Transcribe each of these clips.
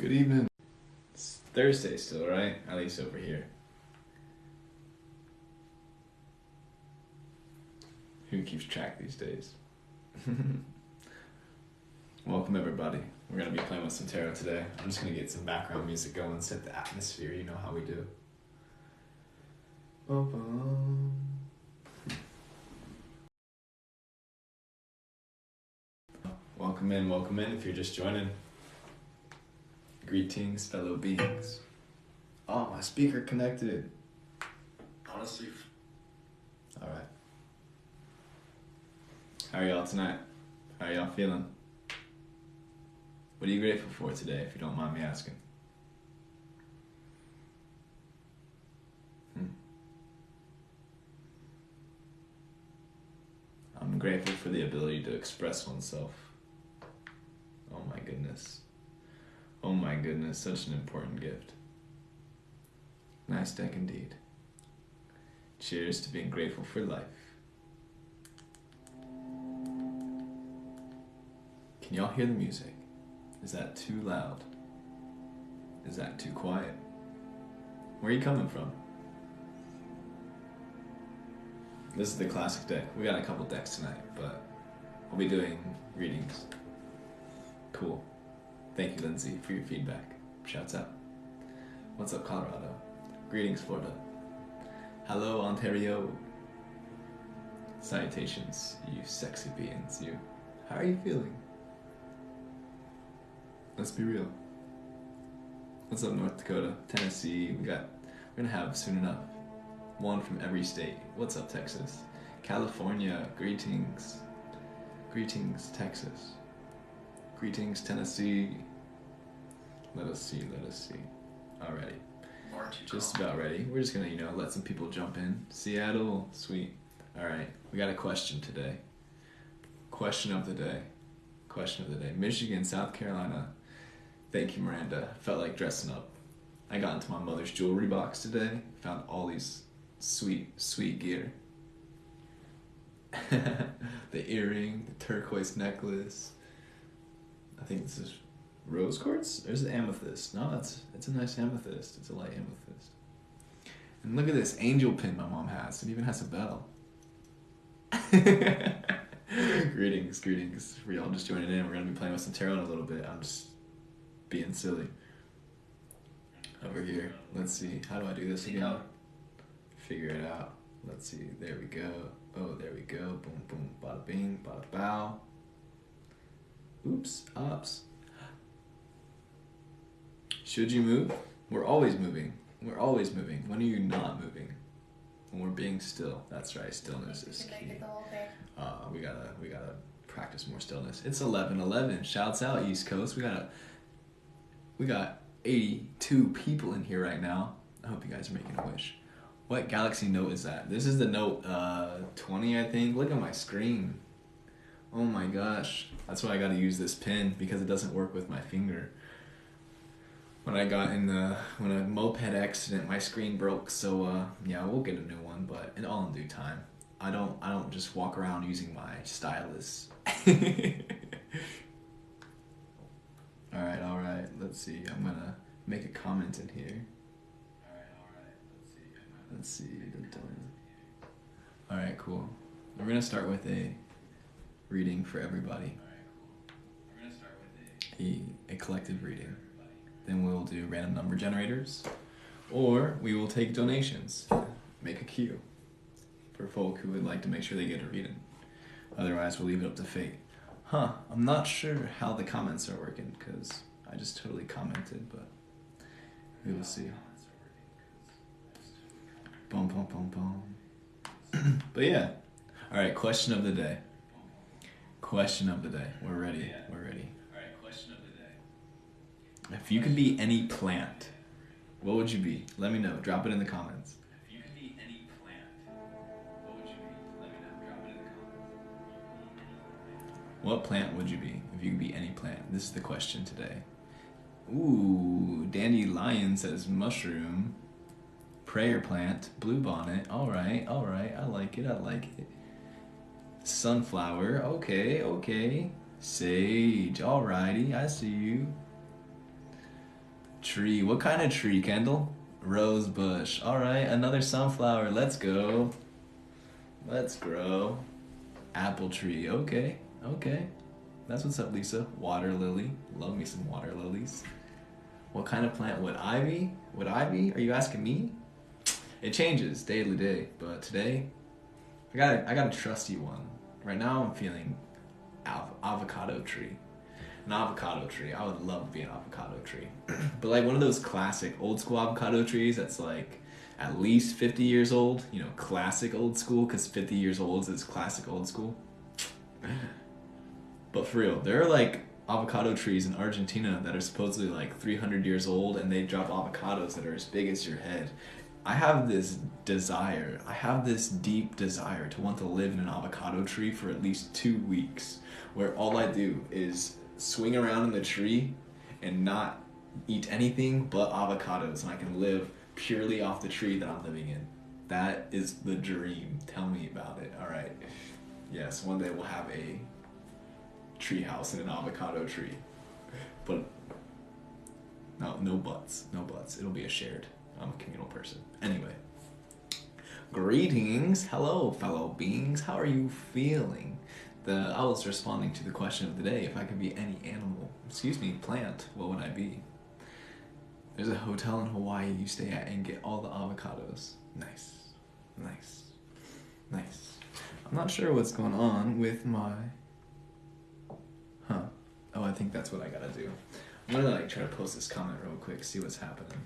Good evening. It's Thursday still, right? At least over here. Who keeps track these days? Welcome everybody. We're going to be playing with some tarot today. I'm just going to get some background music going, set the atmosphere, you know how we do. Welcome in if you're just joining. Greetings, fellow beings. Oh, my speaker connected. Honestly. Alright. How are y'all tonight? How are y'all feeling? What are you grateful for today, if you don't mind me asking? I'm grateful for the ability to express oneself. Oh my goodness. Oh my goodness, such an important gift. Nice deck indeed. Cheers to being grateful for life. Can y'all hear the music? Is that too loud? Is that too quiet? Where are you coming from? This is the classic deck. We got a couple decks tonight, but we'll be doing readings. Cool. Thank you, Lindsay, for your feedback. Shouts out. What's up, Colorado? Greetings, Florida. Hello, Ontario. Salutations, you sexy beings, you. How are you feeling? Let's be real. What's up, North Dakota? Tennessee, we're gonna have soon enough. One from every state. What's up, Texas? California, greetings. Greetings, Texas. Greetings, Tennessee. Let us see. Alrighty. Just about ready. We're just gonna, let some people jump in. Seattle, sweet. Alright, we got a question today. Question of the day. Michigan, South Carolina. Thank you, Miranda. Felt like dressing up. I got into my mother's jewelry box today. Found all these sweet gear. The earring, the turquoise necklace. I think this is rose quartz? There's an amethyst. No, it's a nice amethyst. It's a light amethyst. And look at this angel pin my mom has. It even has a bell. Greetings for y'all just joining in. We're gonna be playing with some tarot in a little bit. I'm just being silly. Over here. Let's see. How do I do this again? Figure it out. Let's see. There we go. Oh, there we go. Boom, boom. Bada bing, bada bow. Oops. Ops. Should you move? We're always moving. When are you not moving? When we're being still. That's right. Stillness is key. We gotta practice more stillness. It's 11:11. Shouts out East Coast. We got 82 people in here right now. I hope you guys are making a wish. What Galaxy Note is that? This is the Note 20, I think. Look at my screen. Oh my gosh. That's why I gotta use this pen, because it doesn't work with my finger. When I got in a moped accident, my screen broke, so yeah, we'll get a new one, but all in due time. I don't just walk around using my stylus. Alright, let's see. I'm gonna make a comment in here. Let's see. Alright, cool. We're gonna start with a reading for everybody. A collective reading. Then we'll do random number generators, or we will take donations. Make a queue for folk who would like to make sure they get a reading. Otherwise, we'll leave it up to fate. I'm not sure how the comments are working, because I just totally commented, but we will see. Boom, boom, boom, boom. But yeah. Alright, question of the day. We're ready. If you could be any plant, what would you be? Let me know. Drop it in the comments. If you could be any plant, what would you be? Let me know. Drop it in the comments. What plant would you be if you could be any plant? This is the question today. Ooh, Dandelion says mushroom, prayer plant, bluebonnet. All right. I like it. Sunflower. Okay. Sage. Alrighty, I see you. Tree. What kind of tree, Kendall? Rose bush. All right, another sunflower. Let's go. Let's grow. Apple tree. Okay. Okay. That's what's up, Lisa. Water lily. Love me some water lilies. What kind of plant? Wood ivy? Wood ivy? Are you asking me? It changes day to day, but today I got a trusty one. Right now I'm feeling avocado tree. An avocado tree. I would love to be an avocado tree. But like one of those classic old school avocado trees that's like at least 50 years old. You know, classic old school, because 50 years old is classic old school. But for real, there are like avocado trees in Argentina that are supposedly like 300 years old, and they drop avocados that are as big as your head. I have this deep desire to want to live in an avocado tree for at least 2 weeks, where all I do is swing around in the tree and not eat anything but avocados, and I can live purely off the tree that I'm living in. That is the dream. Tell me about it. All right. Yes, one day we'll have a tree house in an avocado tree, but no buts. It'll be a shared. I'm a communal person. Anyway, greetings. Hello, fellow beings. How are you feeling? I was responding to the question of the day. If I could be any plant, what would I be? There's a hotel in Hawaii you stay at and get all the avocados. Nice. I'm not sure what's going on with my... Oh, I think that's what I gotta do. I'm gonna like try to post this comment real quick, see what's happening.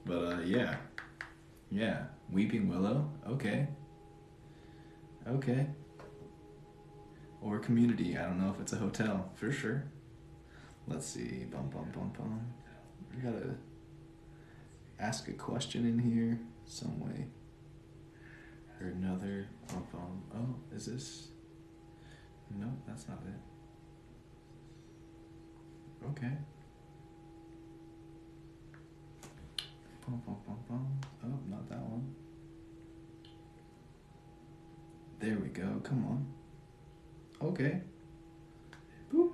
But yeah. Weeping Willow. Okay. Or community. I don't know if it's a hotel for sure. Let's see. Bum. We gotta ask a question in here some way or another. Oh, is this? No, that's not it. Okay. Oh, not that one. There we go. Come on. Okay. Boop.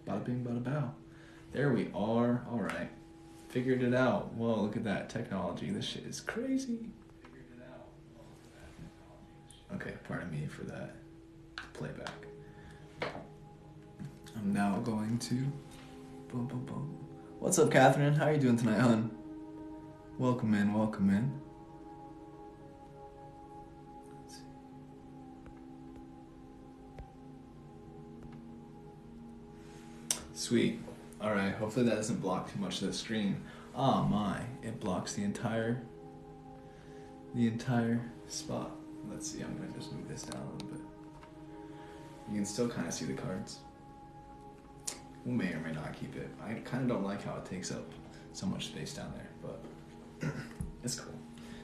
Bada bing, bada bow. There we are. All right. Figured it out. Whoa, look at that technology. This shit is crazy. Okay, pardon me for that playback. I'm now going to... Boom. What's up, Catherine? How are you doing tonight, hon? Welcome in. Sweet. Alright, hopefully that doesn't block too much of the screen. Oh my, it blocks the entire spot. Let's see, I'm gonna just move this down a little bit. You can still kind of see the cards. We may or may not keep it. I kind of don't like how it takes up so much space down there, but it's cool.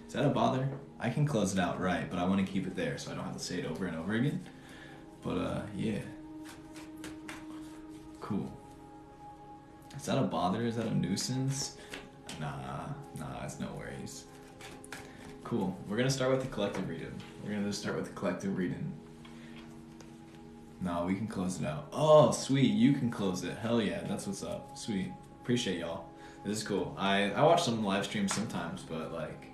Is that a bother? I can close it out, right, but I want to keep it there so I don't have to say it over and over again. But yeah. Cool. Is that a bother? Is that a nuisance? Nah, it's no worries. Cool. We're gonna start with the collective reading. No, we can close it out. Oh, sweet. You can close it. Hell yeah. That's what's up. Sweet. Appreciate y'all. This is cool. I watch some live streams sometimes, but like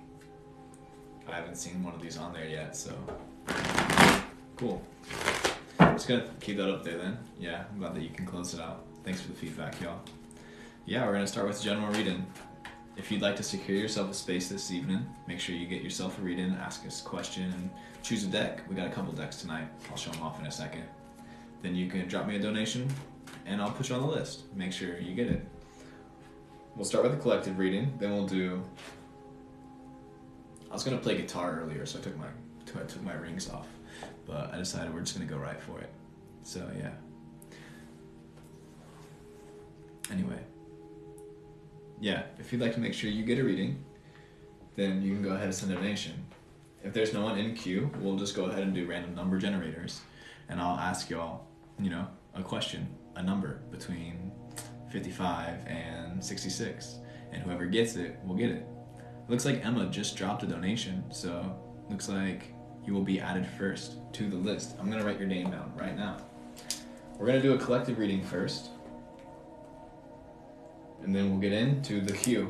I haven't seen one of these on there yet, so cool. I'm just gonna keep that up there then. Yeah, I'm glad that you can close it out. Thanks for the feedback, y'all. Yeah, we're gonna start with general reading. If you'd like to secure yourself a space this evening, make sure you get yourself a reading, ask us a question, and choose a deck. We got a couple decks tonight. I'll show them off in a second. Then you can drop me a donation, and I'll put you on the list. Make sure you get it. We'll start with the collective reading, then we'll do... I was gonna play guitar earlier, so I took my rings off, but I decided we're just gonna go right for it. So yeah. Anyway. Yeah, if you'd like to make sure you get a reading, then you can go ahead and send a donation. If there's no one in queue, we'll just go ahead and do random number generators, and I'll ask y'all, a question, a number between 55 and 66, and whoever gets it will get it. Looks like Emma just dropped a donation, so looks like you will be added first to the list. I'm gonna write your name down right now. We're gonna do a collective reading first. and then we'll get into the cue.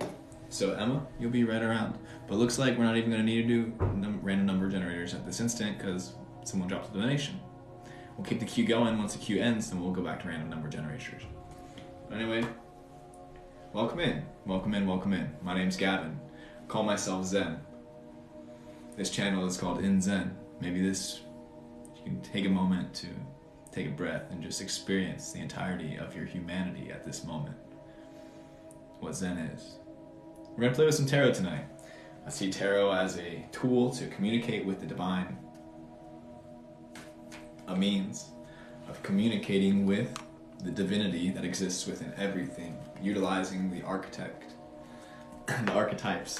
So Emma, you'll be right around. But it looks like we're not even going to need to do random number generators at this instant because someone dropped a donation. We'll keep the cue going. Once the cue ends, then we'll go back to random number generators. Anyway, welcome in. Welcome in, welcome in. My name's Gavin. I call myself Zen. This channel is called In Zen. Maybe you can take a moment to take a breath and just experience the entirety of your humanity at this moment. What Zen is. We're going to play with some tarot tonight. I see tarot as a tool to communicate with the divine. A means of communicating with the divinity that exists within everything, utilizing the archetypes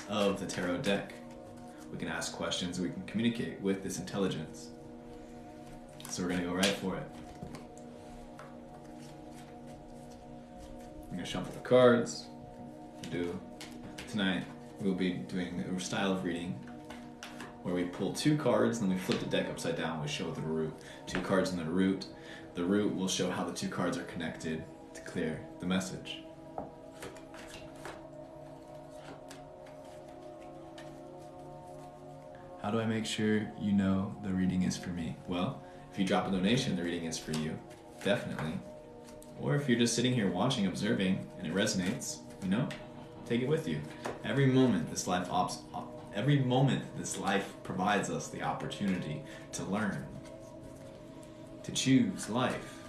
of the tarot deck. We can ask questions, we can communicate with this intelligence. So we're going to go right for it. I'm going to shuffle the cards. Tonight we'll be doing a style of reading where we pull 2 cards and then we flip the deck upside down. We show the root. 2 cards in the root. The root will show how the 2 cards are connected to clear the message. How do I make sure you know the reading is for me? Well, if you drop a donation, the reading is for you. Definitely. Or if you're just sitting here watching, observing, and it resonates, take it with you. Every moment this life provides us the opportunity to learn, to choose life.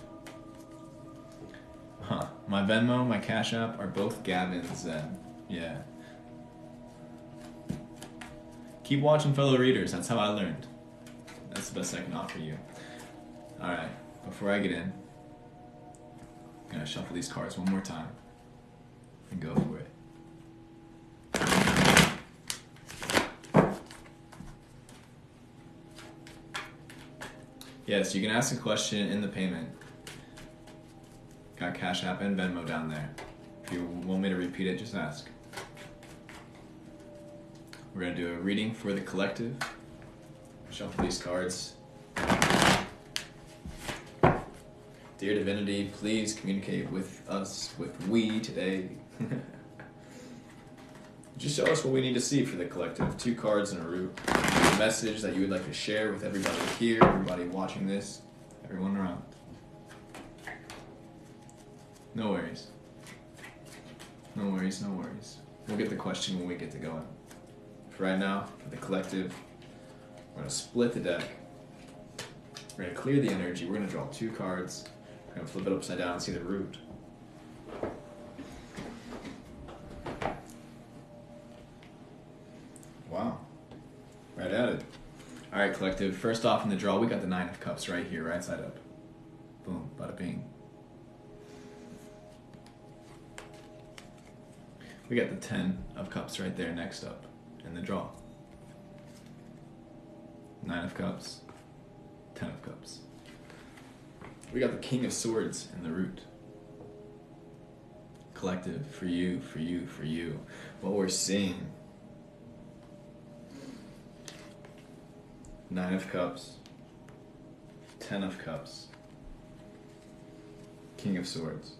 My Venmo, my Cash App are both Gavin Zen. Yeah. Keep watching fellow readers. That's how I learned. That's the best I can offer you. Alright, before I get in, I'm going to shuffle these cards one more time and go for it. Yes, you can ask a question in the payment. Got Cash App and Venmo down there. If you want me to repeat it, just ask. We're going to do a reading for the collective. Shuffle these cards. Dear Divinity, please communicate with us, with we today. Just show us what we need to see for the collective. 2 cards and a root. A message that you would like to share with everybody here, everybody watching this, everyone around. No worries. No worries, no worries. We'll get the question when we get to going. For right now, for the collective, we're going to split the deck. We're going to clear the energy. We're going to draw 2 cards. We're going to flip it upside down and see the root. Wow. Right at it. Alright, collective. First off in the draw, we got the 9 of Cups right here, right side up. Boom. Bada bing. We got the 10 of Cups right there next up in the draw. 9 of Cups. 10 of Cups. We got the King of Swords in the root. Collective, for you, for you, for you. What we're seeing. 9 of Cups. 10 of Cups. King of Swords.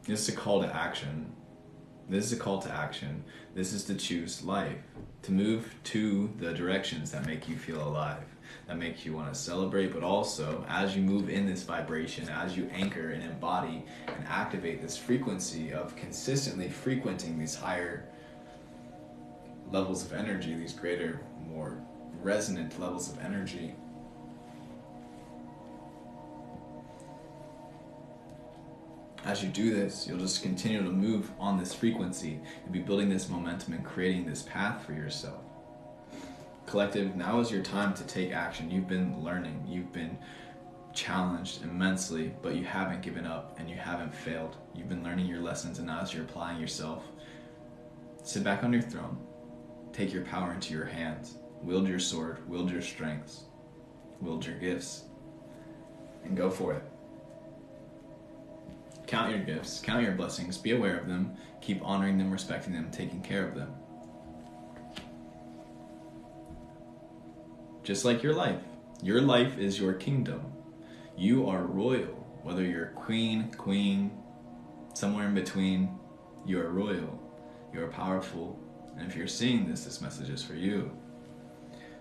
This is a call to action. This is a call to action. This is to choose life. To move to the directions that make you feel alive. That make you want to celebrate, but also as you move in this vibration, as you anchor and embody and activate this frequency of consistently frequenting these higher levels of energy, these greater, more resonant levels of energy. As you do this, you'll just continue to move on this frequency and be building this momentum and creating this path for yourself. Collective, now is your time to take action. You've been learning, you've been challenged immensely, but you haven't given up and you haven't failed. You've been learning your lessons, and now as you're applying yourself, sit back on your throne, take your power into your hands, wield your sword, wield your strengths, wield your gifts, and go for it. Count your gifts, count your blessings, be aware of them, keep honoring them, respecting them, taking care of them. Just like your life is your kingdom. You are royal. Whether you're queen, somewhere in between, you are royal, you are powerful. And if you're seeing this, this message is for you.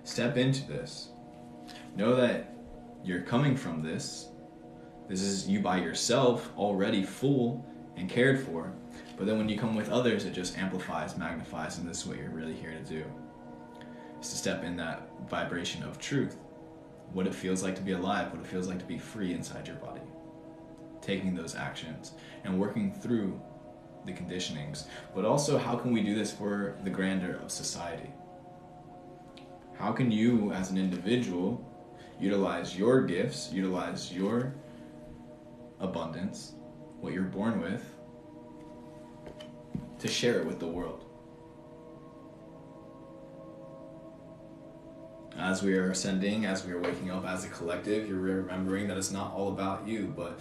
Step into this. Know that you're coming from this. This is you by yourself, already full and cared for. But then when you come with others, it just amplifies, magnifies, and this is what you're really here to do. Is to step in that vibration of truth. What it feels like to be alive, what it feels like to be free inside your body. Taking those actions and working through the conditionings. But also, how can we do this for the grandeur of society? How can you, as an individual, utilize your gifts, utilize your abundance, what you're born with, to share it with the world? As we are ascending, as we are waking up as a collective, you're remembering that it's not all about you, but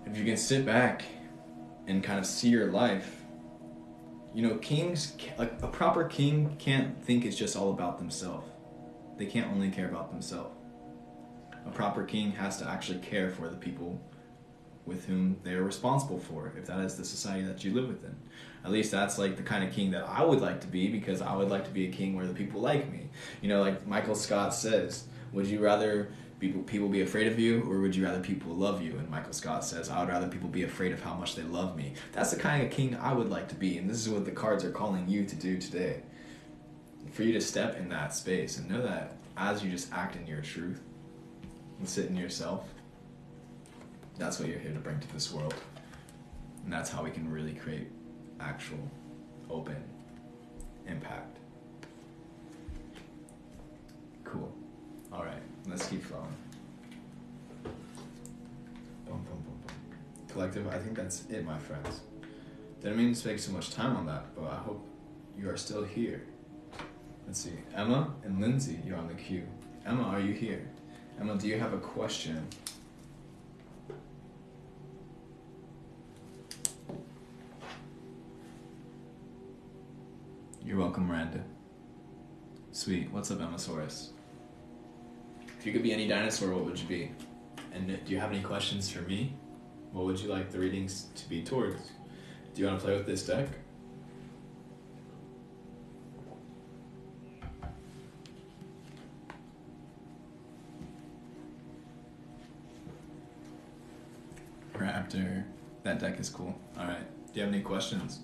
if you can sit back and kind of see your life, you know, kings, like a proper king can't think it's just all about themselves. They can't only care about themselves. A proper king has to actually care for the people with whom they are responsible for, if that is the society that you live within. At least that's like the kind of king that I would like to be, because I would like to be a king where the people like me. You know, like Michael Scott says, would you rather people be afraid of you, or would you rather people love you? And Michael Scott says, I would rather people be afraid of how much they love me. That's the kind of king I would like to be, and this is what the cards are calling you to do today. For you to step in that space and know that as you just act in your truth and sit in yourself, that's what you're here to bring to this world. And that's how we can really create actual, open impact. Cool. All right, let's keep flowing. Boom, boom, boom, boom. Collective, I think that's it, my friends. Didn't mean to spend so much time on that, but I hope you are still here. Let's see. Emma and Lindsay, you're on the queue. Emma, are you here? Emma, do you have a question? You're welcome, Miranda. Sweet. What's up, Emmasaurus? If you could be any dinosaur, what would you be? And do you have any questions for me? What would you like the readings to be towards? Do you want to play with this deck? Raptor. That deck is cool. Alright. Do you have any questions?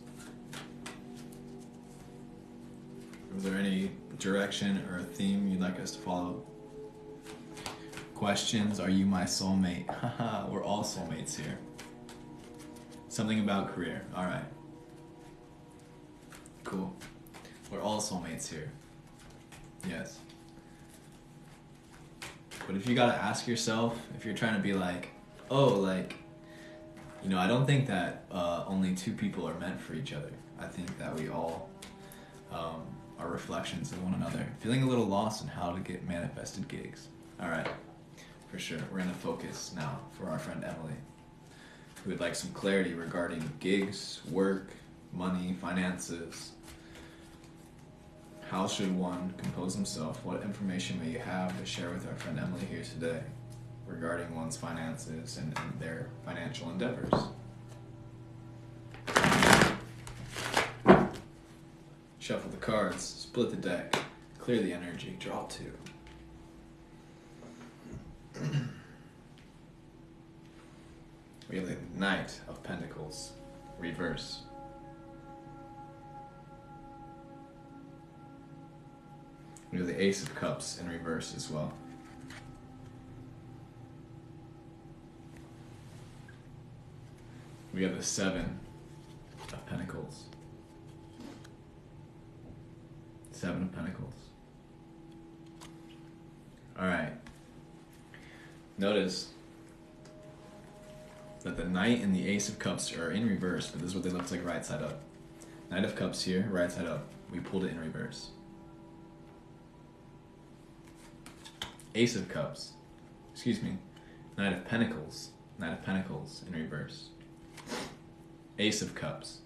Was there any direction or a theme you'd like us to follow? Questions, are you my soulmate? Haha, we're all soulmates here. Something about career. Alright. Cool. We're all soulmates here. Yes. But if you gotta ask yourself, if you're trying to be like, oh, like, you know, I don't think that only two people are meant for each other. I think that we all are reflections of one another. Feeling a little lost in how to get manifested gigs. Alright, for sure. We're gonna focus now for our friend Emily, who would like some clarity regarding gigs, work, money, finances. How should one compose himself? What information may you have to share with our friend Emily here today regarding one's finances and their financial endeavors? Shuffle the cards, split the deck, clear the energy, draw two. We have the Knight of Pentacles, reverse. We have the Ace of Cups in reverse as well. We have the Seven of Pentacles. Seven of Pentacles. Alright. Notice that the Knight and the Ace of Cups are in reverse, but this is what they look like right side up. Knight of Cups here, right side up. We pulled it in reverse. Ace of Cups. Excuse me. Knight of Pentacles. Knight of Pentacles in reverse. Ace of Cups.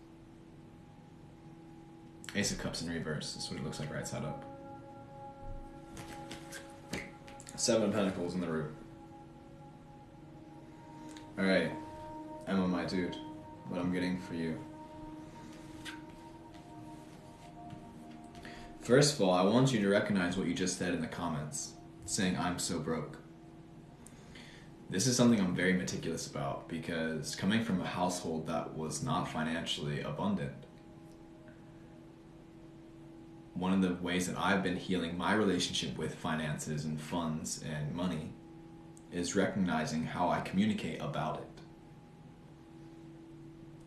Ace of Cups in reverse. This is what it looks like right side up. Seven of Pentacles in the root. Alright, Emma, my dude, what I'm getting for you. First of all, I want you to recognize what you just said in the comments, saying I'm so broke. This is something I'm very meticulous about because coming from a household that was not financially abundant, one of the ways that I've been healing my relationship with finances and funds and money is recognizing how I communicate about it.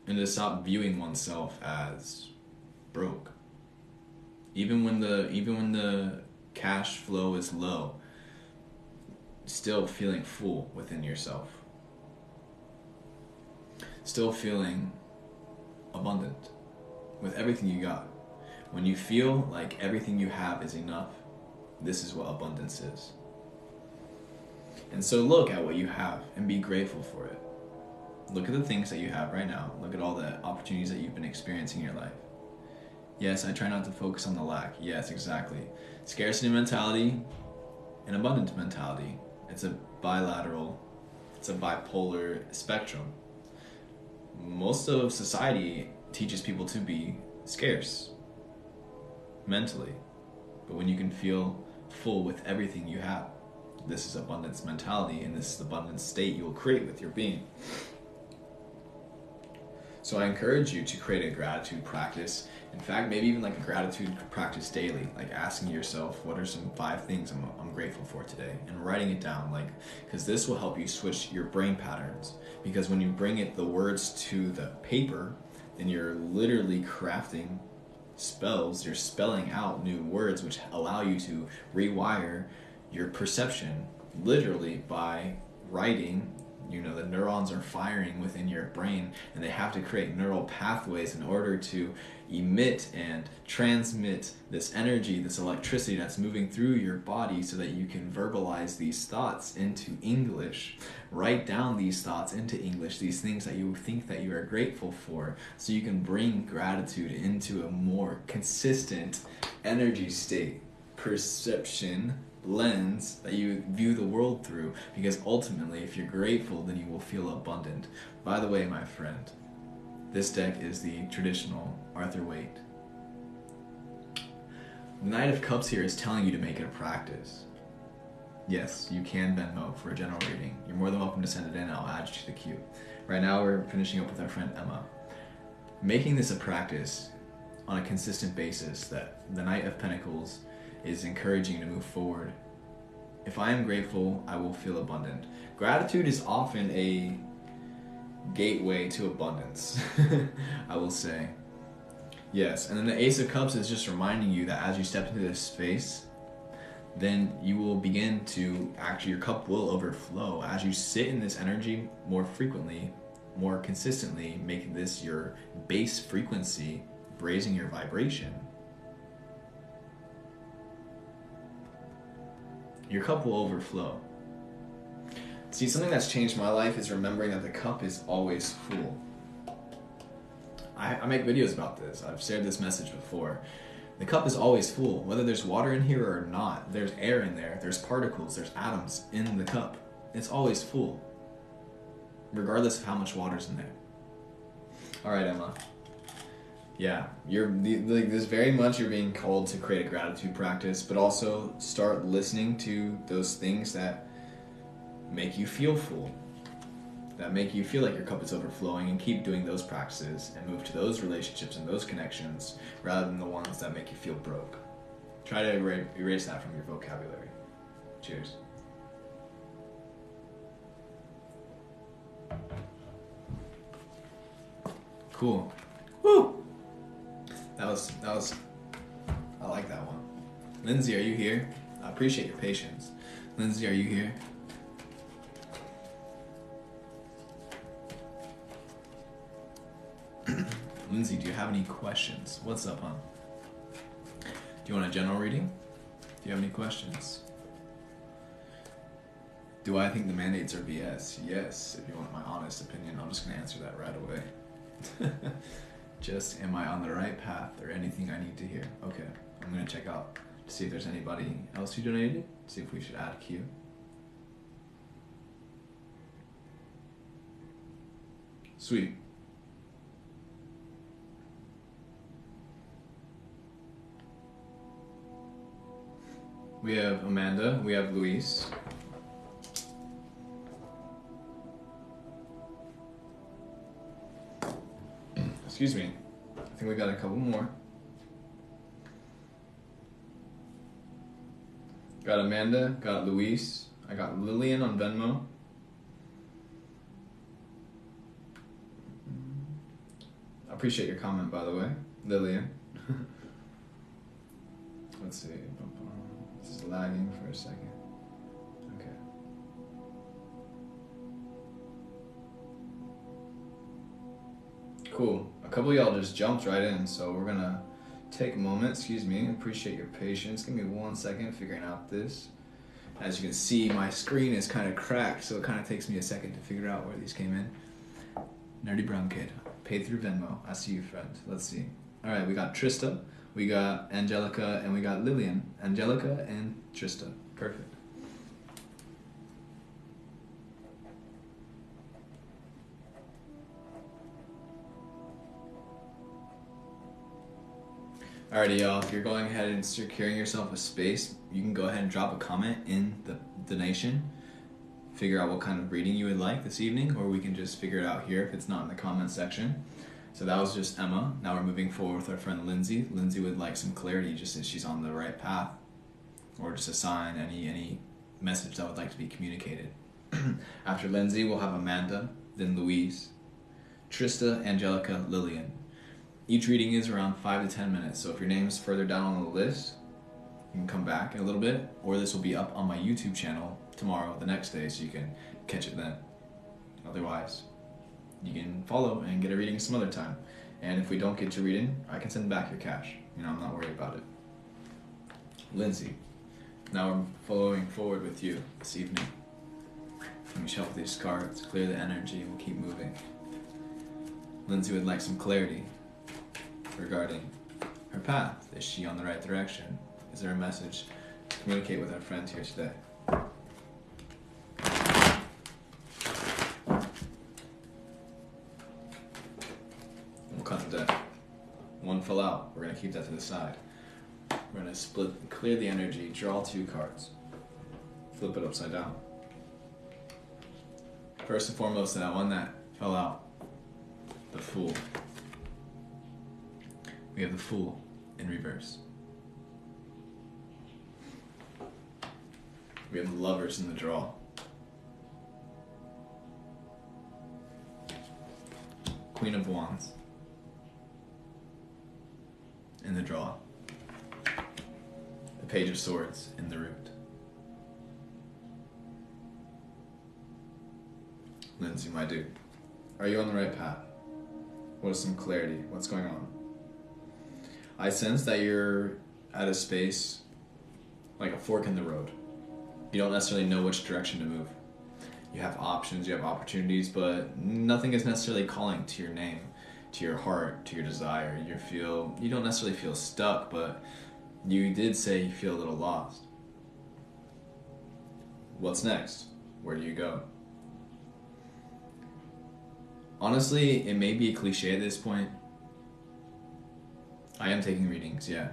And to stop viewing oneself as broke. Even when the cash flow is low, still feeling full within yourself. Still feeling abundant with everything you got. When you feel like everything you have is enough, this is what abundance is. And so look at what you have and be grateful for it. Look at the things that you have right now. Look at all the opportunities that you've been experiencing in your life. Yes, I try not to focus on the lack. Yes, exactly. Scarcity mentality and abundance mentality. It's a bipolar spectrum. Most of society teaches people to be scarce mentally. But when you can feel full with everything you have, this is abundance mentality, and this is the abundance state you will create with your being. So I encourage you to create a gratitude practice. In fact, maybe even like a gratitude practice daily, like asking yourself, what are some 5 things I'm grateful for today? And writing it down, because this will help you switch your brain patterns. Because when you bring the words to the paper, then you're literally crafting spells, you're spelling out new words which allow you to rewire your perception literally by writing. The neurons are firing within your brain, and they have to create neural pathways in order to emit and transmit this energy, this electricity that's moving through your body so that you can verbalize these thoughts into English. Write down these thoughts into English, these things that you think that you are grateful for, so you can bring gratitude into a more consistent energy state, perception, lens that you view the world through. Because ultimately, if you're grateful, then you will feel abundant. By the way, my friend, this deck is the traditional Arthur Waite. The Knight of Cups here is telling you to make it a practice. Yes, you can Venmo for a general reading. You're more than welcome to send it in. I'll add you to the queue. Right now we're finishing up with our friend Emma. Making this a practice on a consistent basis, that the Knight of Pentacles is encouraging you to move forward. If I am grateful, I will feel abundant. Gratitude is often a gateway to abundance, I will say. Yes, and then the Ace of Cups is just reminding you that as you step into this space, then you will begin to, your cup will overflow. As you sit in this energy more frequently, more consistently, making this your base frequency, raising your vibration, your cup will overflow. See, something that's changed my life is remembering that the cup is always full. I make videos about this. I've shared this message before. The cup is always full. Whether there's water in here or not, there's air in there, there's particles, there's atoms in the cup. It's always full, regardless of how much water's in there. All right, Emma. Yeah, this very much you're being called to create a gratitude practice, but also start listening to those things that make you feel full, that make you feel like your cup is overflowing, and keep doing those practices and move to those relationships and those connections rather than the ones that make you feel broke. Try to erase that from your vocabulary. Cheers. Cool. Woo! That was, I like that one. Lindsay, are you here? I appreciate your patience. Lindsay, are you here? Lindsay, do you have any questions? What's up, hon? Do you want a general reading? Do you have any questions? Do I think the mandates are BS? Yes, if you want my honest opinion, I'm just going to answer that right away. Just, am I on the right path or anything I need to hear? Okay, I'm going to check out to see if there's anybody else who donated, see if we should add a queue. Sweet. We have Amanda, we have Luis. Excuse me. I think we got a couple more. Got Amanda, got Luis. I got Lillian on Venmo. I appreciate your comment, by the way, Lillian. Let's see. This is lagging for a second. Okay. Cool. A couple of y'all just jumped right in, so we're gonna take a moment. Excuse me. Appreciate your patience. Give me 1 second figuring out this. As you can see, my screen is kind of cracked, so it kind of takes me a second to figure out where these came in. Nerdy brown kid. Paid through Venmo. I see you, friend. Let's see. All right, we got Trista, we got Angelica, and we got Lillian. Angelica and Trista. Perfect. Alrighty, y'all, if you're going ahead and securing yourself a space, you can go ahead and drop a comment in the donation. Figure out what kind of reading you would like this evening, or we can just figure it out here if it's not in the comment section. So that was just Emma. Now we're moving forward with our friend Lindsay. Lindsay would like some clarity, just as she's on the right path, or just a sign, any message that would like to be communicated. After Lindsay, we'll have Amanda, then Louise, Trista, Angelica, Lillian. Each reading is around 5 to 10 minutes, so if your name is further down on the list, you can come back in a little bit, or this will be up on my YouTube channel tomorrow, the next day, so you can catch it then. Otherwise, you can follow and get a reading some other time. And if we don't get your reading, I can send back your cash. I'm not worried about it. Lindsay, now we're following forward with you this evening. Let me shuffle these cards, clear the energy, and we'll keep moving. Lindsay would like some clarity regarding her path. Is she on the right direction? Is there a message to communicate with our friends here today? We'll cut the deck. One fell out. We're going to keep that to the side. We're going to split and clear the energy, draw 2 cards. Flip it upside down. First and foremost, that one that fell out, the Fool. We have the Fool in reverse. We have the Lovers in the draw. Queen of Wands in the draw. The Page of Swords in the root. Lindsay, my dude, are you on the right path? What is some clarity? What's going on? I sense that you're at a space like a fork in the road. You don't necessarily know which direction to move. You have options, you have opportunities, but nothing is necessarily calling to your name, to your heart, to your desire. You don't necessarily feel stuck, but you did say you feel a little lost. What's next? Where do you go? Honestly, it may be a cliche at this point. I am taking readings, yeah.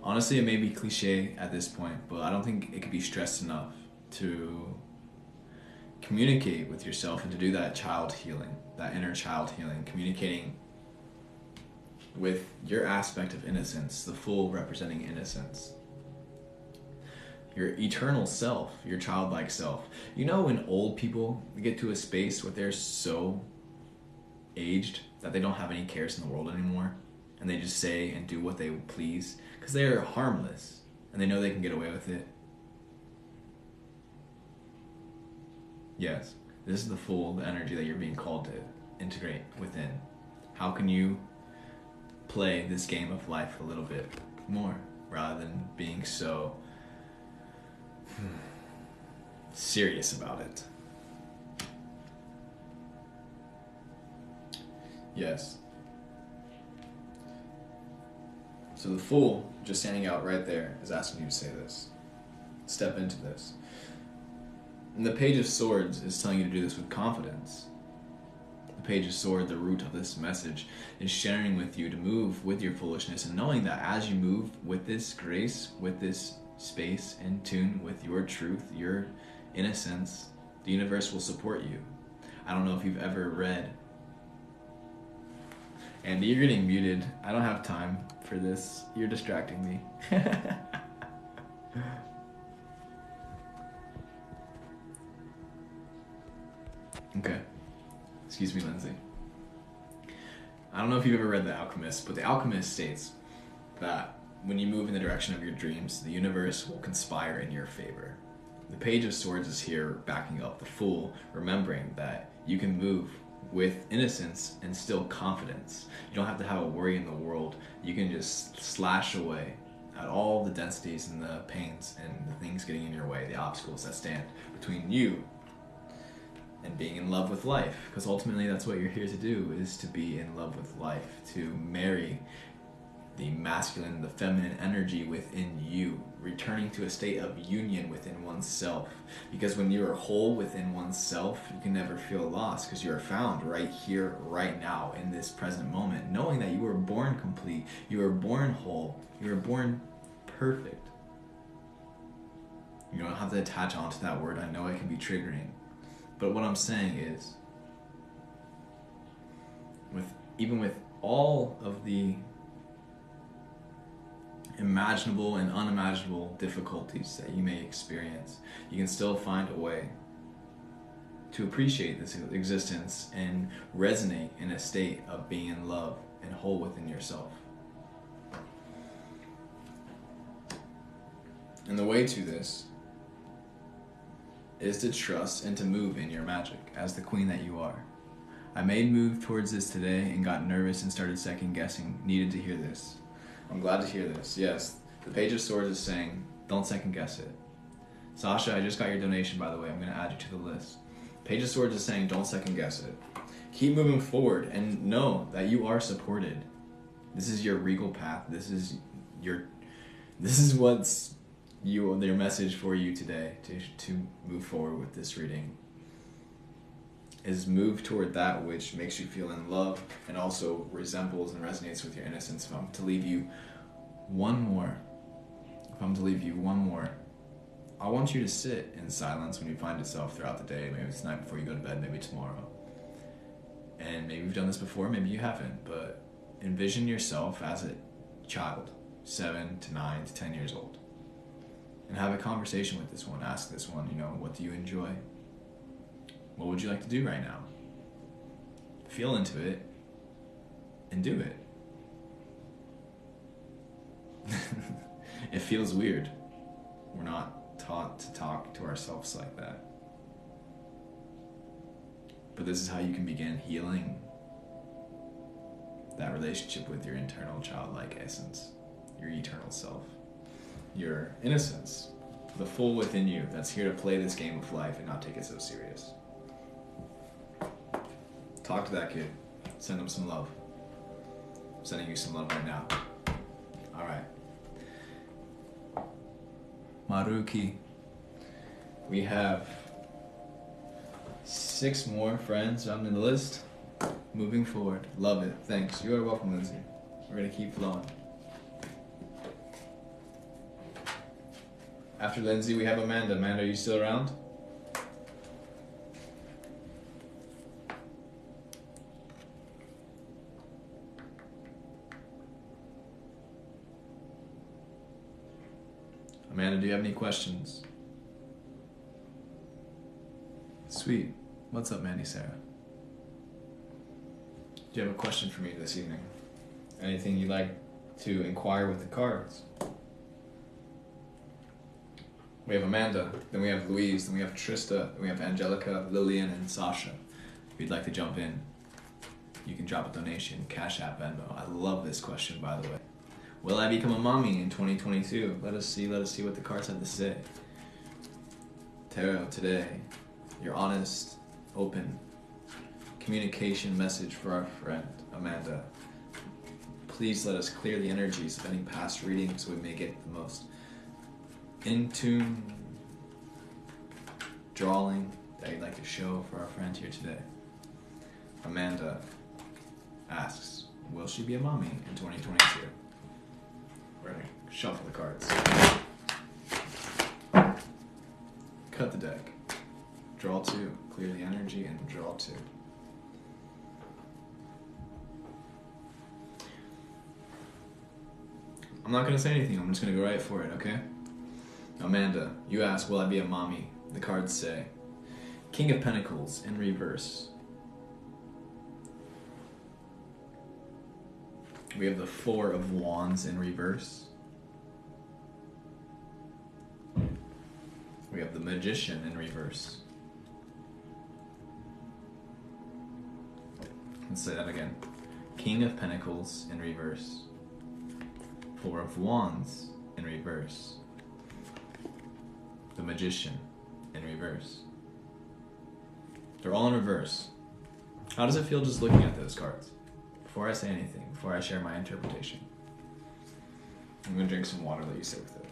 Honestly, it may be cliche at this point, but I don't think it could be stressed enough to communicate with yourself and to do that child healing, that inner child healing, communicating with your aspect of innocence, the Fool representing innocence. Your eternal self, your childlike self. You know when old people get to a space where they're so aged that they don't have any cares in the world anymore, and they just say and do what they please because they're harmless and they know they can get away with it? Yes, this is the Fool, the energy that you're being called to integrate within. How can you play this game of life a little bit more rather than being so serious about it? Yes. So the Fool, just standing out right there, is asking you to say this. Step into this. And the Page of Swords is telling you to do this with confidence. The Page of Swords, the root of this message, is sharing with you to move with your foolishness, and knowing that as you move with this grace, with this space, in tune with your truth, your innocence, the universe will support you. I don't know if you've ever read... Andy, you're getting muted. I don't have time for this. You're distracting me. Okay. Excuse me, Lindsay. I don't know if you've ever read The Alchemist, but The Alchemist states that when you move in the direction of your dreams, the universe will conspire in your favor. The Page of Swords is here backing up the Fool, remembering that you can move with innocence and still confidence. You don't have to have a worry in the world. You can just slash away at all the densities and the pains and the things getting in your way, the obstacles that stand between you and being in love with life. Because ultimately that's what you're here to do, is to be in love with life, to marry the masculine, the feminine energy within you, returning to a state of union within oneself. Because when you are whole within oneself, you can never feel lost, because you are found right here, right now, in this present moment, knowing that you were born complete, you were born whole, you were born perfect. You don't have to attach onto that word. I know it can be triggering. But what I'm saying is, even with all of the imaginable and unimaginable difficulties that you may experience, you can still find a way to appreciate this existence and resonate in a state of being in love and whole within yourself. And the way to this is to trust and to move in your magic as the queen that you are. I made move towards this today and got nervous and started second guessing. Needed to hear this. I'm glad to hear this. Yes, the Page of Swords is saying, don't second guess it. Sasha, I just got your donation, by the way. I'm going to add you to the list. Page of Swords is saying, don't second guess it. Keep moving forward and know that you are supported. This is your regal path. This is what's their message for you today to move forward with this reading. Is move toward that which makes you feel in love and also resembles and resonates with your innocence. If I'm to leave you one more, I want you to sit in silence when you find yourself throughout the day. Maybe it's tonight before you go to bed, maybe tomorrow. And maybe you've done this before, maybe you haven't, but envision yourself as a child, 7 to 9 to 10 years old. And have a conversation with this one. Ask this one, what do you enjoy? What would you like to do right now? Feel into it and do it. It feels weird. We're not taught to talk to ourselves like that. But this is how you can begin healing that relationship with your internal childlike essence, your eternal self, your innocence, the fool within you that's here to play this game of life and not take it so serious. Talk to that kid. Send him some love. I'm sending you some love right now. All right. Maruki. We have 6 more friends on the list. Moving forward. Love it. Thanks. You are welcome, Lindsay. We're going to keep flowing. After Lindsay, we have Amanda. Amanda, are you still around? Amanda, do you have any questions? Sweet. What's up, Mandy Sarah? Do you have a question for me this evening? Anything you'd like to inquire with the cards? We have Amanda, then we have Louise, then we have Trista, then we have Angelica, Lillian, and Sasha. If you'd like to jump in, you can drop a donation, Cash App, Venmo. I love this question, by the way. Will I become a mommy in 2022? Let us see what the cards have to say. Tarot, today, your honest, open communication message for our friend, Amanda. Please let us clear the energies of any past readings so we may get the most in tune drawing that you'd like to show for our friend here today. Amanda asks, will she be a mommy in 2022? We're going to shuffle the cards. Cut the deck. Draw 2. Clear the energy and draw 2. I'm not going to say anything. I'm just going to go right for it, okay? Amanda, you ask, will I be a mommy? The cards say, King of Pentacles in reverse. We have the Four of Wands in reverse. We have the Magician in reverse. Let's say that again. King of Pentacles in reverse. Four of Wands in reverse. The Magician in reverse. They're all in reverse. How does it feel just looking at those cards? Before I say anything, before I share my interpretation. I'm going to drink some water, let you sit with it.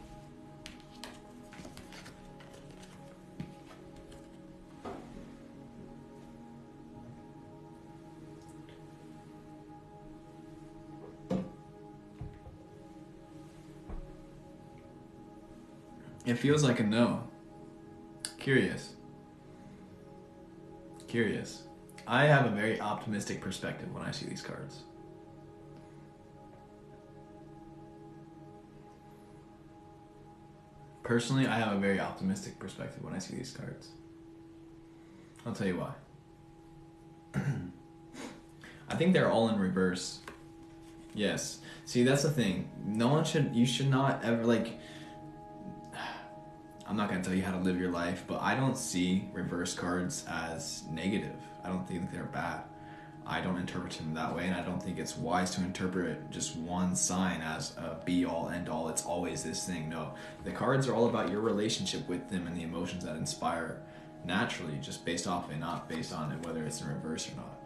It feels like a no. Curious. I have a very optimistic perspective when I see these cards. Personally, I have a very optimistic perspective when I see these cards. I'll tell you why. I think they're all in reverse. Yes. See, that's the thing. You should not ever, I'm not going to tell you how to live your life, but I don't see reverse cards as negative. I don't think they're bad. I don't interpret them that way, and I don't think it's wise to interpret just one sign as a be-all, end-all. It's always this thing. No, the cards are all about your relationship with them and the emotions that inspire naturally, just based off it, not based on it, whether it's in reverse or not.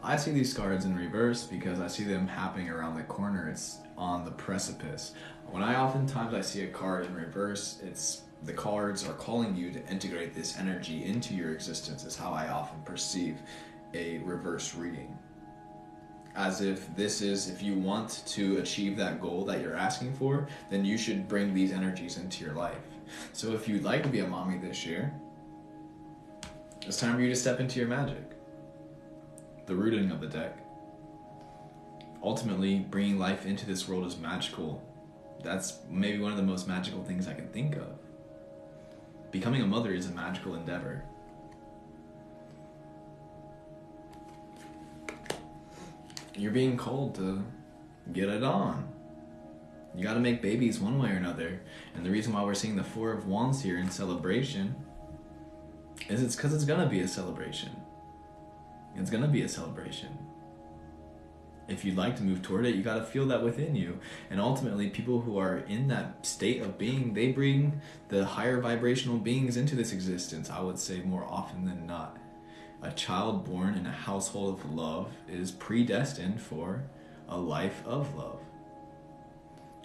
I see these cards in reverse because I see them happening around the corner. It's on the precipice. When I see a card in reverse, it's the cards are calling you to integrate this energy into your existence, is how I often perceive a reverse reading. As if you want to achieve that goal that you're asking for, then you should bring these energies into your life. So if you'd like to be a mommy this year, it's time for you to step into your magic. The rooting of the deck. Ultimately, bringing life into this world is magical. That's maybe one of the most magical things I can think of. Becoming a mother is a magical endeavor. You're being called to get it on. You gotta make babies one way or another. And the reason why we're seeing the Four of Wands here in celebration is it's because it's gonna be a celebration. It's gonna be a celebration. If you'd like to move toward it, you gotta feel that within you. And ultimately, people who are in that state of being, they bring the higher vibrational beings into this existence, I would say more often than not. A child born in a household of love is predestined for a life of love.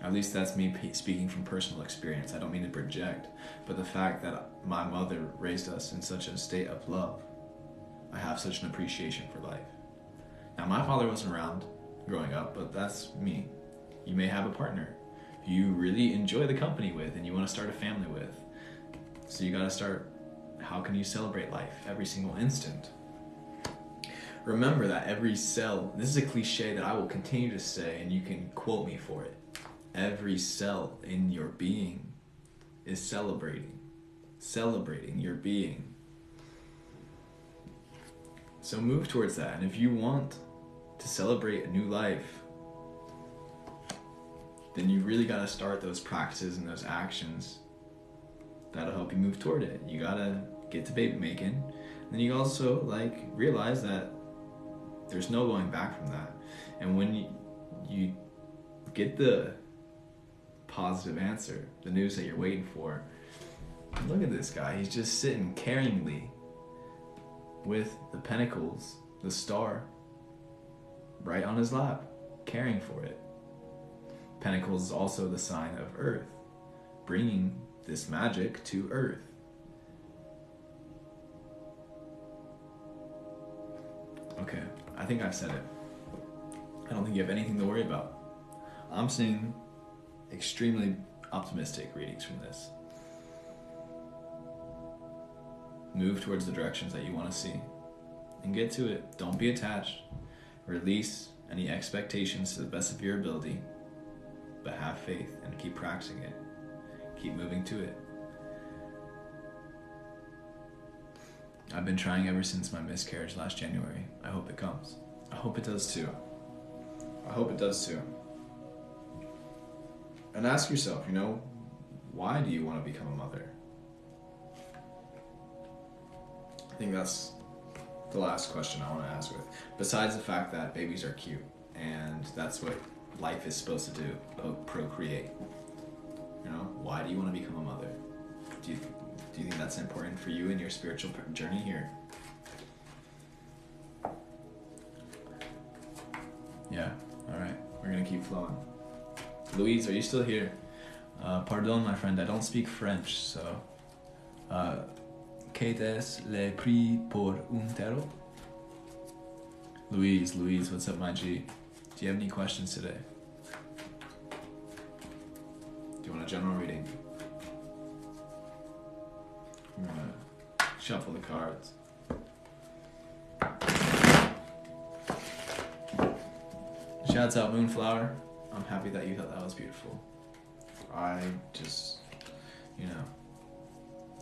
At least that's me speaking from personal experience. I don't mean to project, but the fact that my mother raised us in such a state of love, I have such an appreciation for life. Now, my father wasn't around growing up, but that's me. You may have a partner you really enjoy the company with and you want to start a family with. So you got to start, how can you celebrate life every single instant? Remember that every cell, this is a cliche that I will continue to say, and you can quote me for it. Every cell in your being is celebrating your being. So move towards that. And if you want to celebrate a new life, then you really got to start those practices and those actions that'll help you move toward it. You got to get to baby making. And then you also realize that there's no going back from that. And when you get the positive answer, the news that you're waiting for, look at this guy. He's just sitting caringly with the Pentacles, the star, right on his lap, caring for it. Pentacles is also the sign of Earth, bringing this magic to Earth. Okay, I think I've said it. I don't think you have anything to worry about. I'm seeing extremely optimistic readings from this. Move towards the directions that you want to see and get to it. Don't be attached. Release any expectations to the best of your ability, but have faith and keep practicing it. Keep moving to it. I've been trying ever since my miscarriage last January. I hope it comes. I hope it does too. I hope it does too. And ask yourself, why do you want to become a mother? I think that's the last question I want to ask with. Besides the fact that babies are cute, and that's what life is supposed to do, procreate. Why do you want to become a mother? Do you think that's important for you in your spiritual journey here? Yeah, alright. We're going to keep flowing. Louise, are you still here? Pardon, my friend, I don't speak French, so... Qu'est-ce le prix pour un tarot? Louise, what's up, my G? Do you have any questions today? Do you want a general reading? I'm gonna shuffle the cards. Shouts out Moonflower. I'm happy that you thought that was beautiful. I just,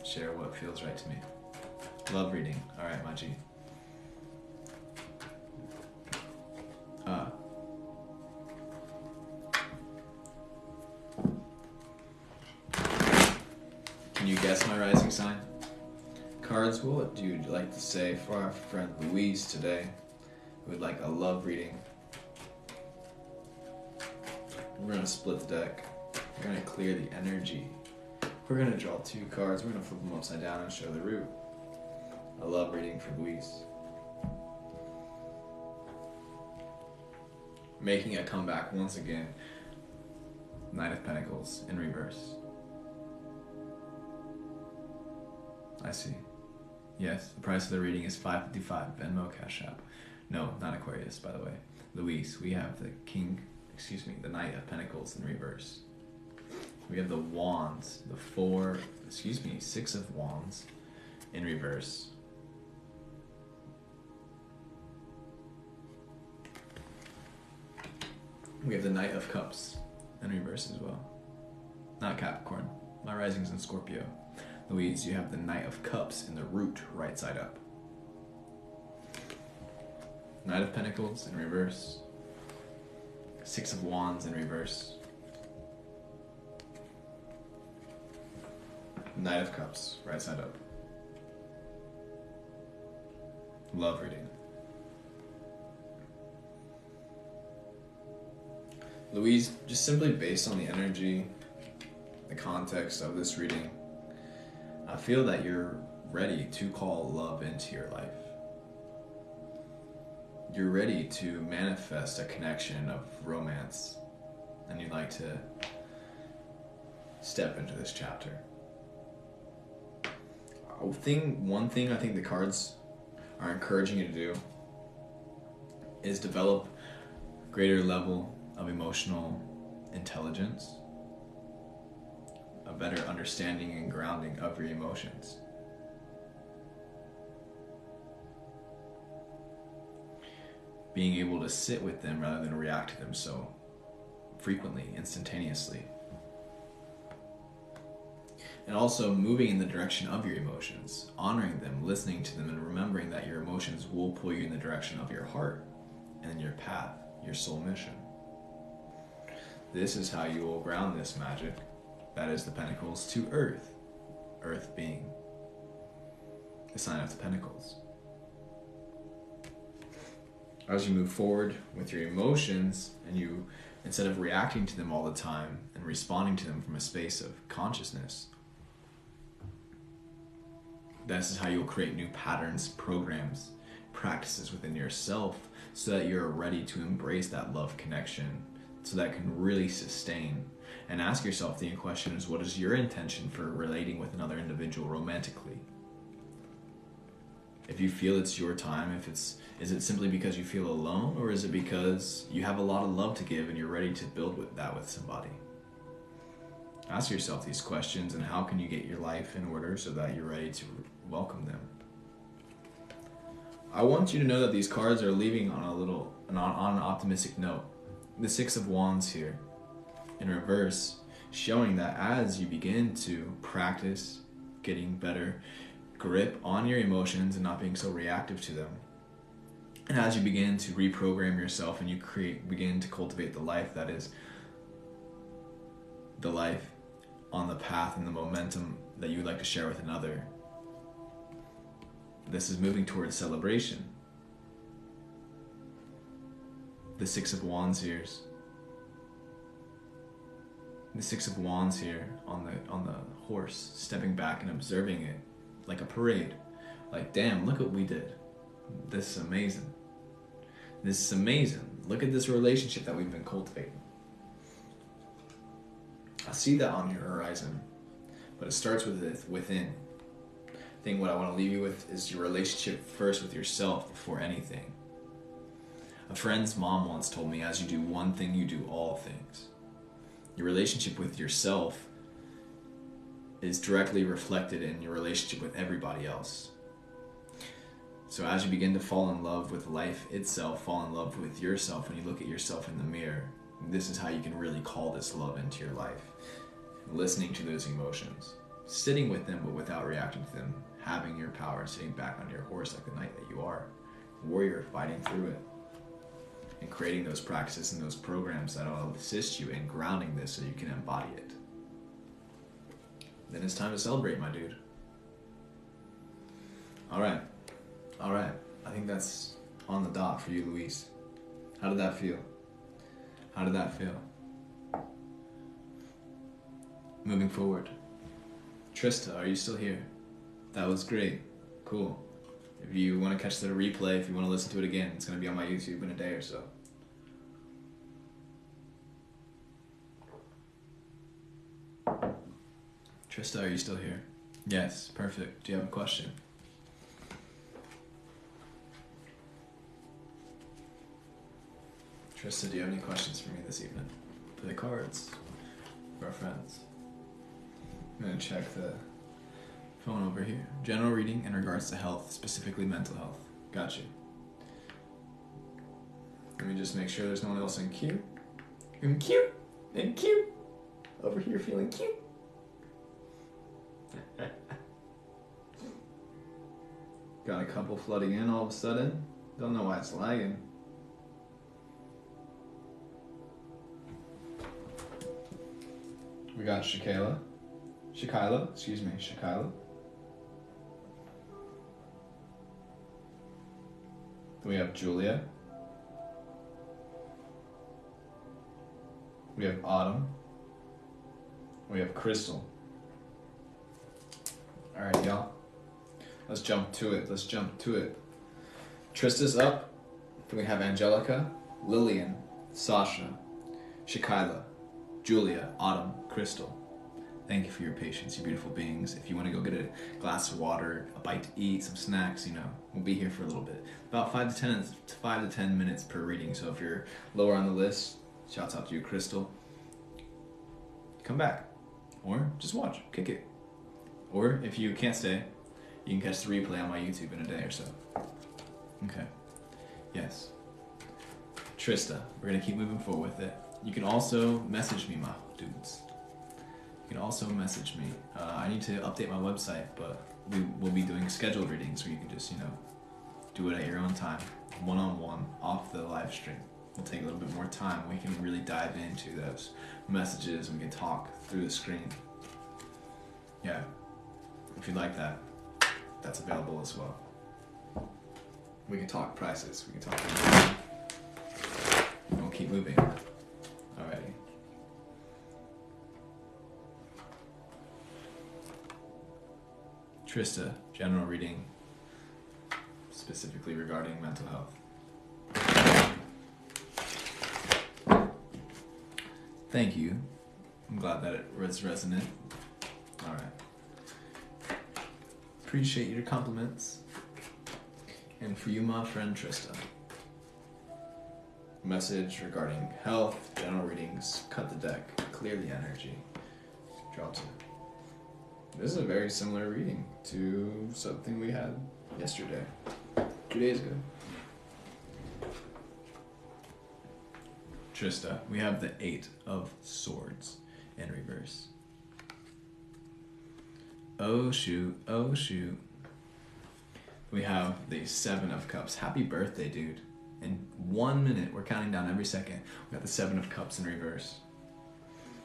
share what feels right to me. Love reading. Alright, my G. Can you guess my rising sign? Cards, what do you like to say for our friend Louise today, who would like a love reading? We're going to split the deck. We're going to clear the energy. We're going to draw 2 cards. We're going to flip them upside down and show the root. A love reading for Louise. Making a comeback once again. Knight of Pentacles in reverse. I see. Yes, the price of the reading is $5.55. Venmo, Cash App. No, not Aquarius, by the way. Louise, we have the the Knight of Pentacles in reverse. We have the Wands, the 6 of Wands in reverse. We have the Knight of Cups in reverse as well. Not Capricorn. My rising's in Scorpio. Louise, you have the Knight of Cups in the root, right side up. Knight of Pentacles in reverse. 6 of Wands in reverse. Knight of Cups, right side up. Love reading. Louise, just simply based on the energy, the context of this reading, I feel that you're ready to call love into your life. You're ready to manifest a connection of romance, and you'd like to step into this chapter. One thing I think the cards are encouraging you to do is develop a greater level of emotional intelligence, a better understanding and grounding of your emotions. Being able to sit with them rather than react to them so frequently, instantaneously. And also moving in the direction of your emotions, honoring them, listening to them, and remembering that your emotions will pull you in the direction of your heart and your path, your soul mission. This is how you will ground this magic. That is the Pentacles to Earth. Earth being the sign of the Pentacles. As you move forward with your emotions, and you, instead of reacting to them all the time and responding to them from a space of consciousness, this is how you'll create new patterns, programs, practices within yourself so that you're ready to embrace that love connection, so that can really sustain. And ask yourself the question is, what is your intention for relating with another individual romantically? If you feel it's your time, is it simply because you feel alone, or is it because you have a lot of love to give and you're ready to build with somebody? Ask yourself these questions, and how can you get your life in order so that you're ready to welcome them? I want you to know that these cards are leaving on an optimistic note. The Six of Wands here in reverse, showing that as you begin to practice getting better grip on your emotions and not being so reactive to them, and as you begin to reprogram yourself and you begin to cultivate the life that is the life on the path and the momentum that you would like to share with another, this is moving towards celebration. The Six of Wands here. The Six of Wands here on the horse, stepping back and observing it like a parade. Like, damn, look what we did. This is amazing. This is amazing. Look at this relationship that we've been cultivating. I see that on your horizon, but it starts with within. I think what I want to leave you with is your relationship first with yourself before anything. A friend's mom once told me, as you do one thing, you do all things. Your relationship with yourself is directly reflected in your relationship with everybody else. So as you begin to fall in love with life itself, fall in love with yourself, when you look at yourself in the mirror, this is how you can really call this love into your life. Listening to those emotions, sitting with them but without reacting to them, having your power, sitting back on your horse like the knight that you are, warrior fighting through it, and creating those practices and those programs that will assist you in grounding this so you can embody it. Then it's time to celebrate, my dude. All right. I think that's on the dot for you, Luis. How did that feel? Moving forward. Trista, are you still here? That was great. Cool. If you want to catch the replay, if you want to listen to it again, it's going to be on my YouTube in a day or so. Trista, are you still here? Yes, perfect. Do you have a question? Trista, do you have any questions for me this evening? For the cards? For our friends? I'm going to check the phone over here. General reading in regards to health, specifically mental health. Got you. Let me just make sure there's no one else in queue. In queue! In queue! Over here feeling cute. Got a couple flooding in all of a sudden. Don't know why it's lagging. We got Shakayla. We have Julia. We have Autumn. We have Crystal. Alright, y'all. Let's jump to it. Trista's up. Then we have Angelica, Lillian, Sasha, Shakayla, Julia, Autumn, Crystal. Thank you for your patience, you beautiful beings. If you want to go get a glass of water, a bite to eat, some snacks, we'll be here for a little bit. About 5 to 10 minutes per reading. So if you're lower on the list, shouts out to you, Crystal. Come back. Or just watch, kick it. Or if you can't stay, you can catch the replay on my YouTube in a day or so. Okay. Yes. Trista, we're going to keep moving forward with it. You can also message me, my dudes. You can also message me. I need to update my website, but we will be doing scheduled readings where you can just, do it at your own time, one-on-one, off the live stream. We'll take a little bit more time. We can really dive into those messages and we can talk through the screen. Yeah. If you'd like that, that's available as well. We can talk prices. We can talk. We'll keep moving. Alrighty. Trista, general reading, specifically regarding mental health. Thank you. I'm glad that it was resonant. Alright. Appreciate your compliments. And for you, my friend Trista, message regarding health, general readings, cut the deck, clear the energy, draw 2. This is a very similar reading to something we had yesterday, 2 days ago. Trista, we have the 8 of Swords in reverse. Oh shoot, oh shoot. We have the 7 of Cups. Happy birthday, dude. In 1 minute, we're counting down every second. We got the 7 of Cups in reverse.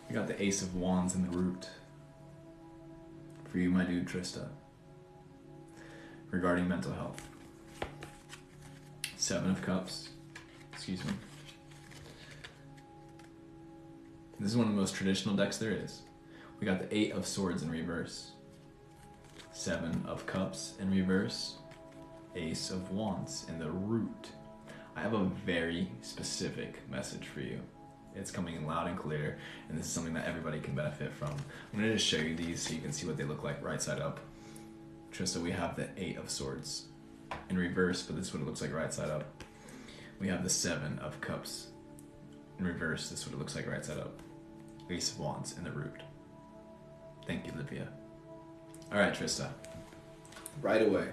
We got the Ace of Wands in the root. For you, my dude, Trista. Regarding mental health. 7 of Cups. Excuse me. This is one of the most traditional decks there is. We got the 8 of Swords in reverse. 7 of Cups in reverse. Ace of Wands in the root. I have a very specific message for you. It's coming in loud and clear, and this is something that everybody can benefit from. I'm going to just show you these so you can see what they look like right side up. Trista, we have the 8 of Swords in reverse, but this is what it looks like right side up. We have the 7 of Cups in reverse. This is what it looks like right side up. Ace of Wands in the root. Thank you, Livia. All right, Trista. Right away,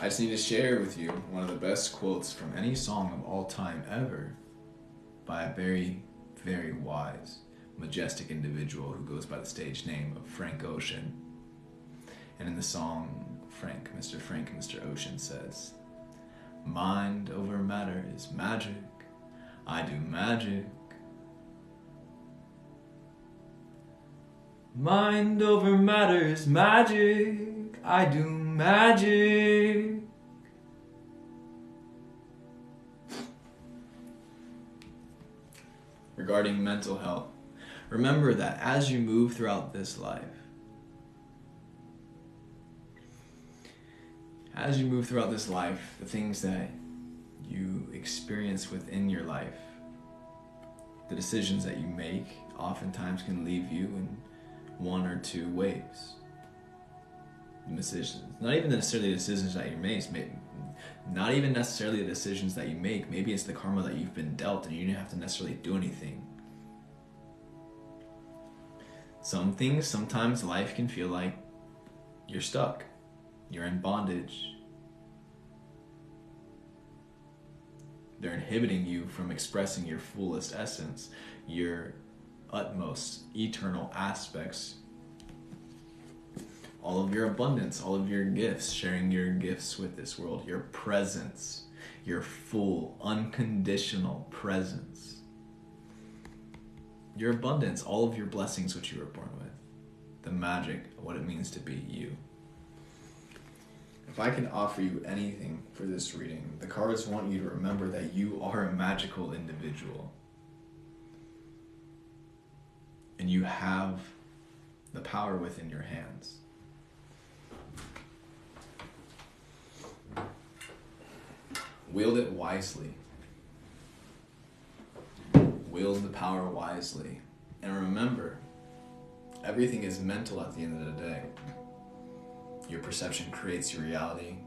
I just need to share with you one of the best quotes from any song of all time ever by a very, very wise, majestic individual who goes by the stage name of Frank Ocean. And in the song, Mr. Ocean says, "Mind over matter is magic. I do magic. Mind over matter is magic. I do magic." Regarding mental health, remember that as you move throughout this life, the things that you experience within your life, the decisions that you make oftentimes can leave you in one or two ways. Decisions, not even necessarily the decisions that you make, not even necessarily the decisions that you make. Maybe it's the karma that you've been dealt and you didn't have to necessarily do anything. Some things, sometimes life can feel like you're stuck. You're in bondage. They're inhibiting you from expressing your fullest essence, your utmost eternal aspects, all of your abundance, all of your gifts, sharing your gifts with this world, your presence, your full, unconditional presence, your abundance, all of your blessings which you were born with, the magic of what it means to be you. If I can offer you anything for this reading, the cards want you to remember that you are a magical individual. And you have the power within your hands. Wield it wisely. Wield the power wisely. And remember, everything is mental at the end of the day. Your perception creates your reality.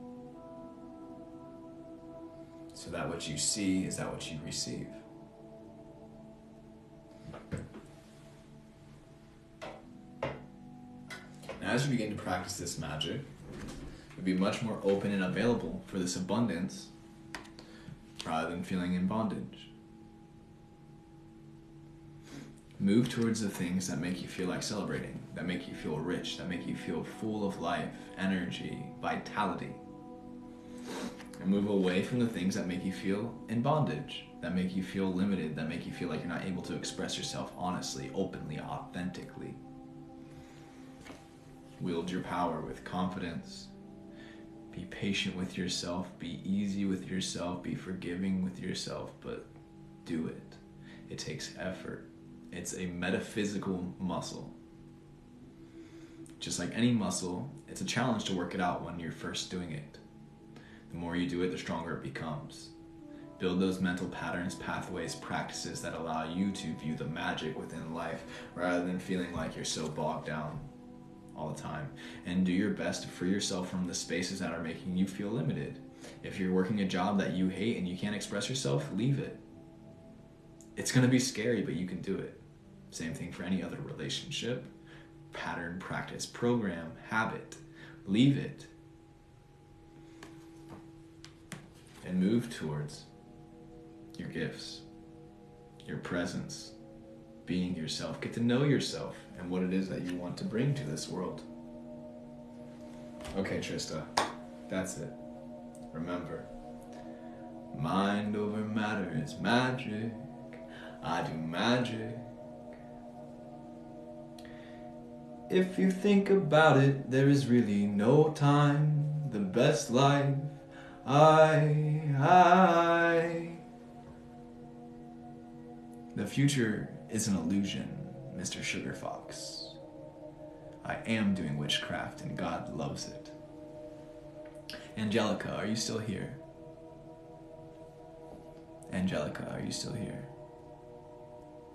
So that what you see is that what you receive. Now, as you begin to practice this magic, you'll be much more open and available for this abundance rather than feeling in bondage. Move towards the things that make you feel like celebrating, that make you feel rich, that make you feel full of life, energy, vitality. And move away from the things that make you feel in bondage, that make you feel limited, that make you feel like you're not able to express yourself honestly, openly, authentically. Wield your power with confidence. Be patient with yourself, be easy with yourself, be forgiving with yourself, but do it. It takes effort. It's a metaphysical muscle. Just like any muscle, it's a challenge to work it out when you're first doing it. The more you do it, the stronger it becomes. Build those mental patterns, pathways, practices that allow you to view the magic within life rather than feeling like you're so bogged down all the time, and do your best to free yourself from the spaces that are making you feel limited. If you're working a job that you hate and you can't express yourself, leave it. It's going to be scary, but you can do it. Same thing for any other relationship, pattern, practice, program, habit. Leave it. And move towards your gifts, your presence, being yourself. Get to know yourself and what it is that you want to bring to this world. Okay, Trista, that's it. Remember, mind over matter is magic. I do magic. If you think about it, there is really no time. The best life, The future is an illusion, Mr. Sugar Fox. I am doing witchcraft and God loves it. Angelica, are you still here? Angelica, are you still here?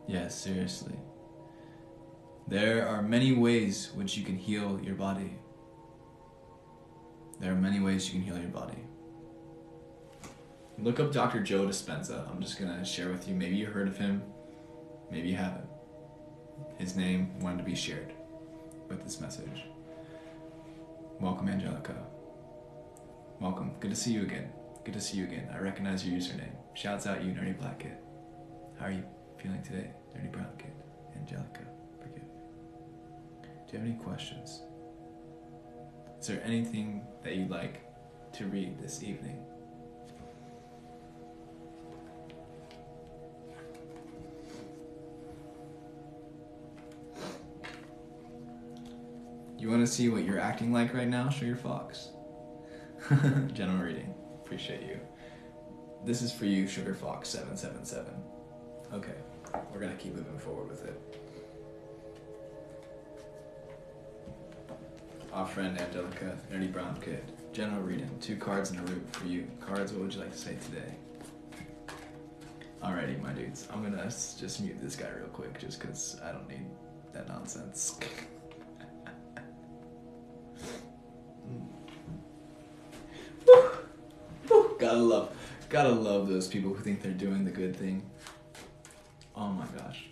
Yes, seriously. There are many ways which you can heal your body. There are many ways you can heal your body. Look up Dr. Joe Dispenza. I'm just going to share with you. Maybe you heard of him. Maybe you haven't. His name wanted to be shared with this message. Welcome, Angelica. Welcome. Good to see you again. Good to see you again. I recognize your username. Shouts out you, Nerdy Black Kid. How are you feeling today, Nerdy Brown Kid? Angelica, forgive me. Do you have any questions? Is there anything that you'd like to read this evening? You want to see what you're acting like right now? Show your fox. General reading. Appreciate you. This is for you, Sugar Fox 777. Okay, we're gonna keep moving forward with it. Our friend Angelica, Nerdy Brown Kid. General reading. 2 cards in a root for you. Cards, what would you like to say today? Alrighty, my dudes. I'm gonna just mute this guy real quick, just because I don't need that nonsense. Gotta love those people who think they're doing the good thing. Oh my gosh.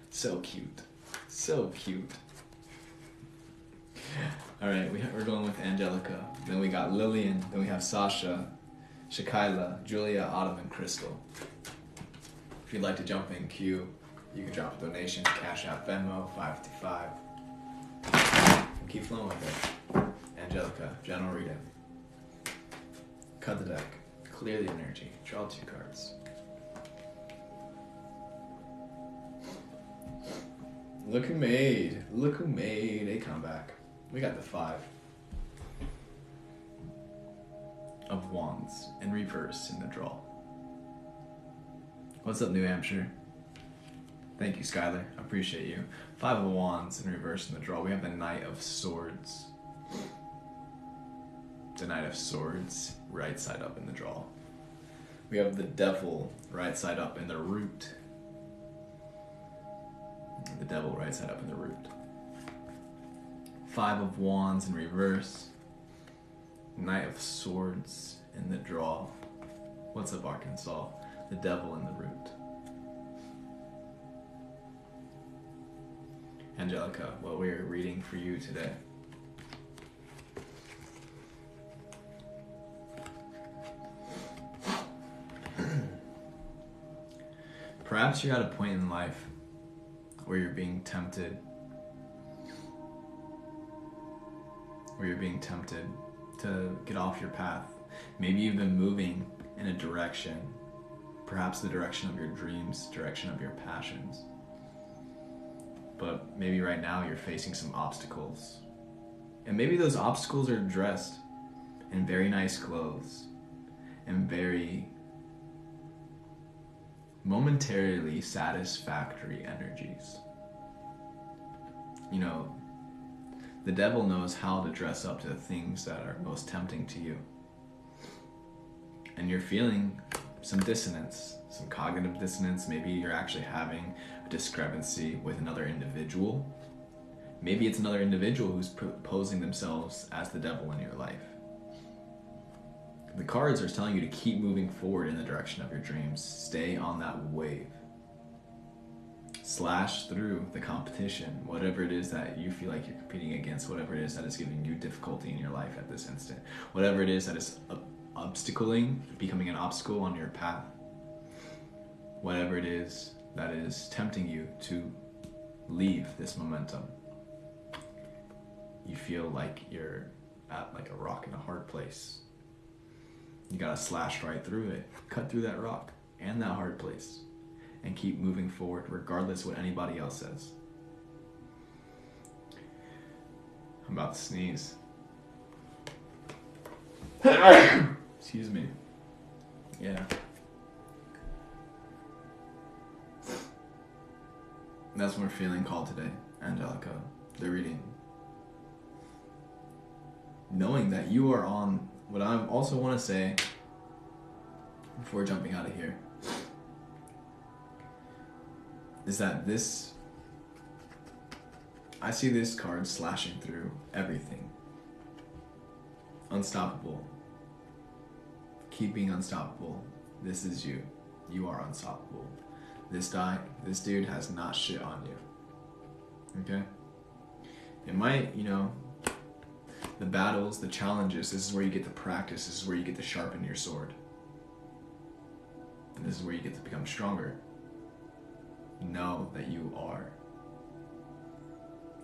So cute. So cute. Alright, we're going with Angelica. Then we got Lillian. Then we have Sasha, Shakaila, Julia, Autumn, and Crystal. If you'd like to jump in queue, you can drop a donation, Cash App, Venmo, 525. Keep flowing with it. Angelica, general reading. Cut the deck. Clear the energy. Draw 2 cards. Look who made a comeback. We got the 5 of Wands in reverse in the draw. What's up, New Hampshire? Thank you, Skylar. I appreciate you. 5 of Wands in reverse in the draw. We have the Knight of Swords. The Knight of Swords, right side up in the draw. We have the Devil, right side up in the root. The Devil, right side up in the root. 5 of Wands in reverse. Knight of Swords in the draw. What's up, Arkansas? The Devil in the root. Angelica, what we're reading for you today. Perhaps you're at a point in life where you're being tempted. To get off your path. Maybe you've been moving in a direction, perhaps the direction of your dreams, direction of your passions. But maybe right now you're facing some obstacles. And maybe those obstacles are dressed in very nice clothes and very momentarily satisfactory energies. You know, the devil knows how to dress up to the things that are most tempting to you. And you're feeling some dissonance, some cognitive dissonance. Maybe you're actually having a discrepancy with another individual. Maybe it's another individual who's posing themselves as the devil in your life. The cards are telling you to keep moving forward in the direction of your dreams. Stay on that wave. Slash through the competition, whatever it is that you feel like you're competing against, whatever it is that is giving you difficulty in your life at this instant, whatever it is that is becoming an obstacle on your path, whatever it is that is tempting you to leave this momentum. You feel like you're at like a rock in a hard place. You gotta slash right through it, cut through that rock and that hard place, and keep moving forward regardless what anybody else says. I'm about to sneeze. Excuse me. Yeah. That's what we're feeling called today, Angelica. The reading. Knowing that you are on, what I also want to say before jumping out of here is that I see this card slashing through everything. Unstoppable. Keep being unstoppable. This is you. You are unstoppable. This dude has not shit on you. Okay? It might, the battles, the challenges, this is where you get to practice. This is where you get to sharpen your sword. And this is where you get to become stronger. Know that you are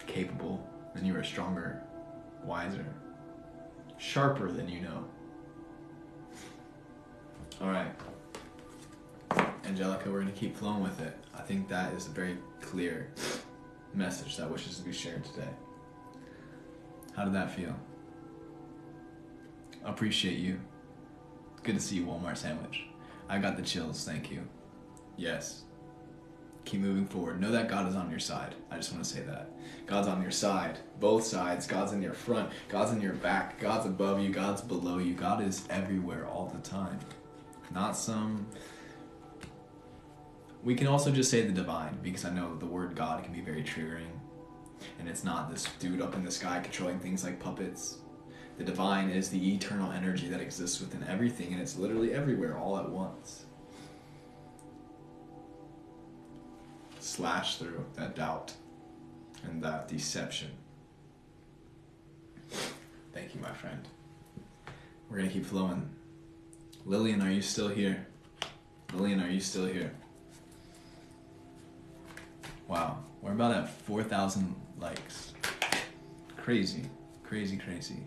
capable, and you are stronger, wiser, sharper than you know. Alright. Angelica, we're going to keep flowing with it. I think that is a very clear message that wishes to be shared today. How did that feel? Appreciate you. Good to see you, Walmart sandwich. I got the chills, thank you. Yes. Keep moving forward. Know that God is on your side. I just want to say that. God's on your side. Both sides. God's in your front. God's in your back. God's above you. God's below you. God is everywhere all the time. Not some... We can also just say the divine, because I know the word God can be very triggering. And it's not this dude up in the sky controlling things like puppets. The divine is the eternal energy that exists within everything, and it's literally everywhere all at once. Slash through that doubt and that deception. Thank you, my friend. We're going to keep flowing. Lillian, are you still here? Lillian, are you still here? Wow, we're about at 4,000 likes. Crazy, crazy, crazy.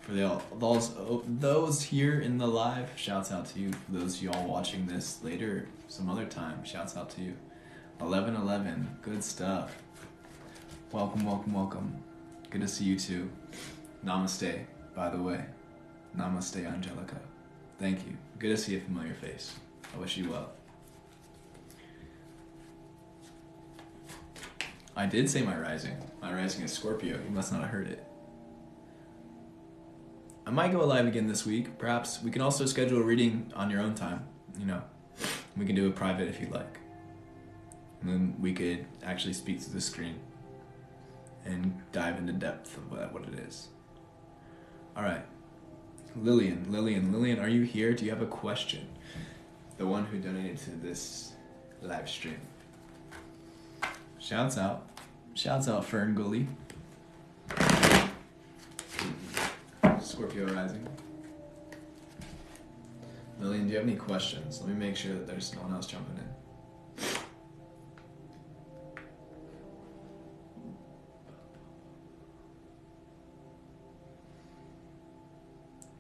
For those here in the live, shouts out to you. For those of y'all watching this later, some other time, shouts out to you. 1111, good stuff. Welcome, welcome, welcome. Good to see you too. Namaste, by the way. Namaste, Angelica. Thank you. Good to see a familiar face. I wish you well. I did say my rising. My rising is Scorpio. You must not have heard it. I might go live again this week. Perhaps we can also schedule a reading on your own time. We can do it private if you'd like. And then we could actually speak to the screen and dive into depth of what it is. All right. Lillian, are you here? Do you have a question? The one who donated to this live stream. Shouts out, Fern Gully. Scorpio rising. Lillian, do you have any questions? Let me make sure that there's no one else jumping in.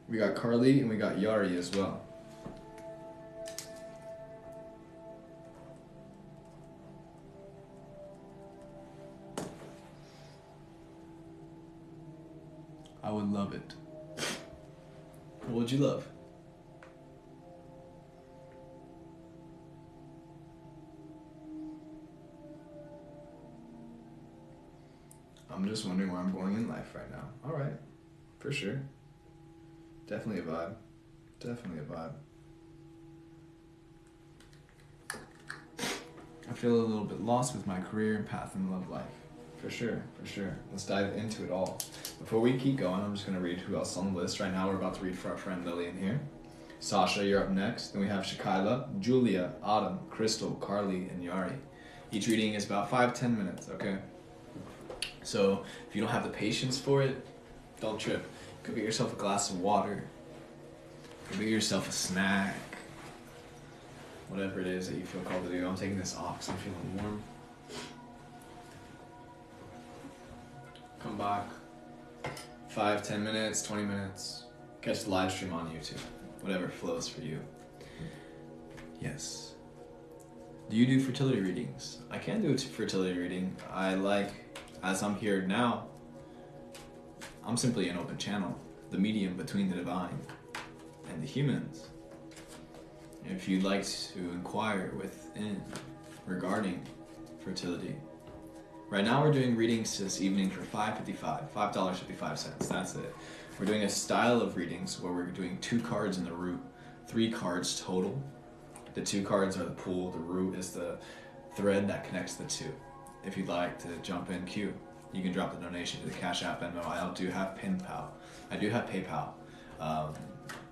We got Carly and we got Yari as well. I would love it. What would you love? I'm just wondering where I'm going in life right now. All right, for sure. Definitely a vibe. Definitely a vibe. I feel a little bit lost with my career and path in love life. For sure. Let's dive into it all. Before we keep going, I'm just going to read who else on the list. Right now, we're about to read for our friend Lillian here. Sasha, you're up next. Then we have Shakila, Julia, Autumn, Crystal, Carly, and Yari. Each reading is about 5-10 minutes, okay? So if you don't have the patience for it, don't trip. Go get yourself a glass of water. Go get yourself a snack. Whatever it is that you feel called to do. I'm taking this off because I'm feeling warm. Come back. 5-10 minutes, 20 minutes. Catch the live stream on YouTube. Whatever flows for you. Yes. Do you do fertility readings? I can do a fertility reading. As I'm here now, I'm simply an open channel, the medium between the divine and the humans. If you'd like to inquire within regarding fertility, right now we're doing readings this evening for $5.55. That's it. We're doing a style of readings where we're doing 2 cards in the root, 3 cards total. The 2 cards are the pool, the root is the thread that connects the 2. If you'd like to jump in queue, you can drop the donation to the Cash App Venmo. I do have PayPal.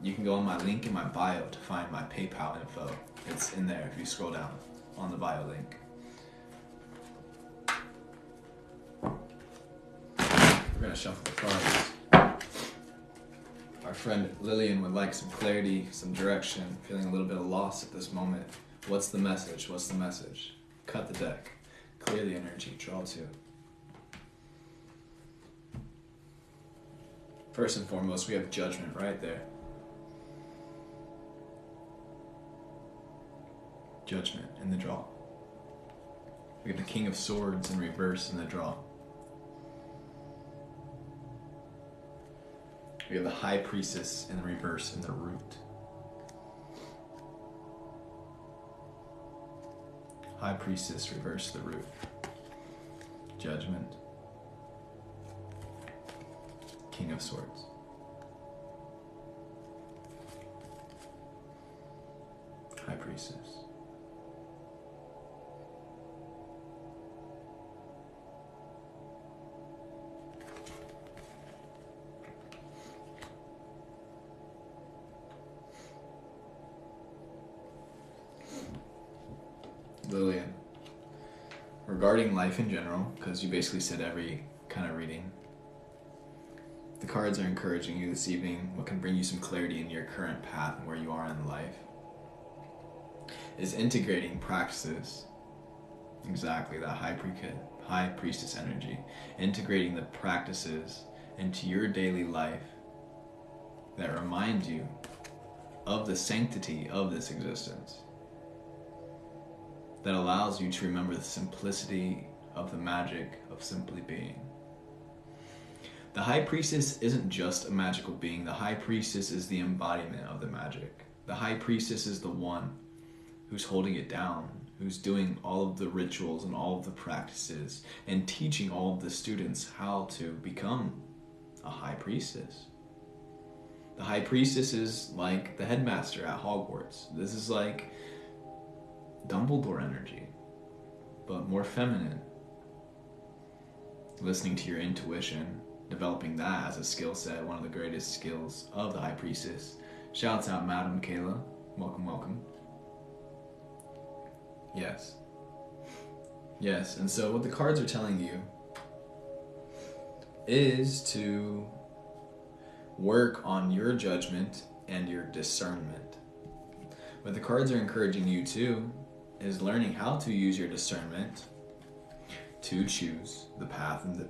You can go on my link in my bio to find my PayPal info. It's in there if you scroll down on the bio link. We're gonna shuffle the cards. Our friend Lillian would like some clarity, some direction, feeling a little bit of loss at this moment. What's the message? Cut the deck. Clear the energy. Draw 2. First and foremost, we have Judgment right there. Judgment in the draw. We have the King of Swords in reverse in the draw. We have the High Priestess in the reverse in the root. High Priestess, reverse the root. Judgment. King of Swords. High Priestess. Lillian, regarding life in general, because you basically said every kind of reading, the cards are encouraging you this evening. What can bring you some clarity in your current path and where you are in life is integrating practices. Exactly, that high priestess energy. Integrating the practices into your daily life that remind you of the sanctity of this existence. That allows you to remember the simplicity of the magic of simply being. The High Priestess isn't just a magical being. The High Priestess is the embodiment of the magic. The High Priestess is the one who's holding it down, who's doing all of the rituals and all of the practices and teaching all of the students how to become a High Priestess. The High Priestess is like the headmaster at Hogwarts. This is like Dumbledore energy, but more feminine. Listening to your intuition, developing that as a skill set, one of the greatest skills of the High Priestess. Shouts out Madam Kayla. Welcome. Yes, and so what the cards are telling you is to work on your judgment and your discernment. What the cards are encouraging you to is learning how to use your discernment to choose the path and the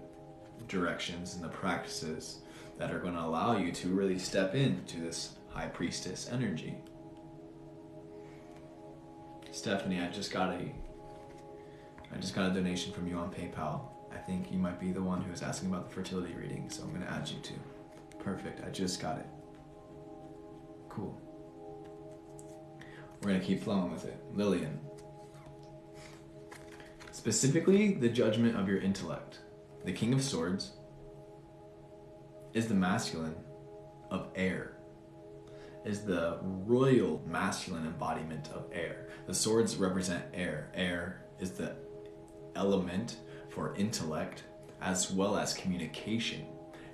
directions and the practices that are going to allow you to really step into this High Priestess energy. Stephanie, I just got a donation from you on PayPal. I think you might be the one who was asking about the fertility reading, so I'm going to add you too. Perfect, I just got it. Cool. We're going to keep flowing with it. Lillian. Specifically, the judgment of your intellect. The King of Swords is the masculine of air, is the royal masculine embodiment of air. The swords represent air. Air is the element for intellect, as well as communication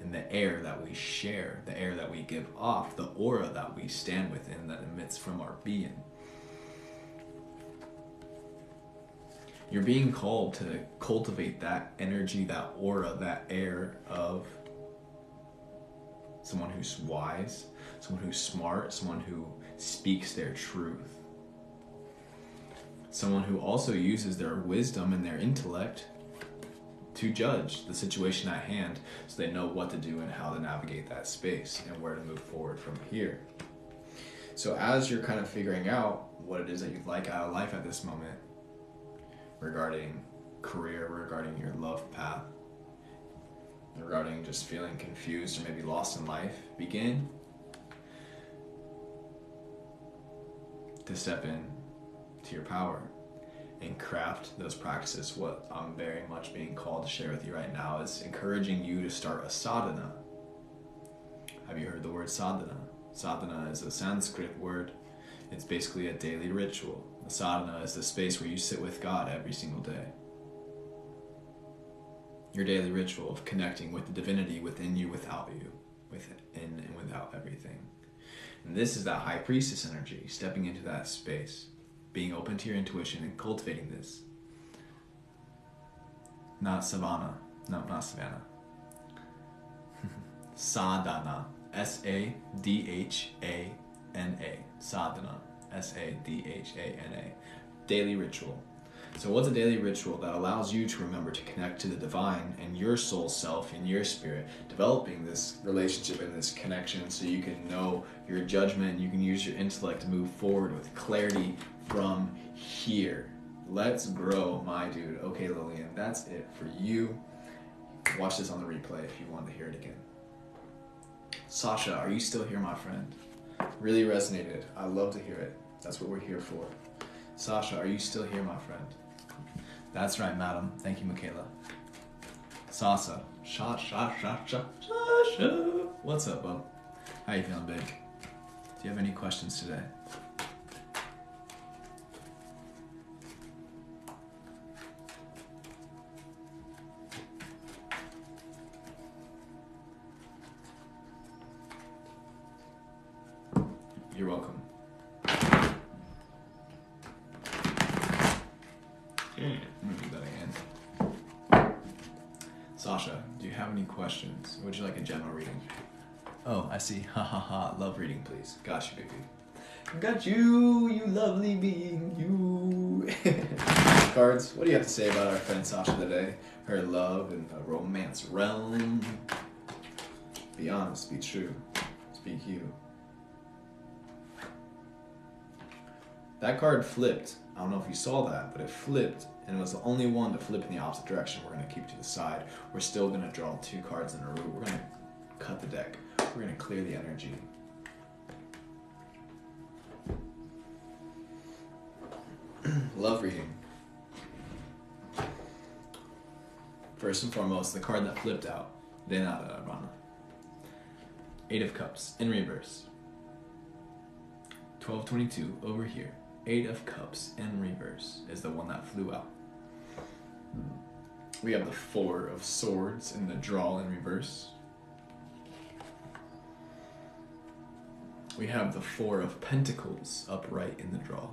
and the air that we share, the air that we give off, the aura that we stand within that emits from our being. You're being called to cultivate that energy, that aura, that air of someone who's wise, someone who's smart, someone who speaks their truth. Someone who also uses their wisdom and their intellect to judge the situation at hand so they know what to do and how to navigate that space and where to move forward from here. So as you're kind of figuring out what it is that you'd like out of life at this moment, regarding career, regarding your love path, regarding just feeling confused or maybe lost in life, begin to step in to your power and craft those practices. What I'm very much being called to share with you right now is encouraging you to start a sadhana. Have you heard the word sadhana? Sadhana is a Sanskrit word. It's basically a daily ritual. The sadhana is the space where you sit with God every single day. Your daily ritual of connecting with the divinity within you, without you, within and without everything. And this is that high priestess energy, stepping into that space, being open to your intuition and cultivating this. Not savannah. No, not savannah. Sadhana. S-A-D-H-A-N-A. Sadhana. S-A-D-H-A-N-A. Daily ritual. So what's a daily ritual that allows you to remember to connect to the divine and your soul self and your spirit, developing this relationship and this connection so you can know your judgment, you can use your intellect to move forward with clarity from here. Let's grow, my dude. Okay, Lillian, that's it for you. Watch this on the replay if you want to hear it again. Sasha, are you still here, my friend? Really resonated. I love to hear it. That's what we're here for. Sasha, are you still here, my friend? That's right, madam. Thank you, Michaela. Sasha. Sasha. What's up, bub? How you feeling, babe? Do you have any questions today? You're welcome. I'm gonna do that again. Sasha, do you have any questions? Would you like a general reading? Oh, I see. Ha ha ha. Love reading, please. Got you, baby. Got you, you lovely being, you. Cards, what do you have to say about our friend Sasha today? Her love in the romance realm. Be honest, be true. Speak you. That card flipped. I don't know if you saw that, but it flipped, and it was the only one to flip in the opposite direction. We're going to keep it to the side. We're still going to draw 2 cards in a row. We're going to cut the deck. We're going to clear the energy. Love reading. First and foremost, the card that flipped out. Denada Rana. 8 of Cups in reverse. 1222 over here. 8 of Cups in reverse is the one that flew out. We have the 4 of Swords in the draw in reverse. We have the 4 of Pentacles upright in the draw.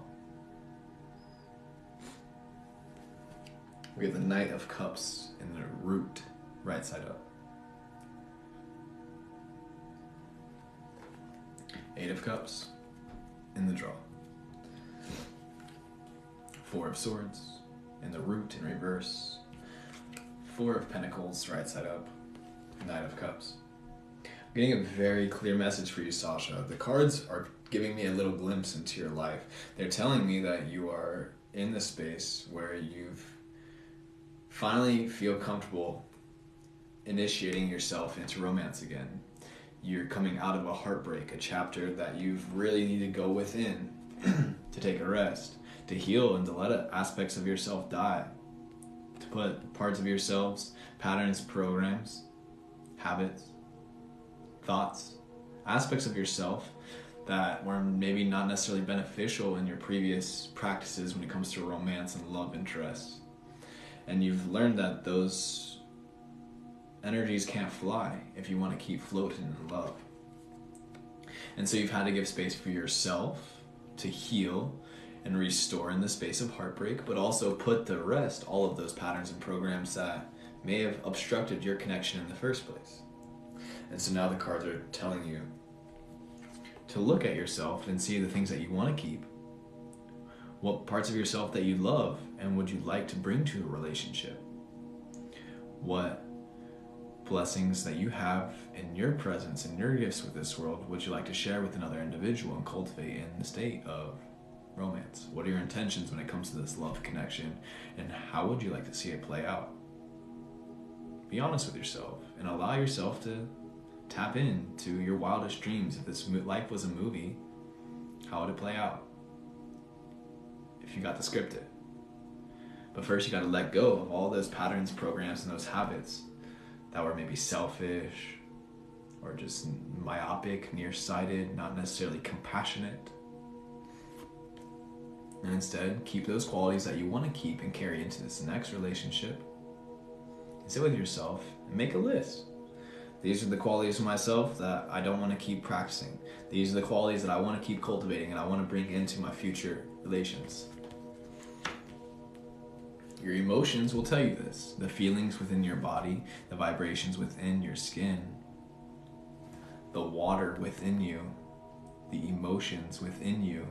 We have the Knight of Cups in the root, right side up. 8 of Cups in the draw. 4 of Swords in the root in reverse. 4 of Pentacles, right side up. Knight of Cups. I'm getting a very clear message for you, Sasha. The cards are giving me a little glimpse into your life. They're telling me that you are in the space where you've finally feel comfortable initiating yourself into romance again. You're coming out of a heartbreak, a chapter that you've really need to go within to take a rest, to heal, and to let aspects of yourself die, to put parts of yourselves, patterns, programs, habits, thoughts, aspects of yourself that were maybe not necessarily beneficial in your previous practices when it comes to romance and love interests. And you've learned that those energies can't fly if you want to keep floating in love. And so you've had to give space for yourself to heal and restore in the space of heartbreak, but also put to rest all of those patterns and programs that may have obstructed your connection in the first place. And so now the cards are telling you to look at yourself and see the things that you want to keep, what parts of yourself that you love and would you like to bring to a relationship, what blessings that you have in your presence and your gifts with this world would you like to share with another individual and cultivate in the state of romance. What are your intentions when it comes to this love connection, and how would you like to see it play out? Be honest with yourself and allow yourself to tap into your wildest dreams. If this life was a movie, how would it play out if you got to script it? But first you got to let go of all those patterns, programs, and those habits that were maybe selfish or just myopic, nearsighted, not necessarily compassionate. And instead, keep those qualities that you want to keep and carry into this next relationship. Sit with yourself and make a list. These are the qualities of myself that I don't want to keep practicing. These are the qualities that I want to keep cultivating and I want to bring into my future relations. Your emotions will tell you this. The feelings within your body, the vibrations within your skin, the water within you, the emotions within you,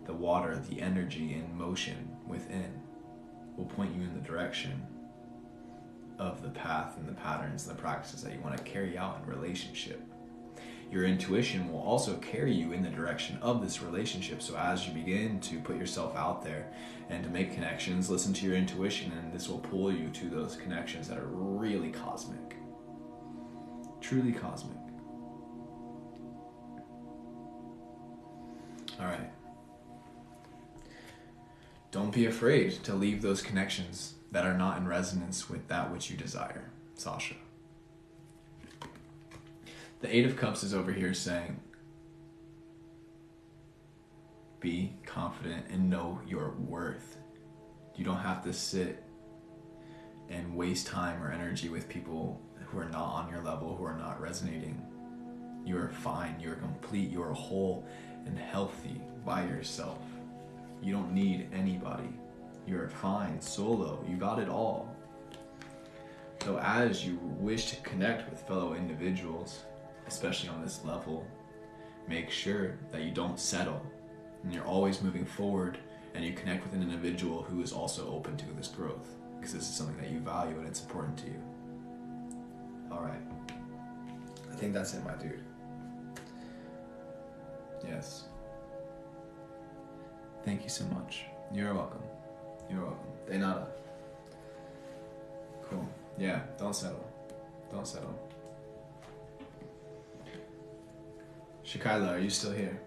the water, the energy in motion within will point you in the direction of the path and the patterns and the practices that you want to carry out in relationship. Your intuition will also carry you in the direction of this relationship. So as you begin to put yourself out there and to make connections, listen to your intuition, and this will pull you to those connections that are really cosmic. Truly cosmic. All right. Don't be afraid to leave those connections that are not in resonance with that which you desire, Sasha. The Eight of Cups is over here saying, be confident and know your worth. You don't have to sit and waste time or energy with people who are not on your level, who are not resonating. You are fine, you are complete, you are whole and healthy by yourself. You don't need anybody. You're fine, solo, you got it all. So as you wish to connect with fellow individuals, especially on this level, make sure that you don't settle and you're always moving forward and you connect with an individual who is also open to this growth, because this is something that you value and it's important to you. All right. I think that's it, my dude. Yes. Thank you so much. You're welcome. You're welcome. De nada. Cool. Yeah, don't settle. Don't settle. Shakaila, are you still here?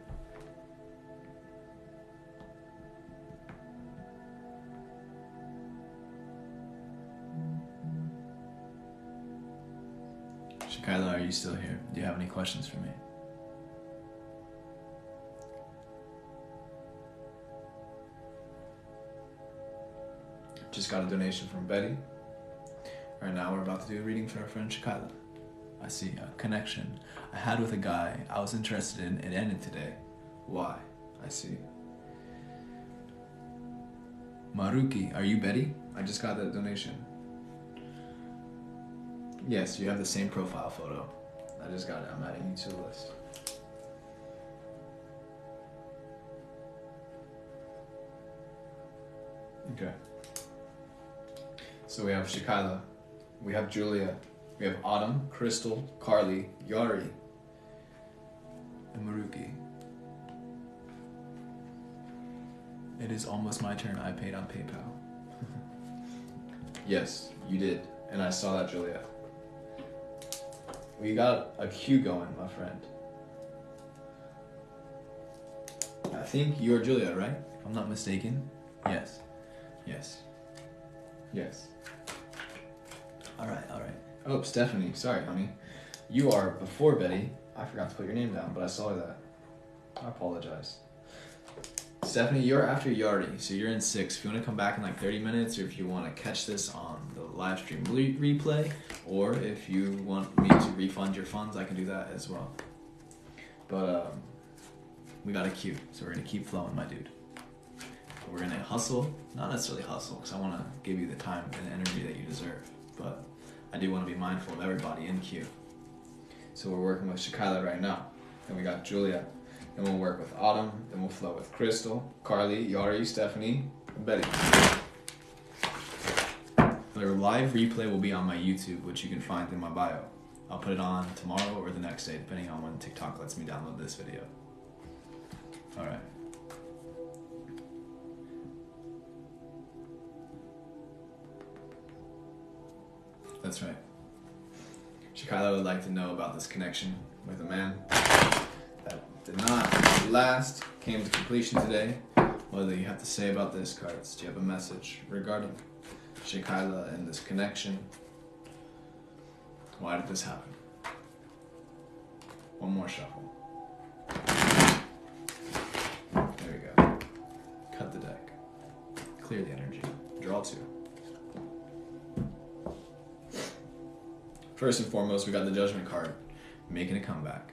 Shakaila, are you still here? Do you have any questions for me? Just got a donation from Betty. Right now we're about to do a reading for our friend Shakaila. I see a connection I had with a guy I was interested in. It ended today. Why? I see. Maruki, are you Betty? I just got that donation. Yes, you have the same profile photo. I just got it. I'm adding you to the list. Okay. So we have Shakaila, we have Julia, we have Autumn, Crystal, Carly, Yari, and Maruki. It is almost my turn. I paid on PayPal. Yes, you did. And I saw that, Julia. We got a queue going, my friend. I think you're Julia, right? If I'm not mistaken. Yes. Yes. Yes. Alright. Oh, Stephanie. Sorry, honey. You are before Betty. I forgot to put your name down, but I saw that. I apologize. Stephanie, you're after Yardi, so you're in 6. If you want to come back in like 30 minutes, or if you want to catch this on the live stream replay, or if you want me to refund your funds, I can do that as well. But we got a cue, so we're gonna keep flowing, my dude. We're gonna hustle, not necessarily hustle, because I want to give you the time and energy that you deserve, but I do want to be mindful of everybody in queue. So we're working with Shekyla right now, then we got Julia, then we'll work with Autumn, then we'll flow with Crystal, Carly, Yari, Stephanie, and Betty. Their live replay will be on my YouTube, which you can find in my bio. I'll put it on tomorrow or the next day, depending on when TikTok lets me download this video. Alright. That's right. Shekyla would like to know about this connection with a man that did not last, came to completion today. What do you have to say about this, cards? Do you have a message regarding Shekyla and this connection? Why did this happen? One more shuffle. There we go. Cut the deck. Clear the energy. Draw two. First and foremost, we got the Judgment card, making a comeback.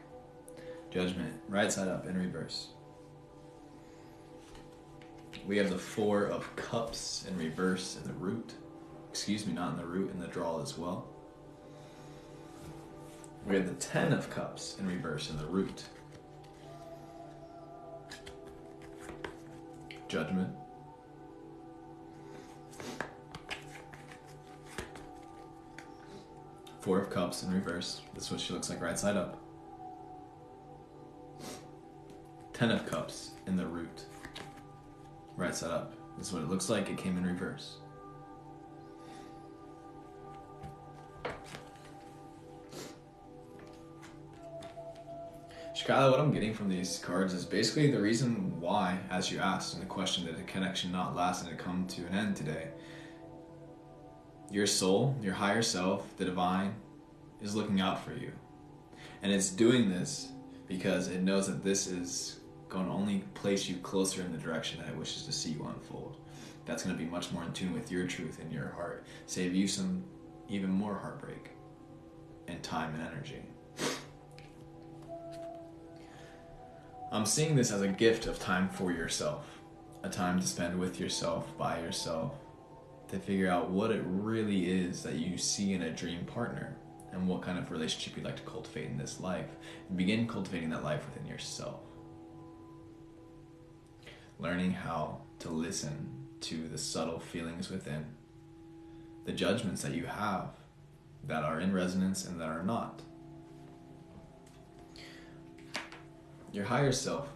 Judgment, right side up in reverse. We have the Four of Cups in reverse in the root. Excuse me, not in the root, in the draw as well. We have the Ten of Cups in reverse in the root. Judgment. Four of Cups in reverse. This is what she looks like right side up. Ten of Cups in the root. Right side up. This is what it looks like. It came in reverse. Shekyla, what I'm getting from these cards is basically the reason why, as you asked in the question, did the connection not last and it come to an end today? Your soul, your higher self, the divine, is looking out for you. And it's doing this because it knows that this is going to only place you closer in the direction that it wishes to see you unfold. That's going to be much more in tune with your truth and your heart. Save you some even more heartbreak and time and energy. I'm seeing this as a gift of time for yourself. A time to spend with yourself, by yourself, to figure out what it really is that you see in a dream partner and what kind of relationship you'd like to cultivate in this life. And begin cultivating that life within yourself. Learning how to listen to the subtle feelings within, the judgments that you have that are in resonance and that are not. Your higher self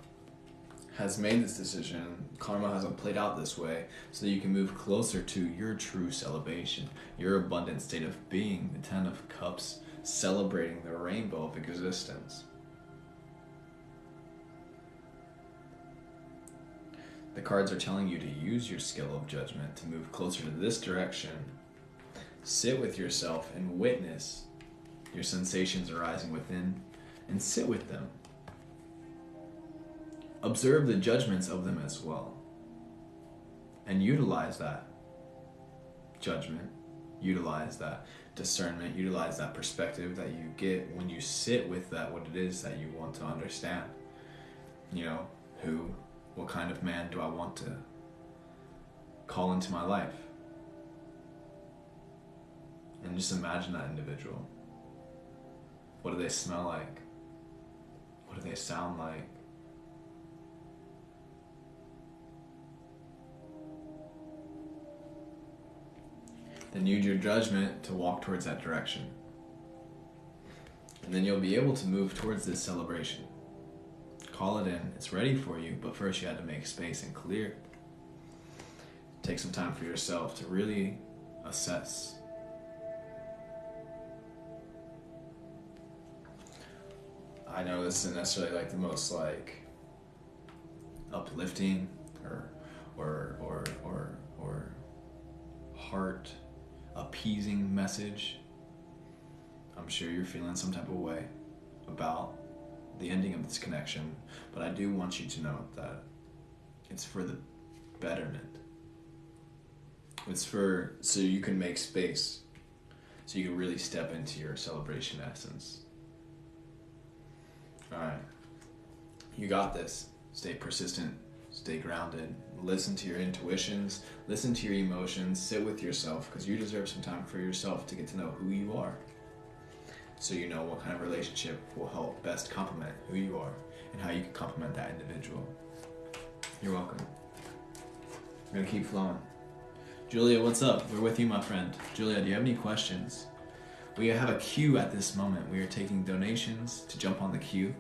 has made this decision. Karma hasn't played out this way, so that you can move closer to your true celebration, your abundant state of being, the Ten of Cups, celebrating the rainbow of existence. The cards are telling you to use your skill of judgment to move closer to this direction. Sit with yourself and witness your sensations arising within, and sit with them. Observe the judgments of them as well. And utilize that judgment, utilize that discernment, utilize that perspective that you get when you sit with that, what it is that you want to understand. You know, what kind of man do I want to call into my life? And just imagine that individual. What do they smell like? What do they sound like? Then use your judgment to walk towards that direction. And then you'll be able to move towards this celebration. Call it in. It's ready for you, but first you had to make space and clear. Take some time for yourself to really assess. I know this isn't necessarily like the most like uplifting or heart appeasing message. I'm sure you're feeling some type of way about the ending of this connection, but I do want you to know that it's for the betterment It's for so you can make space, so you can really step into your celebration essence. All right, you got this. Stay persistent, stay grounded, listen to your intuitions, listen to your emotions, sit with yourself, because you deserve some time for yourself to get to know who you are, so you know what kind of relationship will help best complement who you are and how you can complement that individual. You're welcome. I'm gonna keep flowing. Julia, what's up? We're with you, my friend. Julia, do you have any questions? We have a queue at this moment. We are taking donations to jump on the queue.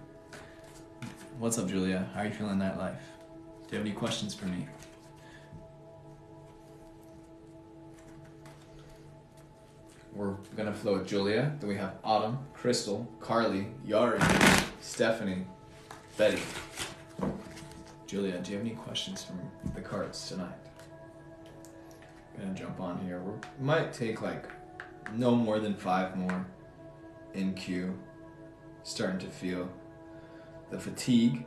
What's up, Julia? How are you feeling that life? Do you have any questions for me? We're gonna flow with Julia. Then we have Autumn, Crystal, Carly, Yari, Stephanie, Betty. Julia, do you have any questions from the cards tonight? Gonna jump on here. We might take like no more than 5 more in queue. Starting to feel the fatigue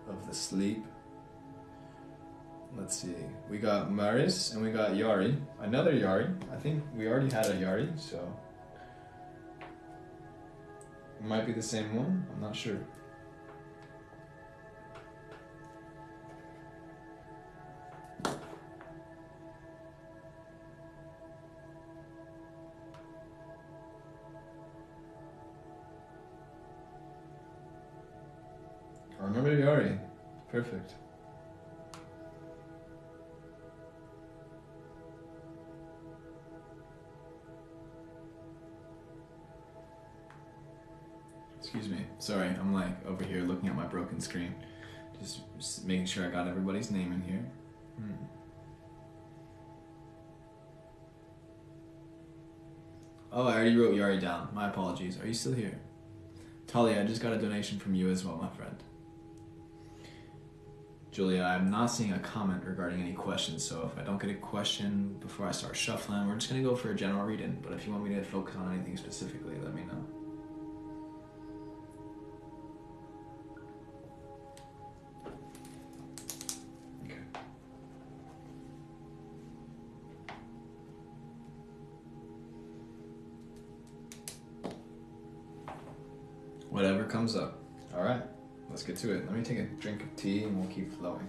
of the sleep. Let's see. We got Maris and we got Yari. Another Yari. I think we already had a Yari, so it might be the same one. I'm not sure. I remember Yari. Perfect. Excuse me. Sorry, I'm like over here looking at my broken screen. Just making sure I got everybody's name in here. Oh, I already wrote Yari down. My apologies. Are you still here? Talia, I just got a donation from you as well, my friend. Julia, I'm not seeing a comment regarding any questions, so if I don't get a question before I start shuffling, we're just going to go for a general reading, but if you want me to focus on anything specifically, let me know. Okay. Whatever comes up. All right. Let's get to it. Let me take a drink of tea and we'll keep flowing.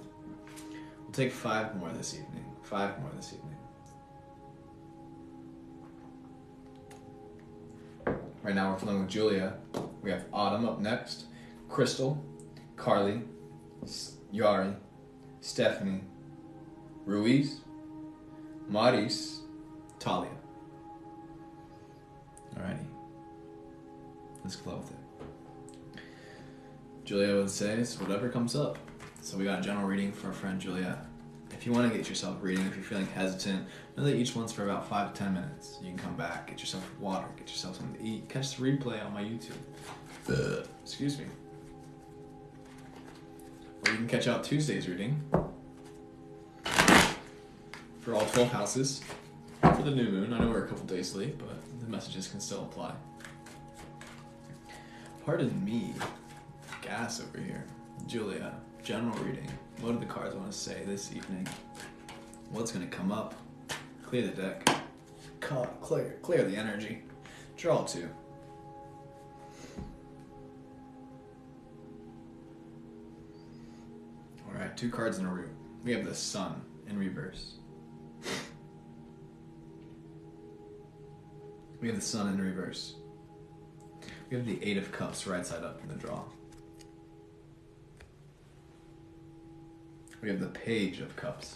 We'll take 5 more this evening. 5 more this evening. Right now we're flowing with Julia. We have Autumn up next. Crystal, Carly, Yari, Stephanie, Ruiz, Maris, Talia. Alrighty. Let's flow with it. Julia would say it's whatever comes up. So we got a general reading for our friend Julia. If you want to get yourself a reading, if you're feeling hesitant, know that each one's for about 5 to 10 minutes. You can come back, get yourself water, get yourself something to eat, catch the replay on my YouTube. Excuse me. Or you can catch out Tuesday's reading for all 12 houses for the new moon. I know we're a couple days late, but the messages can still apply. Pardon me. Gas over here. Julia, general reading. What do the cards want to say this evening? What's going to come up? Clear the deck. Clear the energy. Draw 2. Alright, 2 cards in a row. We have the Sun in reverse. We have the Sun in reverse. We have the 8 of Cups right side up in the draw. We have the Page of Cups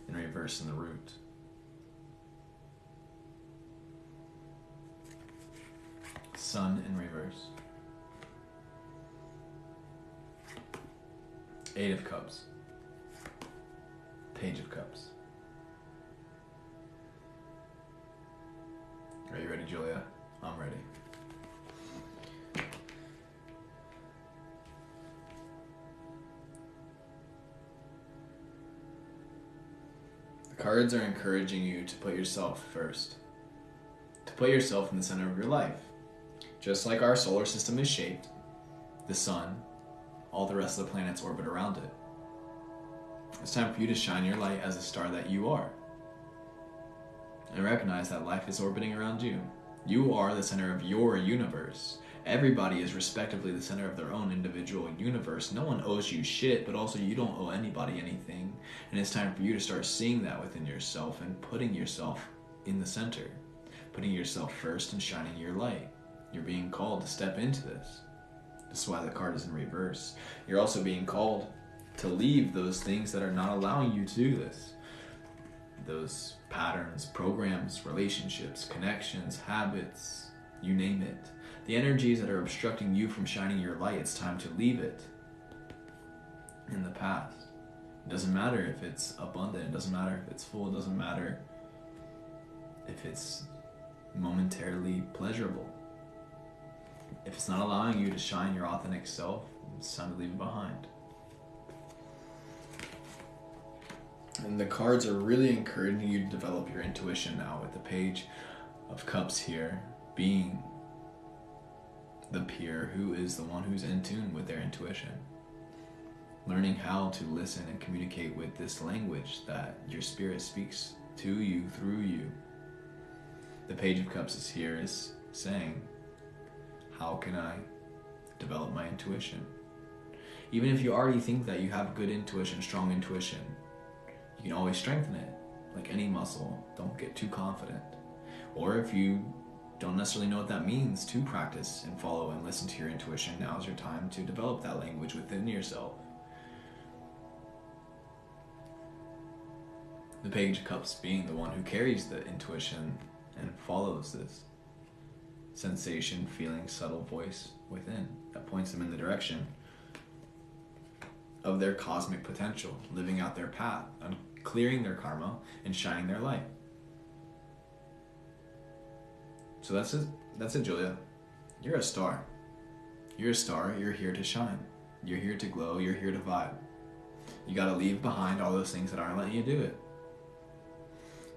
in reverse in the root. Sun in reverse. 8 of Cups. Page of Cups. Are you ready, Julia? I'm ready. Cards are encouraging you to put yourself first. To put yourself in the center of your life. Just like our solar system is shaped, the sun, all the rest of the planets orbit around it. It's time for you to shine your light as a star that you are. And recognize that life is orbiting around you. You are the center of your universe. Everybody is respectively the center of their own individual universe. No one owes you shit, but also you don't owe anybody anything. And it's time for you to start seeing that within yourself and putting yourself in the center. Putting yourself first and shining your light. You're being called to step into this. This is why the card is in reverse. You're also being called to leave those things that are not allowing you to do this. Those patterns, programs, relationships, connections, habits, you name it. The energies that are obstructing you from shining your light, it's time to leave it in the past. It doesn't matter if it's abundant, it doesn't matter if it's full, it doesn't matter if it's momentarily pleasurable. If it's not allowing you to shine your authentic self, it's time to leave it behind. And the cards are really encouraging you to develop your intuition now with the Page of Cups here being the peer who is the one who's in tune with their intuition. Learning how to listen and communicate with this language that your spirit speaks to you through you. The Page of Cups is here is saying, how can I develop my intuition? Even if you already think that you have good intuition, strong intuition, you can always strengthen it. Like any muscle, don't get too confident. Or if you don't necessarily know what that means, to practice and follow and listen to your intuition, now's your time to develop that language within yourself. The Page of Cups being the one who carries the intuition and follows this sensation, feeling, subtle voice within that points them in the direction of their cosmic potential, living out their path, and clearing their karma and shining their light. So that's it, Julia. You're a star. You're a star, you're here to shine. You're here to glow, you're here to vibe. You gotta leave behind all those things that aren't letting you do it.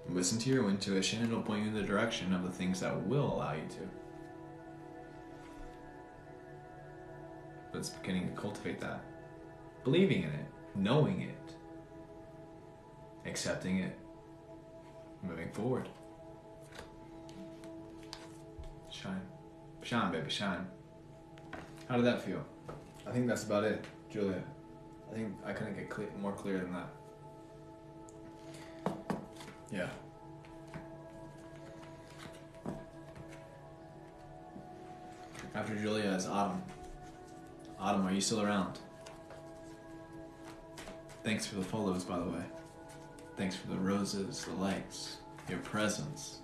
Listen to your intuition, and it'll point you in the direction of the things that will allow you to. But it's beginning to cultivate that. Believing in it, knowing it, accepting it, moving forward. Shine. Shine, baby, shine. How did that feel? I think that's about it, Julia. I think I couldn't get more clear than that. Yeah. After Julia is Autumn. Autumn, are you still around? Thanks for the follows, by the way. Thanks for the roses, the likes, your presence.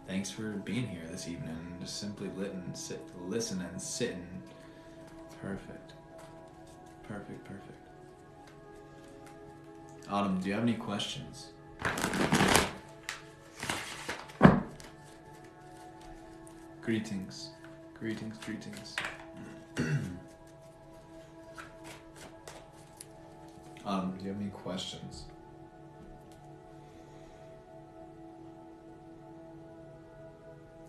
Thanks for being here this evening. Just simply listen and sitting. Perfect. Perfect, perfect. Autumn, do you have any questions? Greetings. Greetings, greetings. Do you have any questions?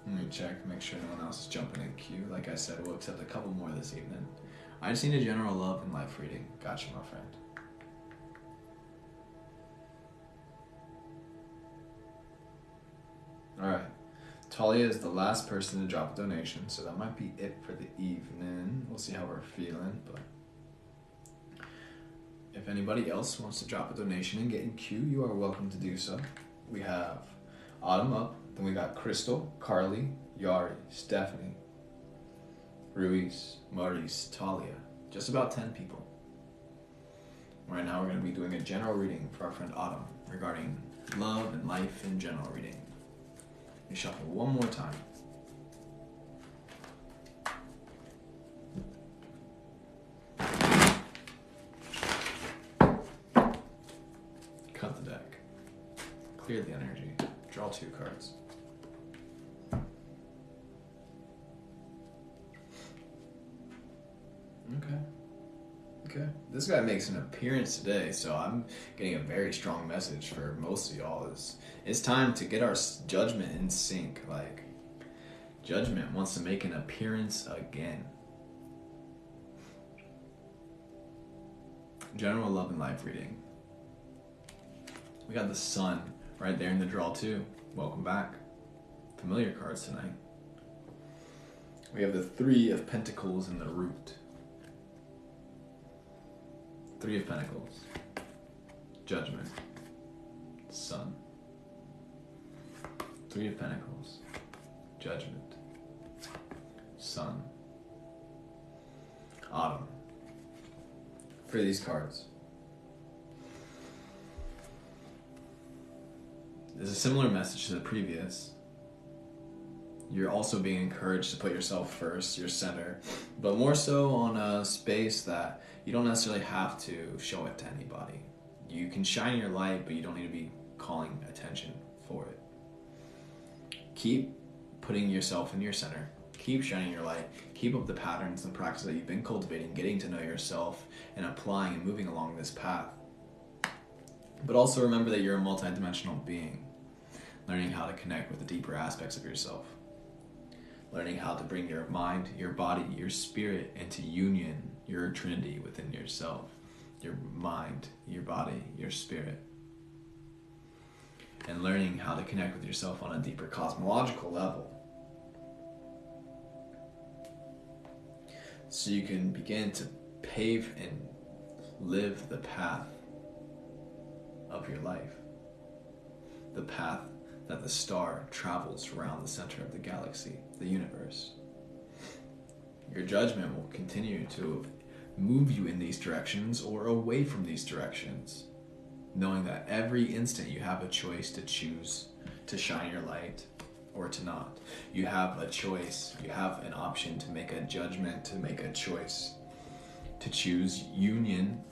Let me check, make sure no one else is jumping in queue. Like I said, we'll accept a couple more this evening. I just need a general love and life reading. Gotcha, my friend. Alright. Talia is the last person to drop a donation, so that might be it for the evening. We'll see how we're feeling, but if anybody else wants to drop a donation and get in queue, you are welcome to do so. We have Autumn up, then we got Crystal, Carly, Yari, Stephanie, Ruiz, Maurice, Talia. Just about 10 people. Right now we're going to be doing a general reading for our friend Autumn regarding love and life in general reading. We shuffle one more time. Cut the deck. Clear the energy. Draw 2 cards. Okay. This guy makes an appearance today, so I'm getting a very strong message for most of y'all. It's time to get our judgment in sync. Like, judgment wants to make an appearance again. General love and life reading. We got the Sun right there in the draw too. Welcome back. Familiar cards tonight. We have the Three of Pentacles in the root. Three of Pentacles. Judgment. Sun. Three of Pentacles. Judgment. Sun. Autumn. For these cards. There's a similar message to the previous. You're also being encouraged to put yourself first, your center, but more so on a space that you don't necessarily have to show it to anybody. You can shine your light, but you don't need to be calling attention for it. Keep putting yourself in your center. Keep shining your light. Keep up the patterns and practices that you've been cultivating, getting to know yourself and applying and moving along this path. But also remember that you're a multidimensional being, learning how to connect with the deeper aspects of yourself. Learning how to bring your mind, your body, your spirit into union, your trinity within yourself. Your mind, your body, your spirit. And learning how to connect with yourself on a deeper cosmological level. So you can begin to pave and live the path of your life. The path that the star travels around the center of the galaxy, the universe. Your judgment will continue to move you in these directions or away from these directions, knowing that every instant you have a choice to choose to shine your light or to not. You have a choice, you have an option to make a judgment, to make a choice, to choose union,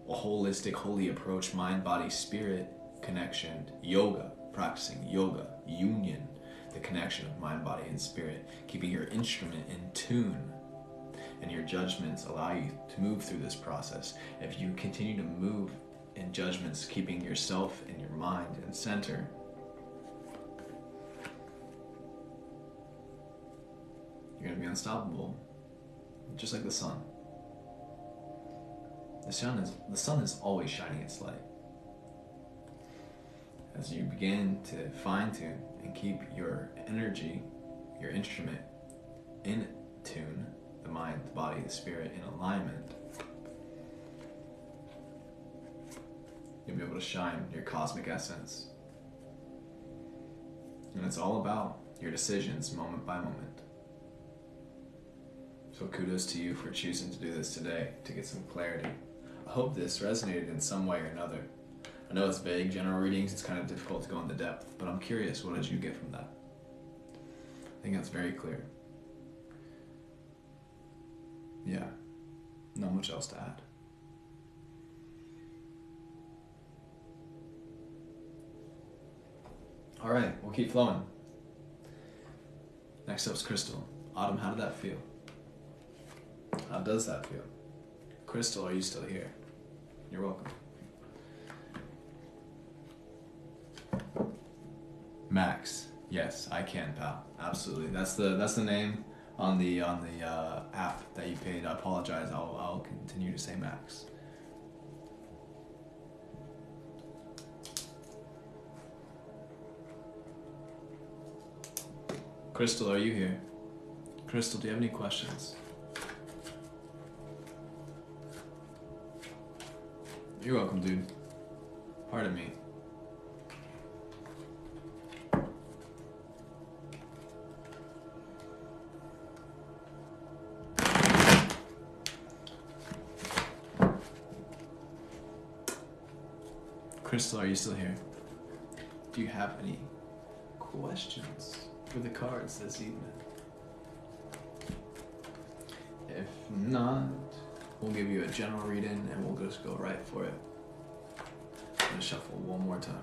a holistic, holy approach, mind, body, spirit, connection, yoga, practicing yoga, union, the connection of mind, body, and spirit, keeping your instrument in tune, and your judgments allow you to move through this process. If you continue to move in judgments, keeping yourself in your mind and center, you're going to be unstoppable, just like the sun. The sun is always shining its light. As you begin to fine-tune and keep your energy, your instrument, in tune, the mind, the body, the spirit in alignment, you'll be able to shine your cosmic essence. And it's all about your decisions moment by moment. So kudos to you for choosing to do this today to get some clarity. I hope this resonated in some way or another. I know it's vague, general readings, it's kind of difficult to go into depth, but I'm curious, what did you get from that? I think that's very clear. Yeah, not much else to add. All right, we'll keep flowing. Next up's Crystal. Autumn, how did that feel? How does that feel? Crystal, are you still here? You're welcome. Max, yes, I can, pal. Absolutely. That's the name on the app that you paid. I apologize. I'll continue to say Max. Crystal, are you here? Crystal, do you have any questions? You're welcome, dude. Pardon me. Crystal, are you still here? Do you have any questions for the cards this evening? If not, we'll give you a general reading and we'll just go right for it. I'm gonna shuffle one more time.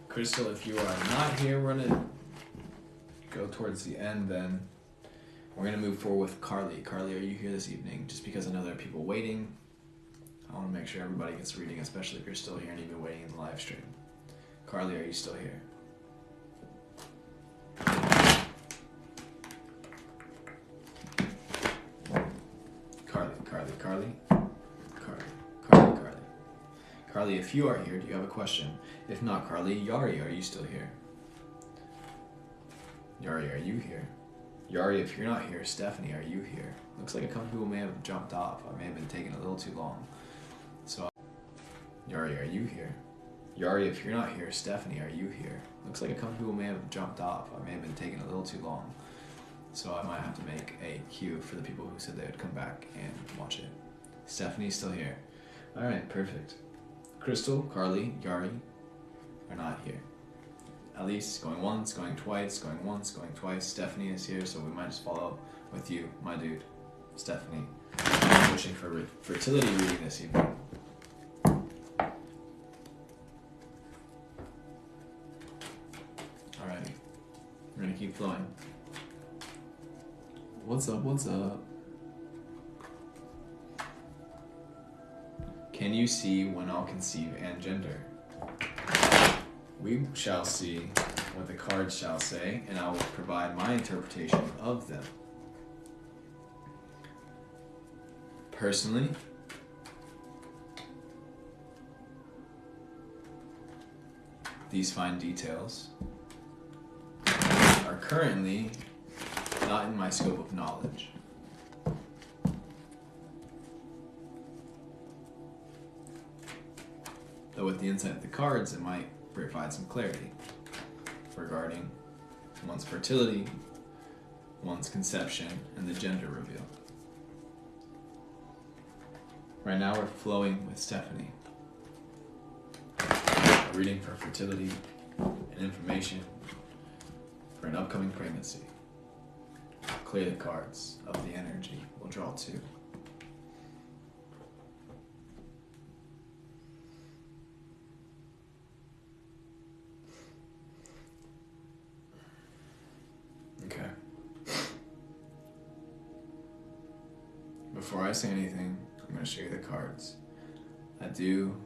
Crystal, if you are not here, we're gonna go towards the end then. We're gonna move forward with Carly. Carly, are you here this evening? Just because I know there are people waiting, I want to make sure everybody gets a reading, especially if you're still here and you've been waiting in the live stream. Carly, are you still here? Carly? Carly. Carly, if you are here, do you have a question? If not, Carly, Yari, are you still here? Yari, are you here? Yari, if you're not here, Stephanie, are you here? Looks like a couple people may have jumped off. I may have been taking a little too long. So, Yari, are you here? Yari, if you're not here, Stephanie, are you here? Looks like a couple people may have jumped off. I may have been taking a little too long. So I might have to make a queue for the people who said they would come back and watch it. Stephanie's still here. Alright, perfect. Crystal, Carly, Yari are not here. Elise going once, going twice, going once, going twice. Stephanie is here, so we might just follow with you, my dude. Stephanie. I'm wishing for a fertility reading this evening. Alright. We're gonna keep flowing. What's up? Can you see when I'll conceive and gender? We shall see what the cards shall say, and I will provide my interpretation of them. Personally, these fine details are currently not in my scope of knowledge. Though with the insight of the cards, it might provide some clarity regarding one's fertility, one's conception, and the gender reveal. Right now we're flowing with Stephanie. A reading for fertility and information for an upcoming pregnancy. Clear the cards of the energy. We'll draw two. Okay. Before I say anything, I'm going to show you the cards. I do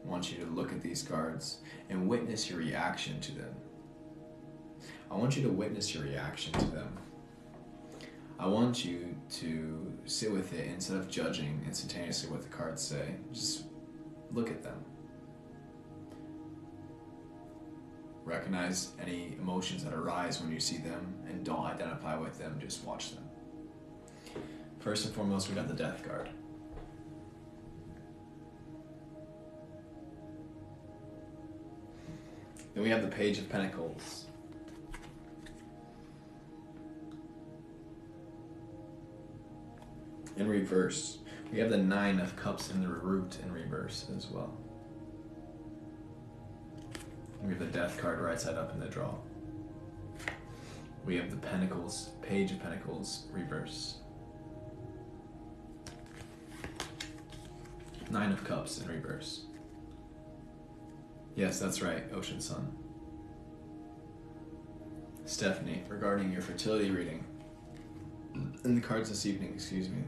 want you to look at these cards and witness your reaction to them. I want you to witness your reaction to them. I want you to sit with it instead of judging instantaneously what the cards say. Just look at them. Recognize any emotions that arise when you see them and don't identify with them, just watch them. First and foremost, we got the Death card. Then we have the Page of Pentacles. In reverse, we have the Nine of Cups in the root in reverse as well. We have the Death card right side up in the draw. We have the Pentacles, Page of Pentacles, reverse. Nine of Cups in reverse. Yes, that's right, Ocean Sun. Stephanie, regarding your fertility reading, in the cards this evening, excuse me,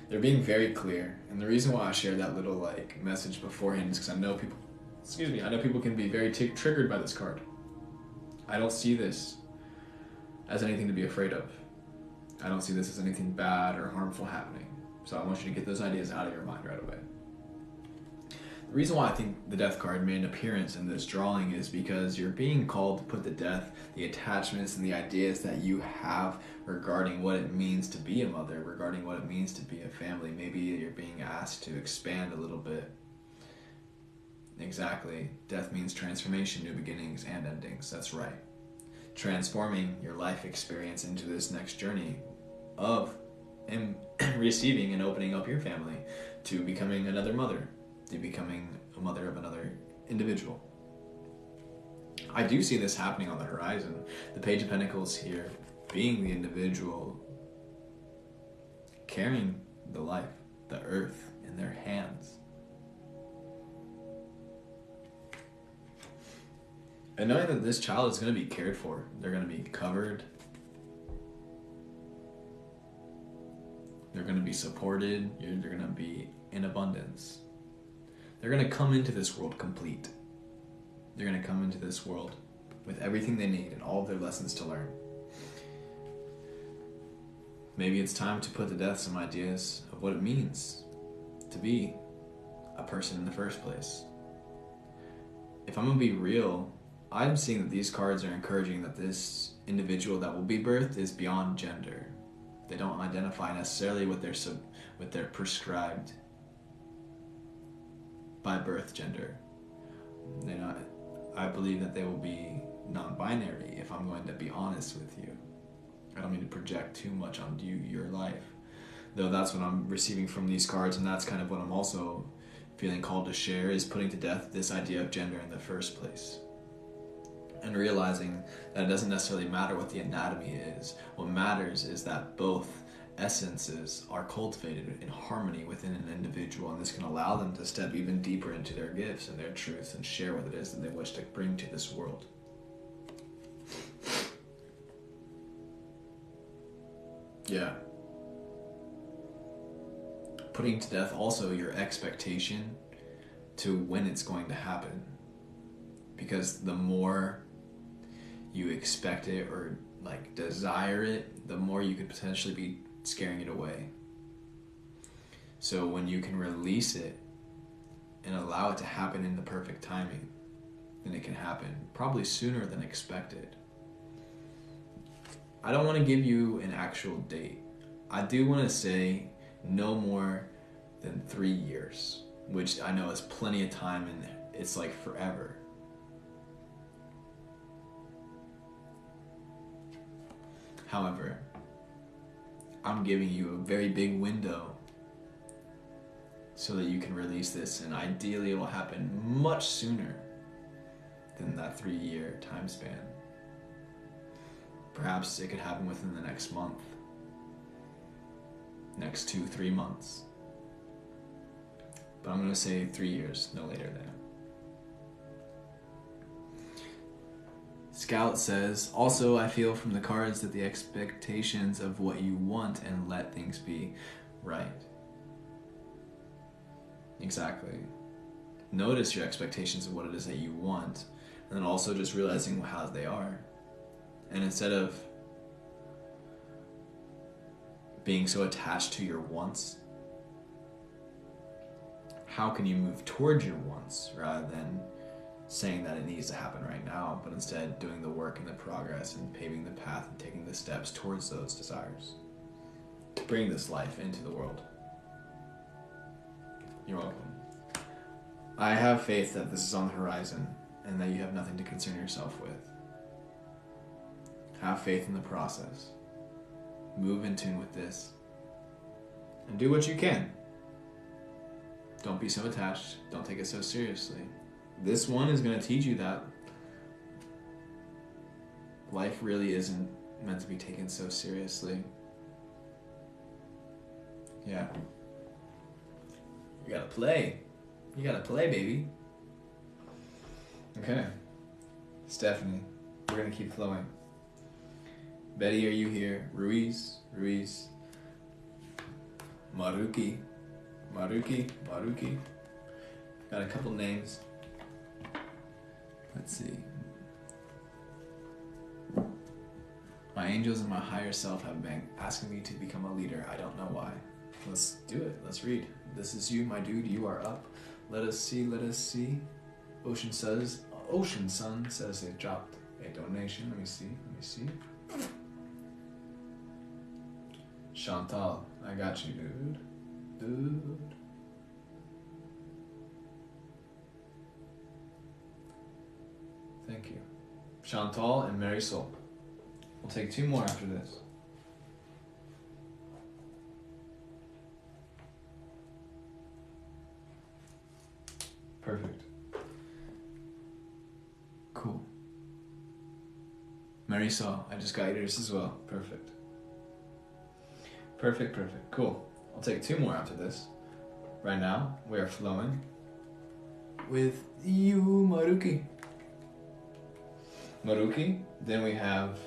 they're being very clear. And the reason why I shared that little message beforehand is because I know people can be very triggered by this card. I don't see this as anything to be afraid of. I don't see this as anything bad or harmful happening. So I want you to get those ideas out of your mind right away. The reason why I think the Death card made an appearance in this drawing is because you're being called to put to death the attachments and the ideas that you have regarding what it means to be a mother, regarding what it means to be a family. Maybe you're being asked to expand a little bit. Exactly. Death means transformation, new beginnings, and endings. That's right. Transforming your life experience into this next journey of receiving and opening up your family to becoming another mother, to becoming a mother of another individual. I do see this happening on the horizon. The Page of Pentacles here being the individual carrying the life, the earth in their hands. And knowing that this child is going to be cared for, they're going to be covered, they're going to be supported, they're going to be in abundance. They're going to come into this world complete. They're going to come into this world with everything they need and all of their lessons to learn. Maybe it's time to put to death some ideas of what it means to be a person in the first place. If I'm going to be real, I'm seeing that these cards are encouraging that this individual that will be birthed is beyond gender. They don't identify necessarily with their prescribed by birth gender. I believe that they will be non-binary, if I'm going to be honest with you. I don't mean to project too much on your life, though that's what I'm receiving from these cards, and that's kind of what I'm also feeling called to share, is putting to death this idea of gender in the first place. And realizing that it doesn't necessarily matter what the anatomy is. What matters is that both essences are cultivated in harmony within an individual, and this can allow them to step even deeper into their gifts and their truths and share what it is that they wish to bring to this world. Yeah. Putting to death also your expectation to when it's going to happen. Because the more you expect it or like desire it, the more you could potentially be scaring it away. So when you can release it and allow it to happen in the perfect timing, then it can happen probably sooner than expected. I don't want to give you an actual date. I do want to say no more than 3 years, which I know is plenty of time, and it's like forever. However, I'm giving you a very big window so that you can release this, and ideally it will happen much sooner than that 3-year time span. Perhaps it could happen within the next month, next 2-3 months. But I'm going to say 3 years, no later than. Scout says, also I feel from the cards that the expectations of what you want and let things be right. Exactly. Notice your expectations of what it is that you want, and then also just realizing how they are. And instead of being so attached to your wants, how can you move towards your wants rather than saying that it needs to happen right now, but instead doing the work and the progress and paving the path and taking the steps towards those desires to bring this life into the world. You're welcome. I have faith that this is on the horizon and that you have nothing to concern yourself with. Have faith in the process. Move in tune with this. And do what you can. Don't be so attached. Don't take it so seriously. This one is going to teach you that life really isn't meant to be taken so seriously. Yeah. You gotta play. You gotta play, baby. Okay. Stephanie, we're going to keep flowing. Betty, are you here? Ruiz. Maruki. Got a couple names. Let's see. My angels and my higher self have been asking me to become a leader. I don't know why. Let's do it. Let's read. This is you, my dude. You are up. Let us see. Ocean Sun says they dropped a donation. Let me see. Chantal, I got you, dude. Thank you. Chantal and Marisol. We'll take 2 more after this. Perfect. Cool. Marisol, I just got yours as well. Perfect. Cool. I'll take 2 more after this. Right now, we are flowing with you, Maruki. Then we have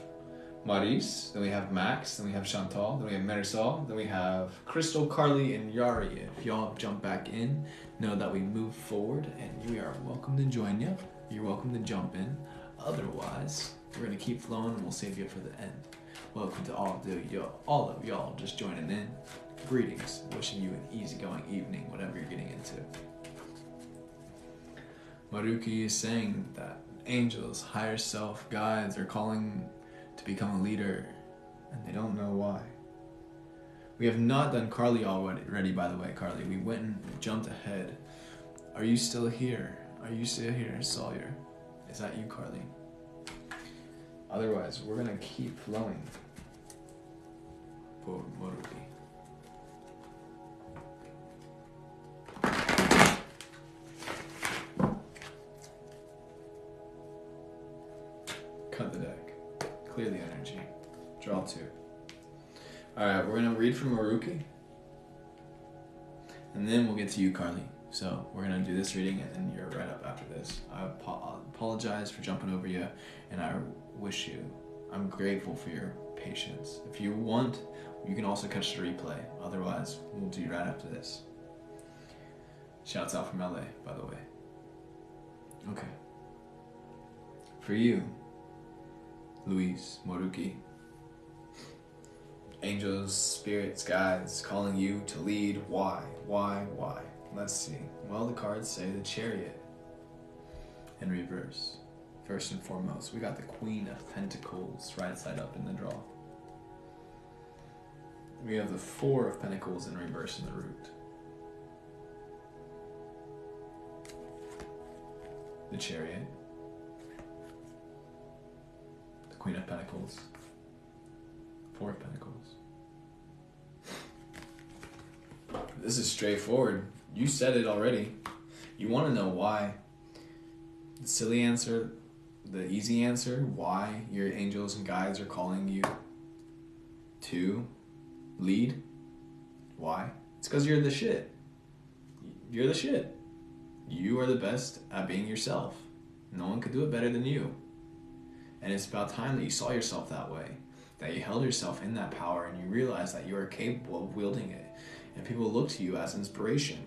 Maris, then we have Max, then we have Chantal, then we have Marisol, then we have Crystal, Carly, and Yari. If y'all jump back in, know that we move forward, and you are welcome to join you. You're welcome to jump in. Otherwise, we're going to keep flowing, and we'll save you for the end. Welcome to all of y'all just joining in. Greetings. Wishing you an easygoing evening, whatever you're getting into. Maruki is saying that angels, higher self, guides are calling to become a leader, and they don't know why. We have not done Carly already, by the way, Carly. We went and jumped ahead. Are you still here? Are you still here, Sawyer? Is that you, Carly? Otherwise, we're gonna keep flowing for Maruki. Cut the deck. Clear the energy. Draw 2. Alright, we're gonna read from Maruki. And then we'll get to you, Carly. So we're gonna do this reading and then you're right up after this. I apologize for jumping over you, and I'm grateful for your patience. If you want, you can also catch the replay. Otherwise, we'll do right after this. Shouts out from LA, by the way. Okay. For you, Luis, Maruki. Angels, spirits, guides, calling you to lead. Why? Let's see. Well, the cards say the Chariot in reverse. First and foremost, we got the Queen of Pentacles right side up in the draw. We have the Four of Pentacles in reverse in the root. The Chariot. The Queen of Pentacles. Four of Pentacles. This is straightforward. You said it already. You want to know why. The silly answer, the easy answer, why your angels and guides are calling you to lead. Why? It's because you're the shit. You're the shit. You are the best at being yourself. No one could do it better than you. And it's about time that you saw yourself that way. That you held yourself in that power and you realized that you are capable of wielding it. And people look to you as inspiration.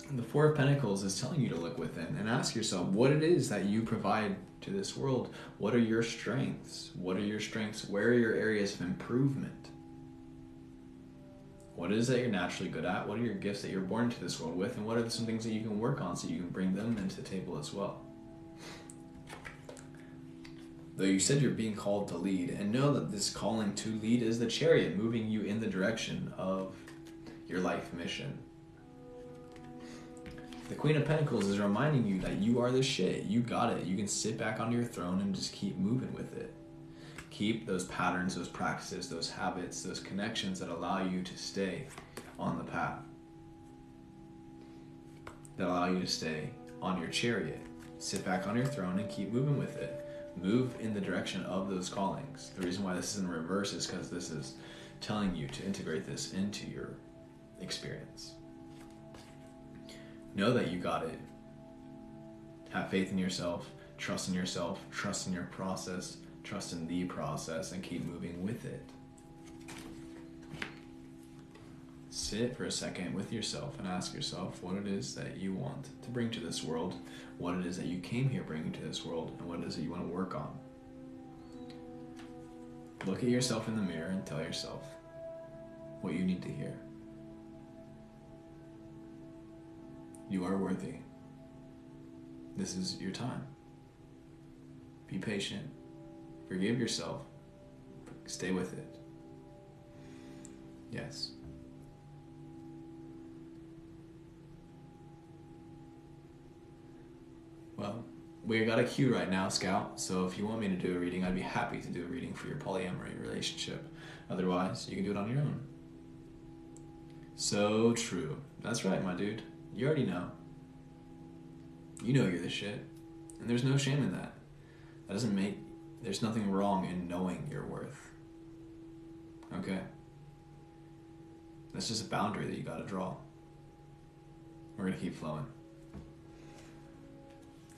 And the Four of Pentacles is telling you to look within and ask yourself what it is that you provide to this world. What are your strengths? What are your strengths? Where are your areas of improvement? What is it that you're naturally good at? What are your gifts that you're born into this world with? And what are some things that you can work on so you can bring them into the table as well? Though you said you're being called to lead, and know that this calling to lead is the Chariot moving you in the direction of your life mission. The Queen of Pentacles is reminding you that you are the shit. You got it. You can sit back on your throne and just keep moving with it. Keep those patterns, those practices, those habits, those connections that allow you to stay on the path. That allow you to stay on your chariot. Sit back on your throne and keep moving with it. Move in the direction of those callings. The reason why this is in reverse is because this is telling you to integrate this into your experience. Know that you got it. Have faith in yourself, trust in your process, trust in the process, and keep moving with it. Sit for a second with yourself and ask yourself what it is that you want to bring to this world, what it is that you came here bringing to this world, and what it is that you want to work on. Look at yourself in the mirror and tell yourself what you need to hear. You are worthy. This is your time. Be patient. Forgive yourself. Stay with it. Yes. Well, we got a cue right now, Scout, so if you want me to do a reading, I'd be happy to do a reading for your polyamory relationship. Otherwise, you can do it on your own. So true. That's right, my dude. You already know. You know you're the shit. And there's no shame in that. There's nothing wrong in knowing your worth. Okay? That's just a boundary that you gotta draw. We're gonna keep flowing.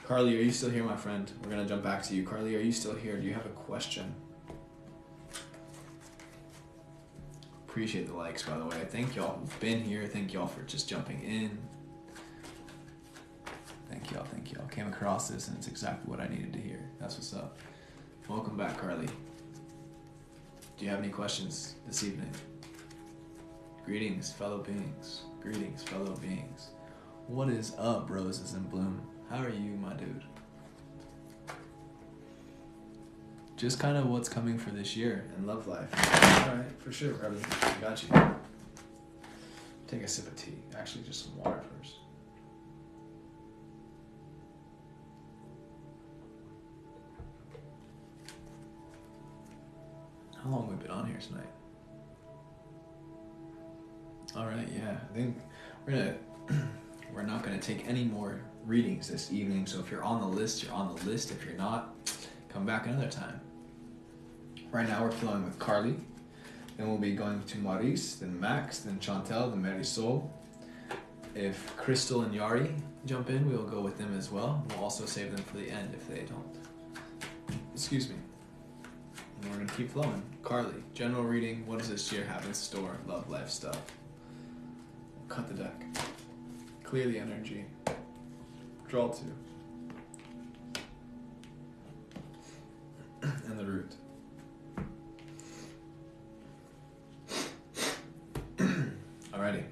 Carly, are you still here, my friend? We're gonna jump back to you. Carly, are you still here? Do you have a question? Appreciate the likes, by the way. Thank y'all who've been here. Thank y'all for just jumping in. Thank y'all. Came across this and it's exactly what I needed to hear. That's what's up. Welcome back, Carly. Do you have any questions this evening? Greetings, fellow beings. Greetings, fellow beings. What is up, roses in bloom? How are you, my dude? Just kind of what's coming for this year in love life. Alright, for sure, brother. I got you. Take a sip of tea. Actually, just some water first. How long have we been on here tonight? Alright, yeah. I think we're not gonna take any more readings this evening, so if you're on the list, you're on the list. If you're not, come back another time. Right now we're flowing with Carly, then we'll be going to Maurice, then Max, then Chantel, then Marisol. If Crystal and Yari jump in, we'll go with them as well. We'll also save them for the end if they don't. Excuse me. And we're gonna keep flowing. Carly, general reading, what does this year have in store? Love, life stuff. Cut the deck. Clear the energy. Draw two. And the root. Alrighty.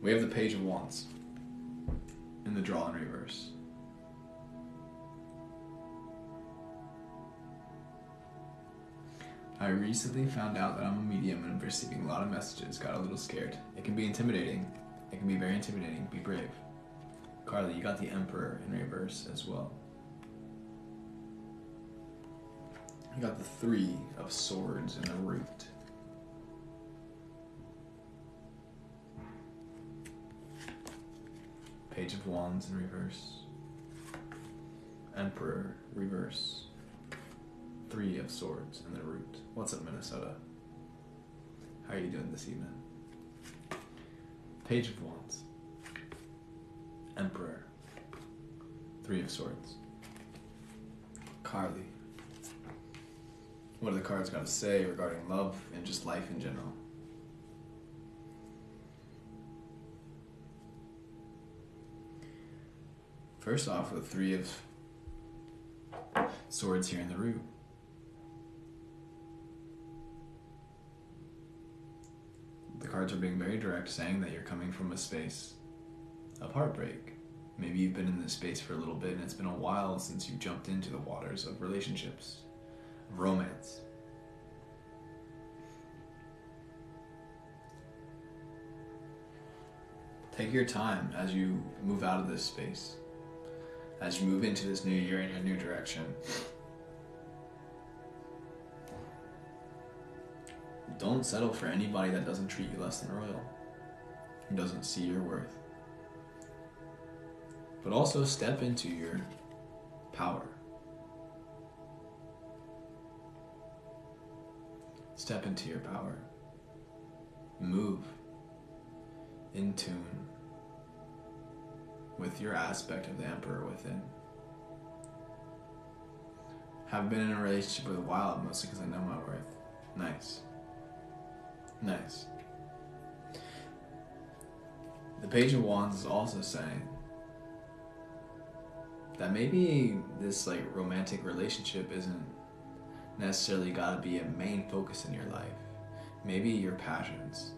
We have the Page of Wands in the draw in reverse. I recently found out that I'm a medium and I'm receiving a lot of messages. Got a little scared. It can be intimidating. It can be very intimidating. Be brave. Carly, you got the Emperor in reverse as well. You got the Three of Swords in the root. Page of Wands in reverse. Emperor reverse. Three of Swords in the root. What's up, Minnesota? How are you doing this evening? Page of Wands. Emperor. Three of Swords. Carly. What do the cards got to say regarding love and just life in general? First off, with Three of Swords here in the root. The cards are being very direct, saying that you're coming from a space of heartbreak. Maybe you've been in this space for a little bit and it's been a while since you jumped into the waters of relationships, of romance. Take your time as you move out of this space, as you move into this new year in your new direction. Don't settle for anybody that doesn't treat you less than royal, who doesn't see your worth. But also step into your power. Step into your power. Move in tune with your aspect of the Emperor within. Have been in a relationship with a while, mostly because I know my worth. Nice. Nice. The Page of Wands is also saying that maybe this romantic relationship isn't necessarily gotta be a main focus in your life. Maybe your passions.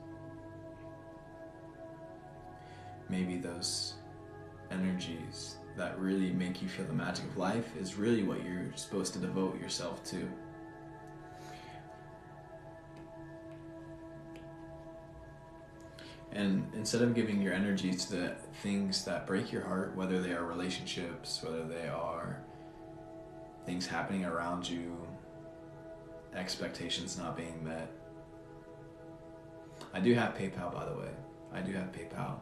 Maybe those energies that really make you feel the magic of life is really what you're supposed to devote yourself to. And instead of giving your energy to the things that break your heart, whether they are relationships, whether they are things happening around you, expectations not being met. I do have PayPal, by the way. I do have PayPal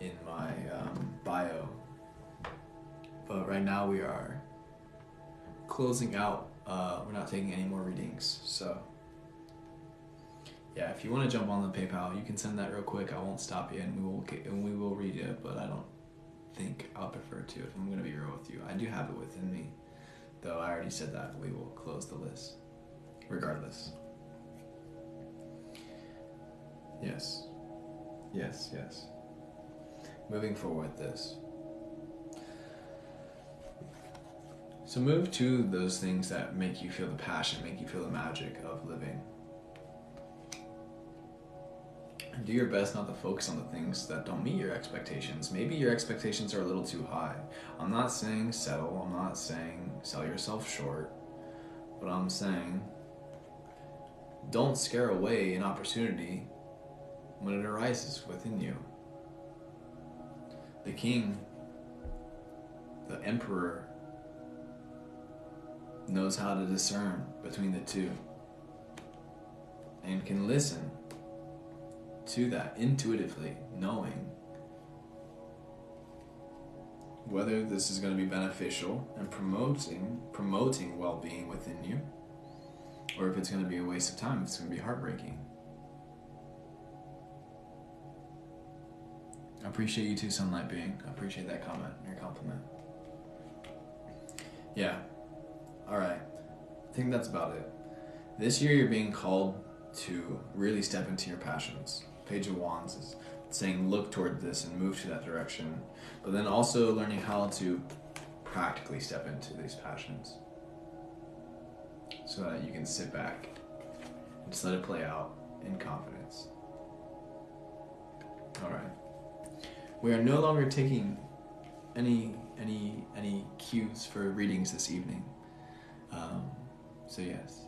in my bio. But right now we are closing out. We're not taking any more readings, so yeah, if you want to jump on the PayPal, you can send that real quick. I won't stop you, and we will read it. But I don't think I'll prefer to, if I'm going to be real with you. I do have it within me, though. I already said that we will close the list, regardless. Yes, yes, yes. Moving forward with this. So move to those things that make you feel the passion, make you feel the magic of living. And do your best not to focus on the things that don't meet your expectations. Maybe your expectations are a little too high. I'm not saying settle, I'm not saying sell yourself short, but I'm saying don't scare away an opportunity when it arises within you. The king, the emperor, knows how to discern between the two and can listen to that intuitively, knowing whether this is going to be beneficial and promoting well-being within you, or if it's going to be a waste of time, if it's going to be heartbreaking. I appreciate you too, Sunlight Being. I appreciate that comment, your compliment. Yeah. Alright. I think that's about it. This year you're being called to really step into your passions. Page of Wands is saying look toward this and move to that direction. But then also learning how to practically step into these passions, so that you can sit back and just let it play out in confidence. Alright. We are no longer taking any cues for readings this evening. So yes.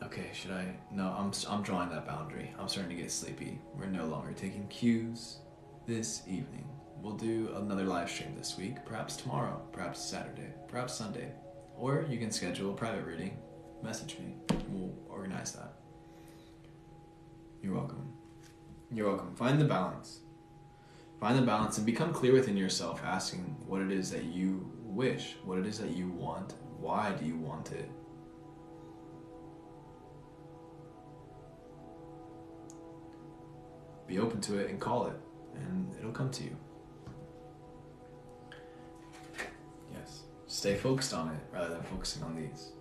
Okay, should I? No, I'm drawing that boundary. I'm starting to get sleepy. We're no longer taking cues this evening. We'll do another live stream this week, perhaps tomorrow, perhaps Saturday, perhaps Sunday. Or you can schedule a private reading. Message me. We'll organize that. You're welcome. You're welcome. Find the balance. Find the balance and become clear within yourself, asking what it is that you wish, what it is that you want, why do you want it? Be open to it and call it, and it'll come to you. Yes. Stay focused on it rather than focusing on these.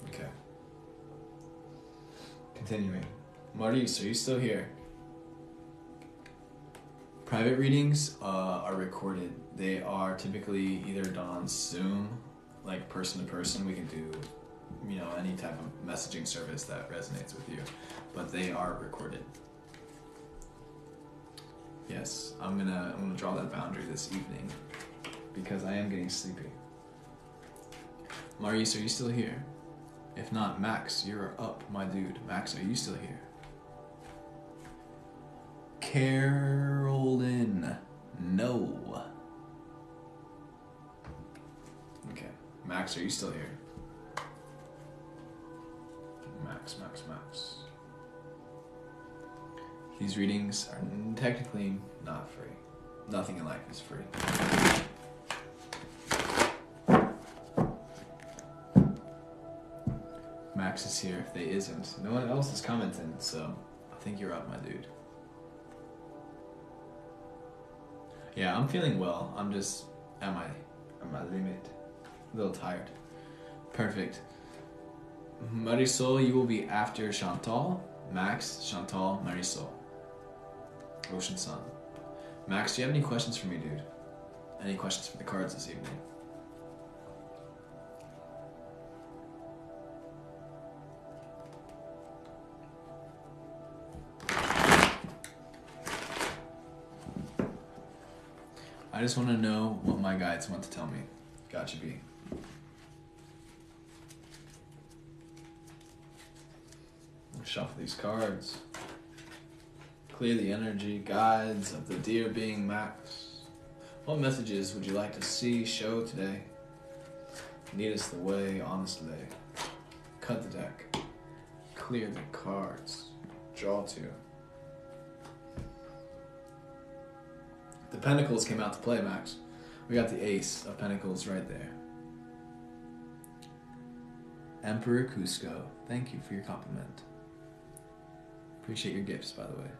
Okay. Continuing. Maurice, are you still here? Private readings are recorded. They are typically either done on Zoom, like person to person. We can do, any type of messaging service that resonates with you, but they are recorded. Yes, I'm gonna draw that boundary this evening because I am getting sleepy. Maurice, are you still here? If not, Max, you're up, my dude. Max, are you still here? Carolyn, no. Okay, Max, are you still here? Max. These readings are technically not free. Nothing in life is free. Max is here. If they isn't, no one else is commenting, so I think you're up, my dude. Yeah, I'm feeling well. I'm just at my limit. A little tired. Perfect. Marisol, you will be after Chantal. Max, Chantal, Marisol. Ocean Sun. Max, do you have any questions for me, dude? Any questions for the cards this evening? I just want to know what my guides want to tell me. Gotcha, B. Shuffle these cards. Clear the energy. Guides of the dear being Max. What messages would you like to see, show today? Lead us the way, honestly. Cut the deck. Clear the cards. Draw two. The Pentacles came out to play, Max. We got the Ace of Pentacles right there. Emperor Cusco, thank you for your compliment. Appreciate your gifts, by the way.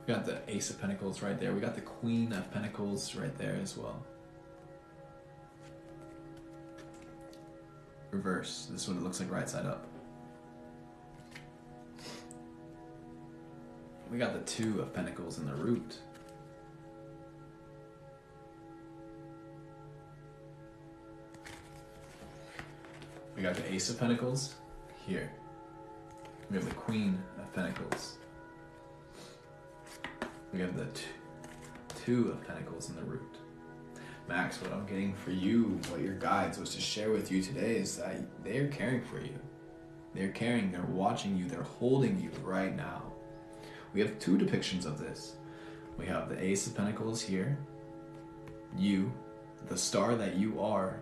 We got the Ace of Pentacles right there. We got the Queen of Pentacles right there as well. Reverse. This is what it looks like right side up. We got the Two of Pentacles in the root. We got the Ace of Pentacles here. We have the Queen of Pentacles. We have the Two of Pentacles in the root. Max, what I'm getting for you, what your guides was to share with you today is that they're caring for you. They're caring, they're watching you, they're holding you right now. We have two depictions of this. We have the Ace of Pentacles here. You, the star that you are,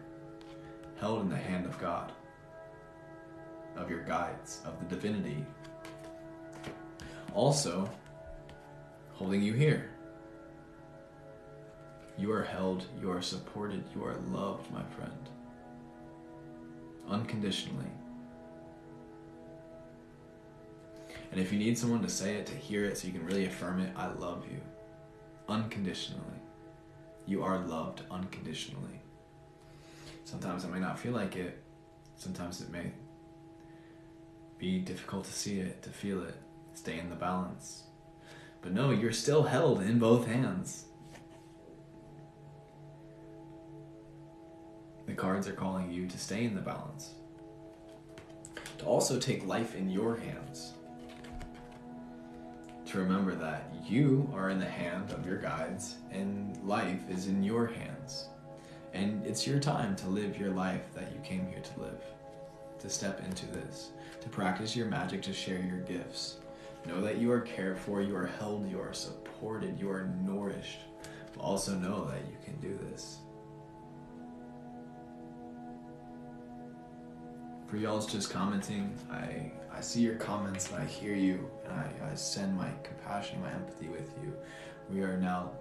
held in the hand of God, of your guides, of the divinity. Also, holding you here. You are held, you are supported, you are loved, my friend. Unconditionally. And if you need someone to say it, to hear it, so you can really affirm it, I love you. Unconditionally. You are loved unconditionally. Sometimes it may not feel like it. Sometimes it may be difficult to see it, to feel it. Stay in the balance. But no, you're still held in both hands. The cards are calling you to stay in the balance. To also take life in your hands. To remember that you are in the hand of your guides and life is in your hands. And it's your time to live your life that you came here to live. To step into this. To practice your magic, to share your gifts. Know that you are cared for, you are held, you are supported, you are nourished. But also know that you can do this. For y'all's just commenting, I see your comments and I hear you, and I send my compassion, my empathy with you. We are now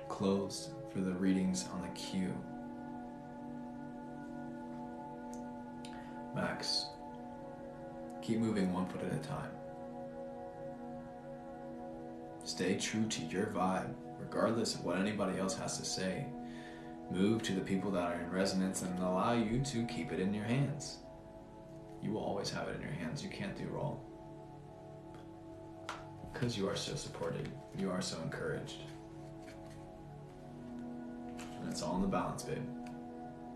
closed for the readings on the queue. Max, keep moving one foot at a time. Stay true to your vibe, regardless of what anybody else has to say. Move to the people that are in resonance and allow you to keep it in your hands. You will always have it in your hands. You can't do wrong. Because you are so supported. You are so encouraged. And it's all in the balance, babe.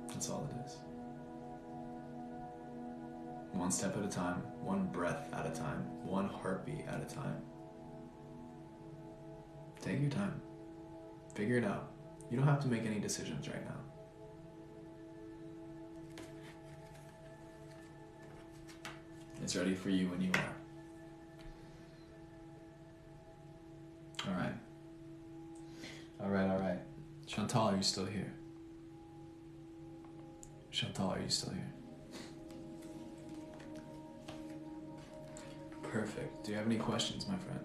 That's all it is. One step at a time. One breath at a time. One heartbeat at a time. Take your time. Figure it out. You don't have to make any decisions right now. It's ready for you when you are. All right. Chantal, are you still here? Chantal, are you still here? Perfect. Do you have any questions, my friend?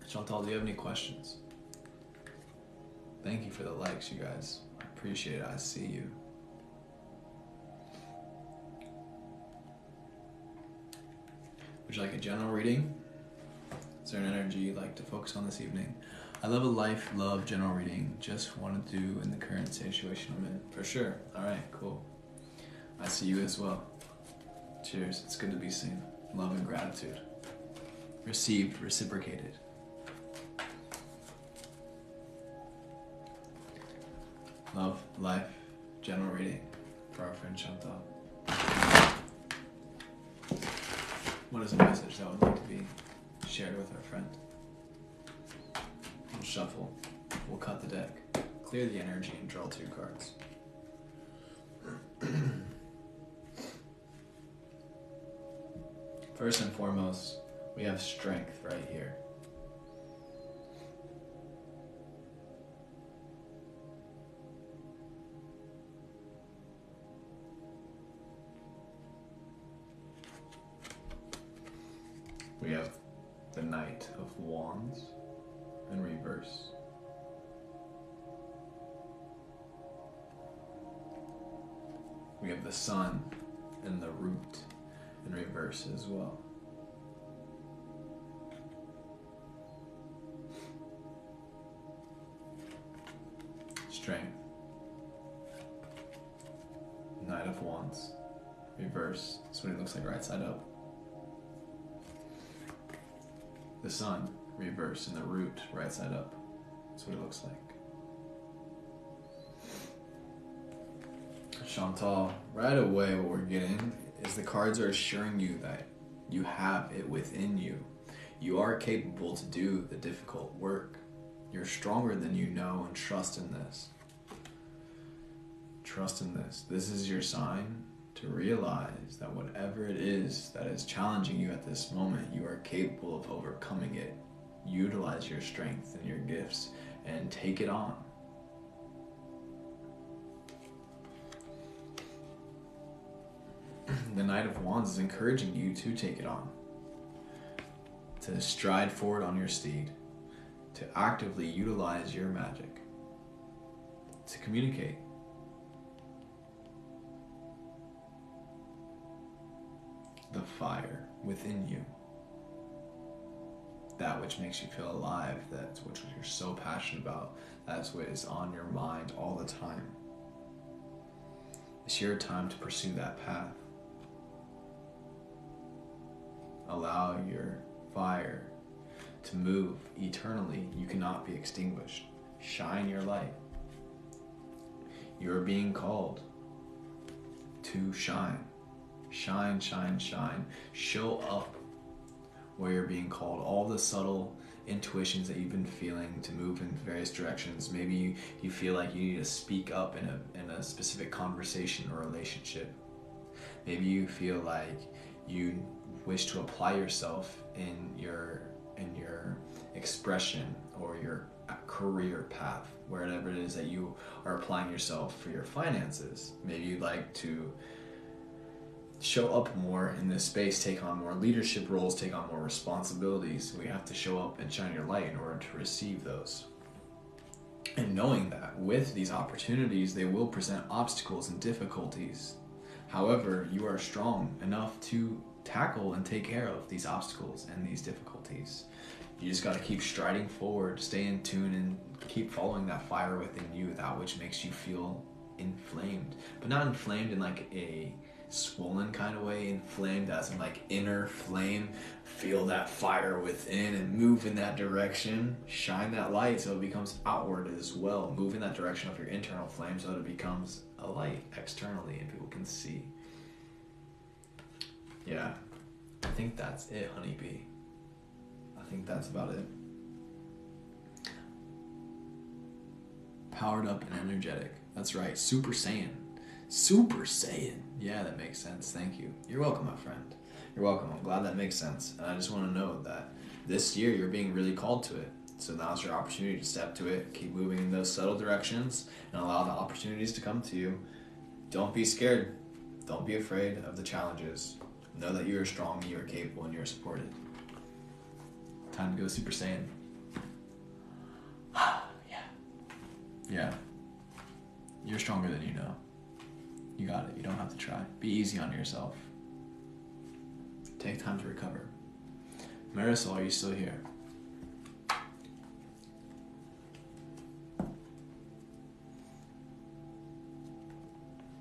Chantal, do you have any questions? Thank you for the likes, you guys. I appreciate it. I see you. Would you like a general reading? Is there an energy you'd like to focus on this evening? I love a life, love, general reading. Just want to do in the current situation I'm in. For sure. All right, cool. I see you as well. Cheers. It's good to be seen. Love and gratitude. Received, reciprocated. Love, life, general reading for our friend Chantal. What is a message that would like to be shared with our friend? We'll shuffle, we'll cut the deck, clear the energy, and draw 2 cards. First and foremost, we have strength right here. We have the Knight of Wands in reverse. We have the Sun and the Root in reverse as well. Strength. Knight of Wands. Reverse. That's what it looks like right side up. The Sun. Reverse. And the Root right side up. That's what it looks like. Chantal, right away what we're getting is the cards are assuring you that you have it within you. You are capable to do the difficult work. You're stronger than you know, and trust in this. Trust in this. This is your sign to realize that whatever it is that is challenging you at this moment, you are capable of overcoming it. Utilize your strength and your gifts and take it on. The Knight of Wands is encouraging you to take it on, to stride forward on your steed, to actively utilize your magic, to communicate. The fire within you, that which makes you feel alive, that's what you're so passionate about, that's what is on your mind all the time. It's your time to pursue that path. Allow your fire to move eternally. You cannot be extinguished. Shine your light. You are being called to shine. Shine, shine, shine. Show up where you're being called. All the subtle intuitions that you've been feeling to move in various directions. Maybe you feel like you need to speak up in a specific conversation or relationship. Maybe you feel like you wish to apply yourself in your expression or your career path, wherever it is that you are applying yourself for your finances. Maybe you'd like to show up more in this space, take on more leadership roles, take on more responsibilities. We have to show up and shine your light in order to receive those. And knowing that with these opportunities, they will present obstacles and difficulties. However, you are strong enough to tackle and take care of these obstacles and these difficulties. You just got to keep striding forward, stay in tune, and keep following that fire within you, that which makes you feel inflamed. But not inflamed in like a swollen kind of way, inflamed as in like inner flame. Feel that fire within and move in that direction. Shine that light so it becomes outward as well. Move in that direction of your internal flame so that it becomes a light externally and people can see. Yeah, I think that's it, honeybee. I think that's about it. Powered up and energetic. That's right, Super Saiyan. Super Saiyan. Yeah, that makes sense. Thank you. You're welcome, my friend. You're welcome. I'm glad that makes sense. And I just want to know that this year you're being really called to it. So now's your opportunity to step to it. Keep moving in those subtle directions and allow the opportunities to come to you. Don't be scared. Don't be afraid of the challenges. Know that you are strong, you are capable, and you are supported. Time to go Super Saiyan. Yeah. You're stronger than you know. You got it. You don't have to try. Be easy on yourself. Take time to recover. Marisol, are you still here?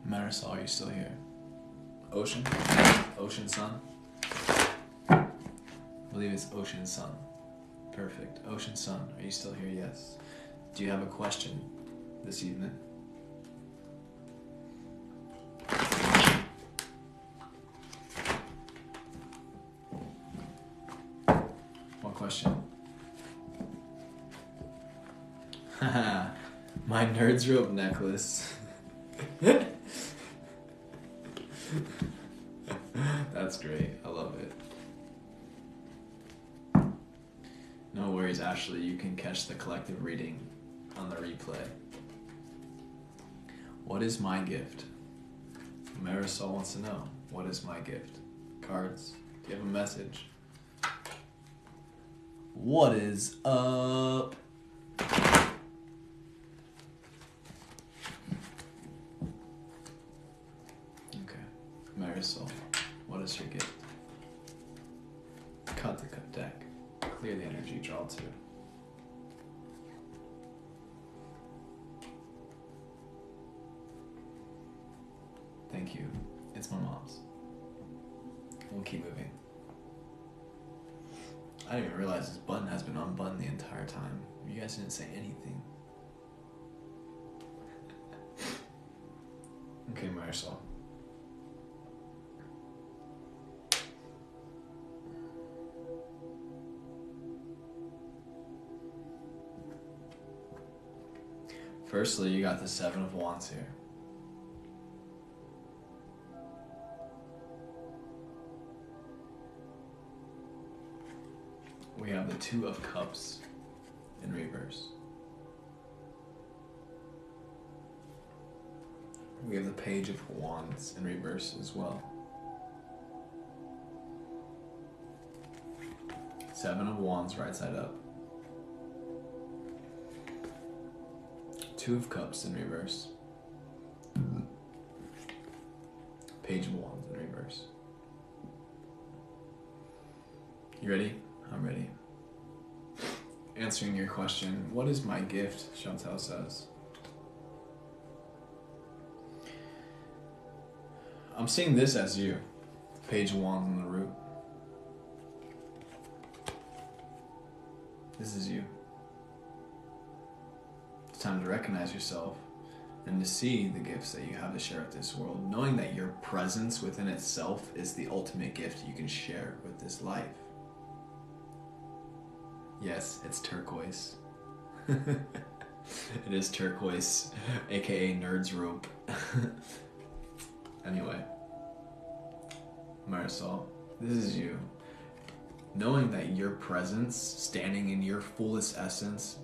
Marisol, are you still here? Ocean? Ocean Sun? I believe it's Ocean Sun. Perfect. Ocean Sun, are you still here? Yes. Do you have a question this evening? What question? My Nerd's Rope necklace. That's great. I love it. No worries, Ashley. You can catch the collective reading on the replay. What is my gift? Marisol wants to know. What is my gift? Cards. Do you have a message? What is up? Okay. Marisol, what is your gift? Cut the deck. Clear the energy, draw two. Thank you. It's my mom's. We'll keep moving. I didn't even realize this button has been unbuttoned the entire time. You guys didn't say anything. Okay, Marisol. Firstly, you got the Seven of Wands here. We have the Two of Cups in reverse. We have the Page of Wands in reverse as well. Seven of Wands right side up. Two of Cups in reverse. Page of Wands in reverse. You ready? I'm ready. Answering your question, what is my gift? Chantel says. I'm seeing this as you. Page of Wands on the root. This is you. It's time to recognize yourself and to see the gifts that you have to share with this world, knowing that your presence within itself is the ultimate gift you can share with this life. Yes, it's turquoise. It is turquoise, aka nerd's rope. Anyway, Marisol, this is you. Knowing that your presence, standing in your fullest essence,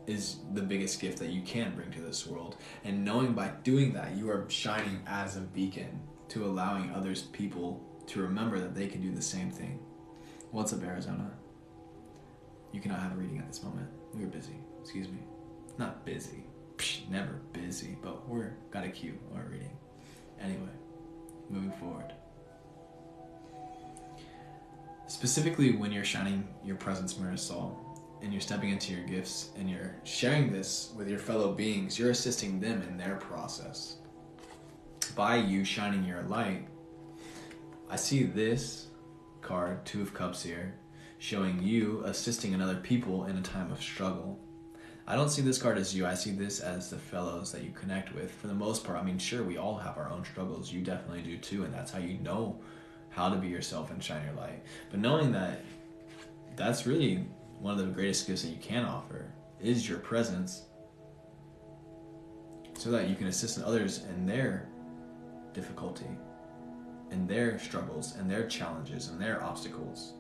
is the biggest gift that you can bring to this world. And knowing by doing that, you are shining as a beacon to allowing others, people, to remember that they can do the same thing. What's up, Arizona? You cannot have a reading at this moment. We were busy. Excuse me. Not busy. Psh, never busy, but we're got a queue or a reading. Anyway, moving forward. Specifically when you're shining your presence, Marisol, and you're stepping into your gifts and you're sharing this with your fellow beings, you're assisting them in their process. By you shining your light, I see this card, Two of Cups here, showing you assisting in other people in a time of struggle. I don't see this card as you, I see this as the fellows that you connect with. For the most part, I mean, sure, we all have our own struggles. You definitely do too, and that's how you know how to be yourself and shine your light. But knowing that that's really one of the greatest gifts that you can offer is your presence, so that you can assist others in their difficulty, in their struggles, and their challenges, and their obstacles.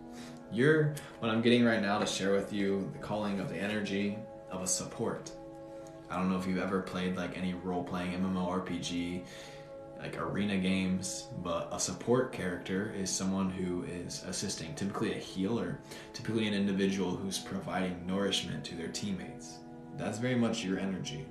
You're, what I'm getting right now to share with you, the calling of the energy of a support. I don't know if you've ever played like any role-playing MMORPG, like arena games, but a support character is someone who is assisting, typically a healer, typically an individual who's providing nourishment to their teammates. That's very much your energy.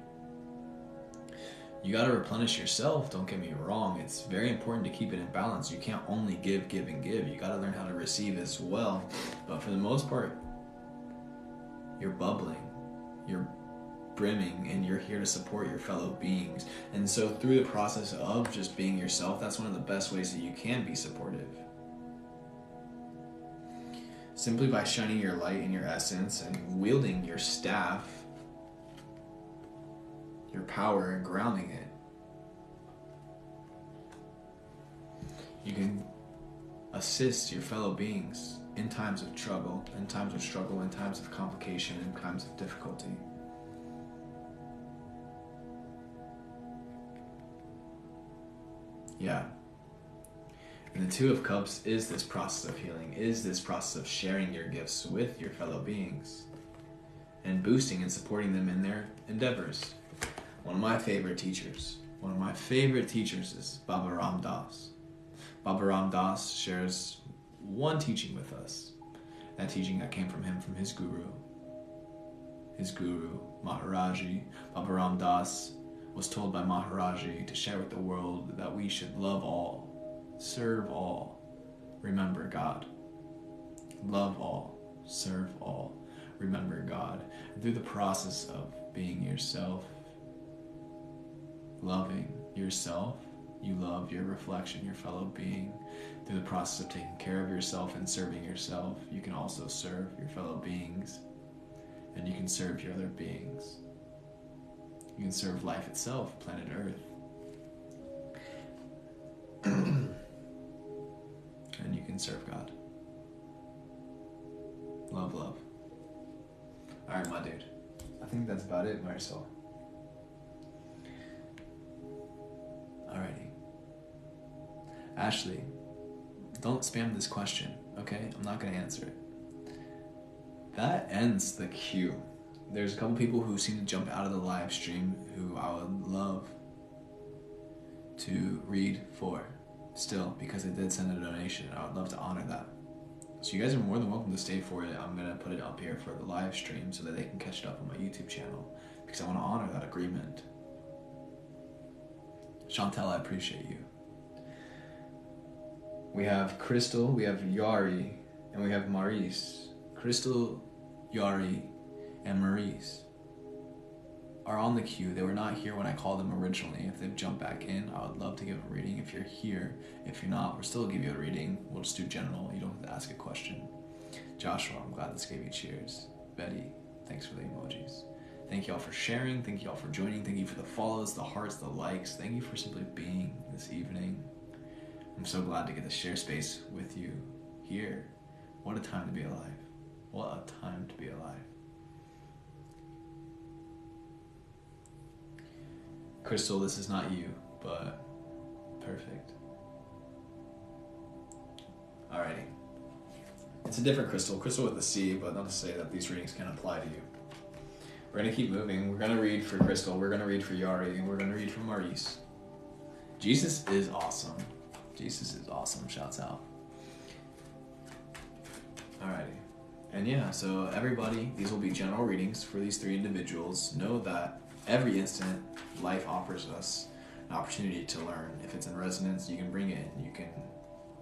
You got to replenish yourself, don't get me wrong. It's very important to keep it in balance. You can't only give, give, and give. You got to learn how to receive as well. But for the most part, you're bubbling, you're brimming, and you're here to support your fellow beings. And so through the process of just being yourself, that's one of the best ways that you can be supportive. Simply by shining your light in your essence and wielding your staff, your power, and grounding it, you can assist your fellow beings in times of struggle, in times of complication, in times of difficulty. Yeah. And the Two of Cups is this process of healing, is this process of sharing your gifts with your fellow beings and boosting and supporting them in their endeavors. One of my favorite teachers is Baba Ram Dass. Baba Ram Dass shares one teaching with us. That teaching that came from him, from his guru, Maharaji. Baba Ram Dass was told by Maharaji to share with the world that we should love all serve all, remember God. Love all, serve all, remember God. And through the process of being yourself, loving yourself, you love your reflection, your fellow being. Through the process of taking care of yourself and serving yourself, you can also serve your fellow beings, and you can serve your other beings. You can serve life itself, planet Earth. And you can serve God. Love, love. Alright, my dude. I think that's about it, Marisol. Alrighty. Ashley, don't spam this question, okay? I'm not going to answer it. That ends the queue. There's a couple people who seem to jump out of the live stream who I would love to read for still, because they did send a donation. I would love to honor that. So you guys are more than welcome to stay for it. I'm going to put it up here for the live stream so that they can catch it up on my YouTube channel, because I want to honor that agreement. Chantel, I appreciate you. We have Crystal, we have Yari, and we have Maurice. Crystal, Yari, and Maurice are on the queue. They were not here when I called them originally. If they've jumped back in, I would love to give a reading if you're here. If you're not, we'll still give you a reading. We'll just do general. You don't have to ask a question. Joshua, I'm glad this gave you cheers. Betty, thanks for the emojis. Thank you all for sharing. Thank you all for joining. Thank you for the follows, the hearts, the likes. Thank you for simply being this evening. I'm so glad to get to share space with you here. What a time to be alive. What a time to be alive. Crystal, this is not you, but perfect. Alrighty. It's a different Crystal with a C, but not to say that these readings can apply to you. We're going to keep moving. We're going to read for Crystal, we're going to read for Yari, and we're going to read for Maurice. Jesus is awesome. Jesus is awesome. Shouts out. Alrighty. And yeah, so everybody, these will be general readings for these three individuals. Know that every instant, life offers us an opportunity to learn. If it's in resonance, you can bring it in. You can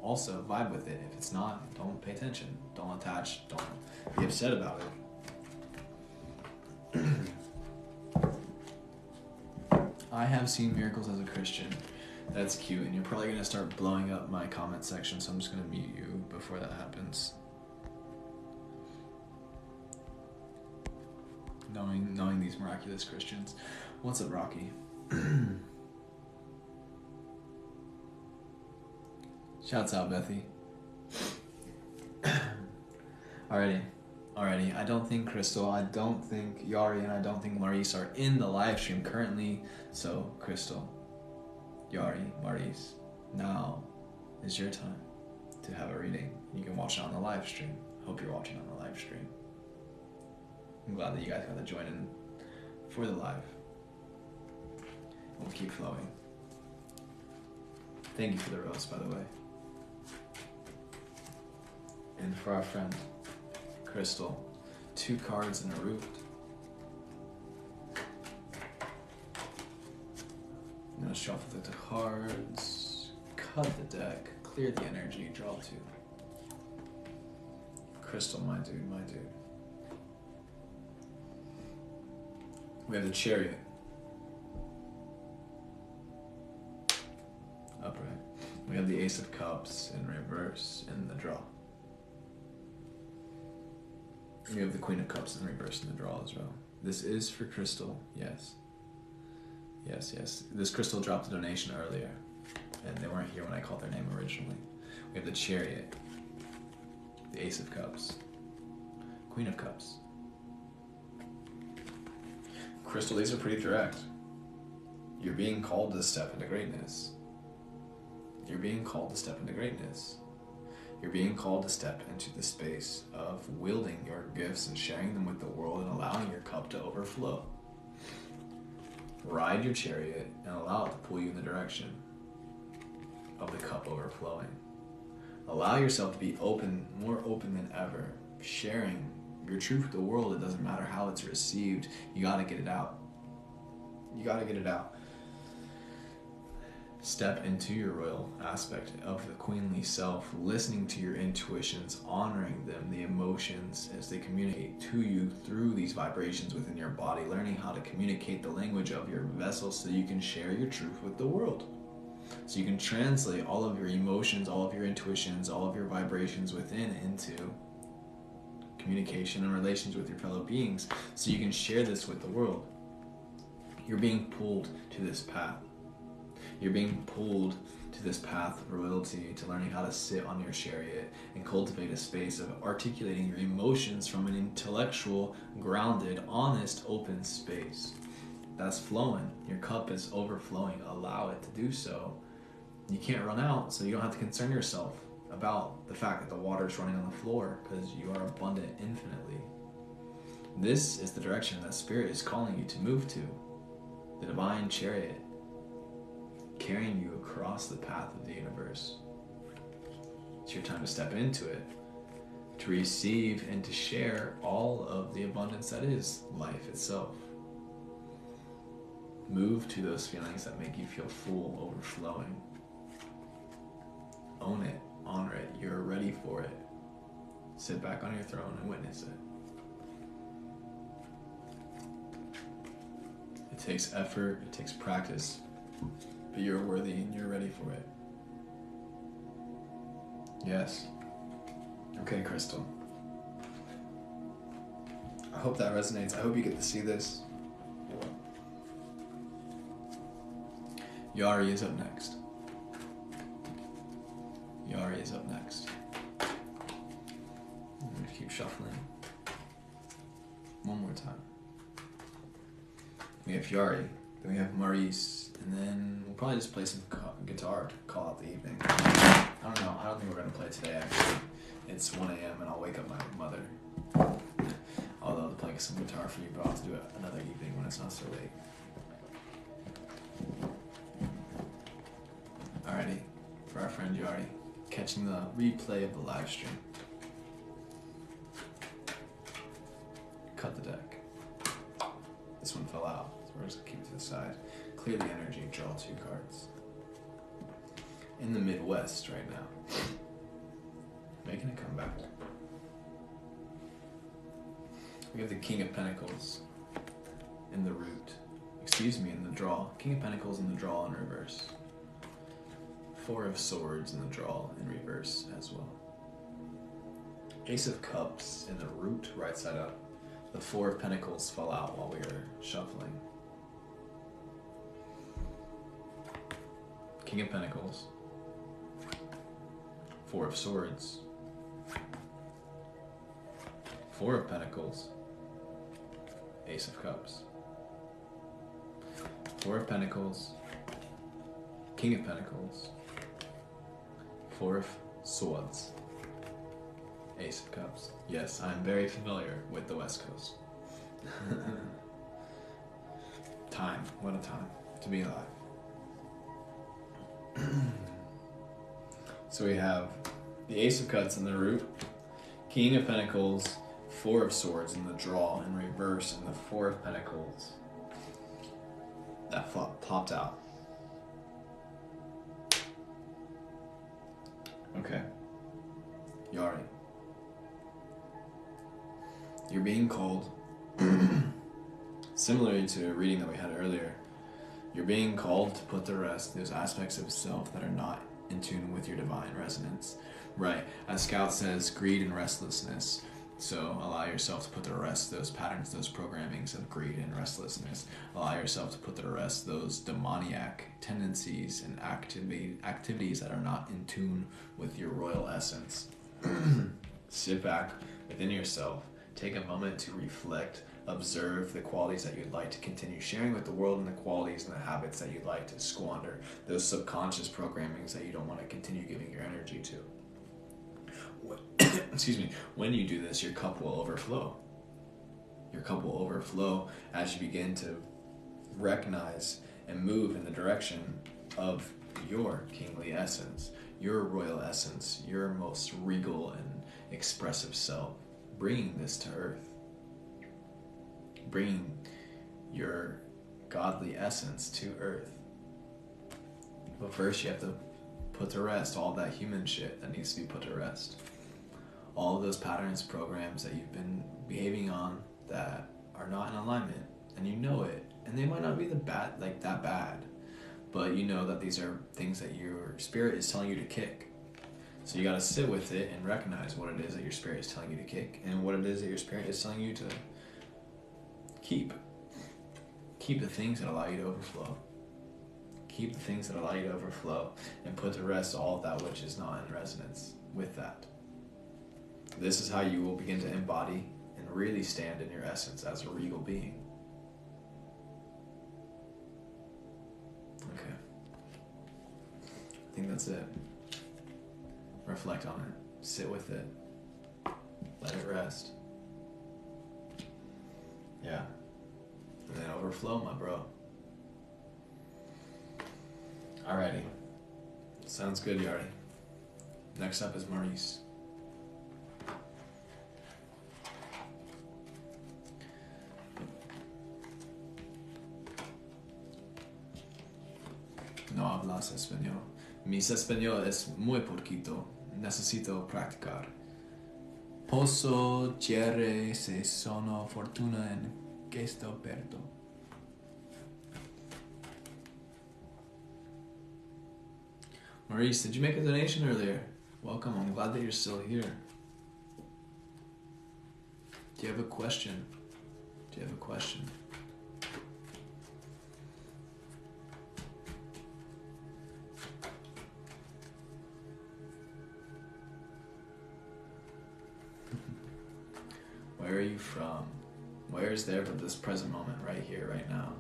also vibe with it. If it's not, don't pay attention. Don't attach. Don't be upset about it. I have seen miracles as a Christian. That's cute, and you're probably going to start blowing up my comment section, so I'm just going to mute you before that happens. Knowing these miraculous Christians. What's up, Rocky? Shouts out, Bethy. Alrighty. I don't think Crystal, I don't think Yari, and I don't think Maurice are in the live stream currently. So, Crystal, Yari, Maurice, now is your time to have a reading. You can watch it on the live stream. Hope you're watching on the live stream. I'm glad that you guys got to join in for the live. We'll keep flowing. Thank you for the rose, by the way. And for our friend, Crystal, 2 cards and a root. I'm going to shuffle the cards, cut the deck, clear the energy, draw 2. Crystal, my dude. We have the Chariot. Upright. We have the Ace of Cups in reverse in the draw. We have the Queen of Cups in reverse in the draw as well. This is for Crystal, yes. Yes. This Crystal dropped a donation earlier, and they weren't here when I called their name originally. We have the Chariot, the Ace of Cups, Queen of Cups. Crystal, these are pretty direct. You're being called to step into greatness. You're being called to step into greatness. You're being called to step into the space of wielding your gifts and sharing them with the world and allowing your cup to overflow. Ride your chariot and allow it to pull you in the direction of the cup overflowing. Allow yourself to be open, more open than ever, sharing your truth with the world. It doesn't matter how it's received. You gotta get it out. Step into your royal aspect of the queenly self, listening to your intuitions, honoring them, the emotions as they communicate to you through these vibrations within your body, learning how to communicate the language of your vessel so you can share your truth with the world. So you can translate all of your emotions, all of your intuitions, all of your vibrations within into communication and relations with your fellow beings, so you can share this with the world. You're being pulled to this path. You're being pulled to this path of royalty, to learning how to sit on your chariot and cultivate a space of articulating your emotions from an intellectual, grounded, honest, open space. That's flowing. Your cup is overflowing. Allow it to do so. You can't run out, so you don't have to concern yourself about the fact that the water is running on the floor, because you are abundant infinitely. This is the direction that Spirit is calling you to move to. The divine chariot, carrying you across the path of the universe. It's your time to step into it, to receive and to share all of the abundance that is life itself. Move to those feelings that make you feel full, overflowing. Own it, honor it, you're ready for it. Sit back on your throne and witness it. It takes effort, it takes practice, but you're worthy and you're ready for it. Yes. Okay, Crystal. I hope that resonates. I hope you get to see this. Yari is up next. Yari is up next. I'm going to keep shuffling. One more time. We have Yari, then we have Maurice, and then we'll probably just play some guitar to call out the evening. I don't know. I don't think we're going to play today, actually. It's 1 a.m. and I'll wake up my mother. Although I'll play some guitar for you, but I'll have to do it another evening when it's not so late. Alrighty, for our friend Yari, catching the replay of the live stream. Cut the deck. This one fell out, so we're just gonna keep it to the side. Clear the energy, draw 2 cards. In the Midwest right now, making a comeback. We have the King of Pentacles in the root. In the draw. King of Pentacles in the draw in reverse. 4 of Swords in the draw in reverse as well. Ace of Cups in the root, right side up. The 4 of Pentacles fell out while we were shuffling. King of Pentacles. 4 of Swords. 4 of Pentacles. Ace of Cups. 4 of Pentacles. King of Pentacles. 4 of Swords. Ace of Cups. Yes, I'm very familiar with the West Coast. Time. What a time to be alive. So we have the Ace of Cups in the root, King of Pentacles, 4 of Swords in the draw in reverse, and the 4 of Pentacles that popped out. Okay. Yari. You're being called, similarly to a reading that we had earlier, you're being called to put to rest those aspects of self that are not in tune with your divine resonance. Right, as Scout says, greed and restlessness. So allow yourself to put to rest those patterns, those programmings of greed and restlessness. Allow yourself to put to rest those demoniac tendencies and activities that are not in tune with your royal essence. Sit back within yourself. Take a moment to reflect, observe the qualities that you'd like to continue sharing with the world, and the qualities and the habits that you'd like to squander. Those subconscious programmings that you don't want to continue giving your energy to. Excuse me. When you do this, your cup will overflow. Your cup will overflow as you begin to recognize and move in the direction of your kingly essence, your royal essence, your most regal and expressive self. Bringing this to earth. Bringing your godly essence to earth. But first you have to put to rest all that human shit that needs to be put to rest. All of those patterns, programs that you've been behaving on that are not in alignment, and you know it, and they might not be that bad, but you know that these are things that your spirit is telling you to kick. So you gotta sit with it and recognize what it is that your spirit is telling you to kick, and what it is that your spirit is telling you to keep. Keep the things that allow you to overflow. Keep the things that allow you to overflow, and put to rest all of that which is not in resonance with that. This is how you will begin to embody and really stand in your essence as a regal being. Okay. I think that's it. Reflect on it. Sit with it. Let it rest. Yeah. And then overflow, my bro. Alrighty. Sounds good, Yari. Next up is Maurice. No hablas español. Mis español es muy poquito. Necesito practicar. Posso dire se sono fortuna en questo perto. Maurice, did you make a donation earlier? Welcome, I'm glad that you're still here. Do you have a question? Where are you from? Where is there for this present moment, right here, right now?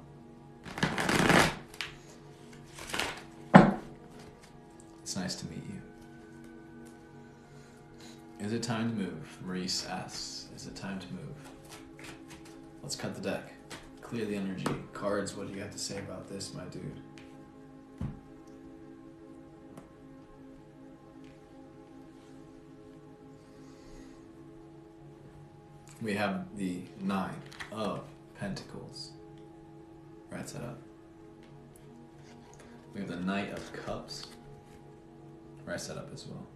It's nice to meet you. Is it time to move? Maurice asks, is it time to move? Let's cut the deck. Clear the energy. Cards, what do you have to say about this, my dude? We have the 9 of Pentacles. Right side up. We have the Knight of Cups. Right side up as well.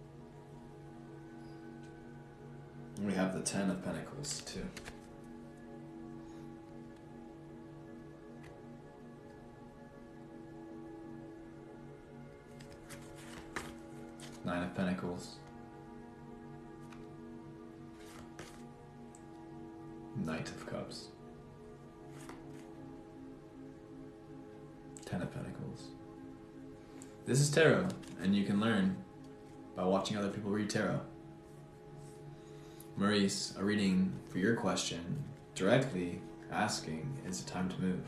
And we have the 10 of Pentacles too. Nine of Pentacles. Knight of Cups. 10 of Pentacles. This is tarot, and you can learn by watching other people read tarot. Maurice, a reading for your question, directly asking, is it time to move?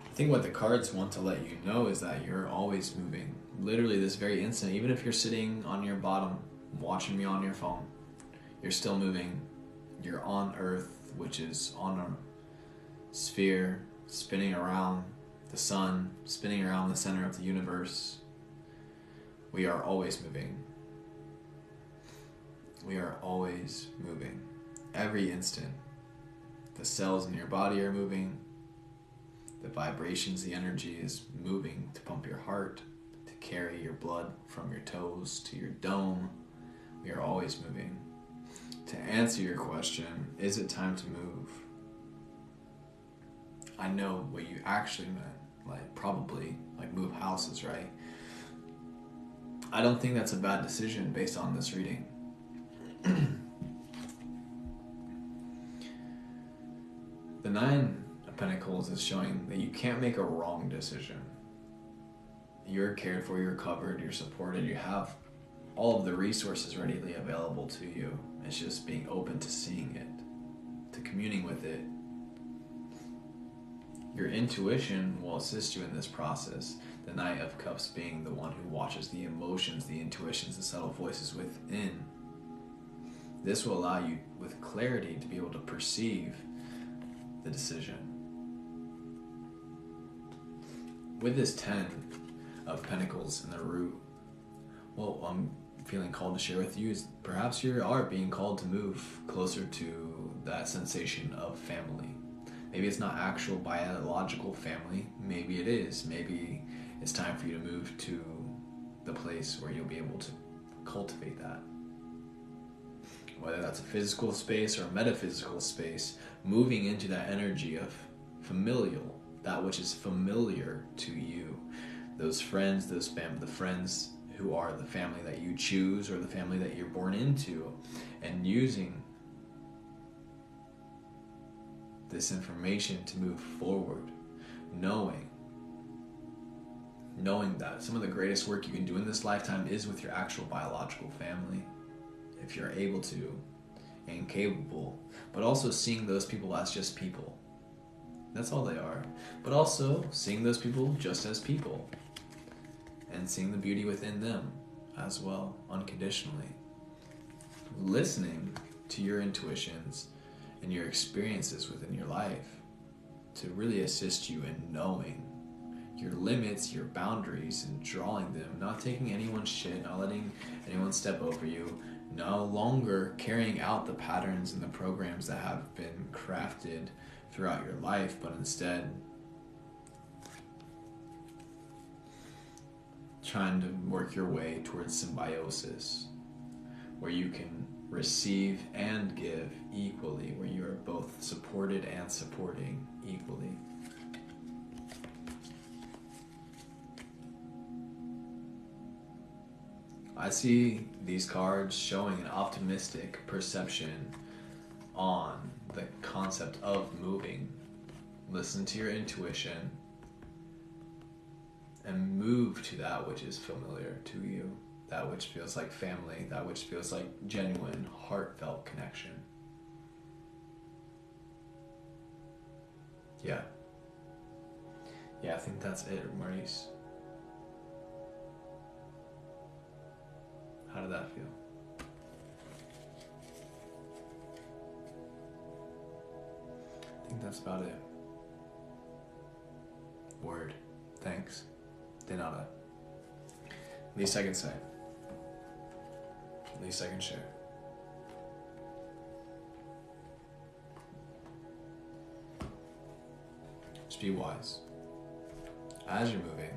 I think what the cards want to let you know is that you're always moving. Literally this very instant, even if you're sitting on your bottom, watching me on your phone, you're still moving. You're on Earth, which is on a sphere, spinning around the sun, spinning around the center of the universe. We are always moving. We are always moving. Every instant. The cells in your body are moving. The vibrations, the energy is moving to pump your heart, to carry your blood from your toes to your dome. We are always moving. To answer your question, is it time to move? I know what you actually meant, probably move houses, right? I don't think that's a bad decision based on this reading. The 9 of Pentacles is showing that you can't make a wrong decision. You're cared for, you're covered, you're supported, you have all of the resources readily available to you. It's just being open to seeing it, to communing with it. Your intuition will assist you in this process. The Knight of Cups being the one who watches the emotions, the intuitions, the subtle voices within. This will allow you with clarity to be able to perceive the decision. With this 10 of Pentacles in the root, well, I'm feeling called to share with you is perhaps you are being called to move closer to that sensation of family. Maybe it's not actual biological family. Maybe it is. Maybe it's time for you to move to the place where you'll be able to cultivate that. Whether that's a physical space or a metaphysical space, moving into that energy of familial, that which is familiar to you. Those friends, the friends who are the family that you choose or the family that you're born into, and using this information to move forward, knowing that some of the greatest work you can do in this lifetime is with your actual biological family, if you're able to and capable, but also seeing those people as just people. That's all they are. But also seeing those people just as people and seeing the beauty within them as well, unconditionally. Listening to your intuitions and your experiences within your life to really assist you in knowing your limits, your boundaries, and drawing them, not taking anyone's shit, not letting anyone step over you, no longer carrying out the patterns and the programs that have been crafted throughout your life, but instead trying to work your way towards symbiosis, where you can receive and give equally, where you are both supported and supporting equally. I see these cards showing an optimistic perception on the concept of moving. Listen to your intuition and move to that which is familiar to you, that which feels like family, that which feels like genuine, heartfelt connection. Yeah, I think that's it, Maurice. How did that feel? I think that's about it. Word. Thanks. De nada. Least I can say. Least I can share. Just be wise. As you're moving,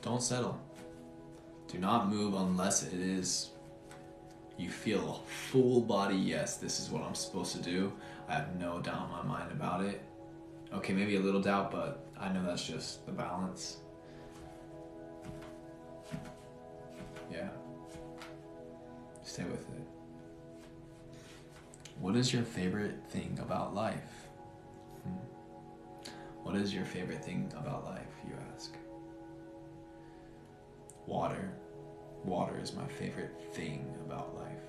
don't settle. Do not move unless it is you feel full body, yes, this is what I'm supposed to do. I have no doubt in my mind about it. Okay, maybe a little doubt, but I know that's just the balance. Yeah. Stay with it. What is your favorite thing about life? What is your favorite thing about life, you ask? Water. Water is my favorite thing about life.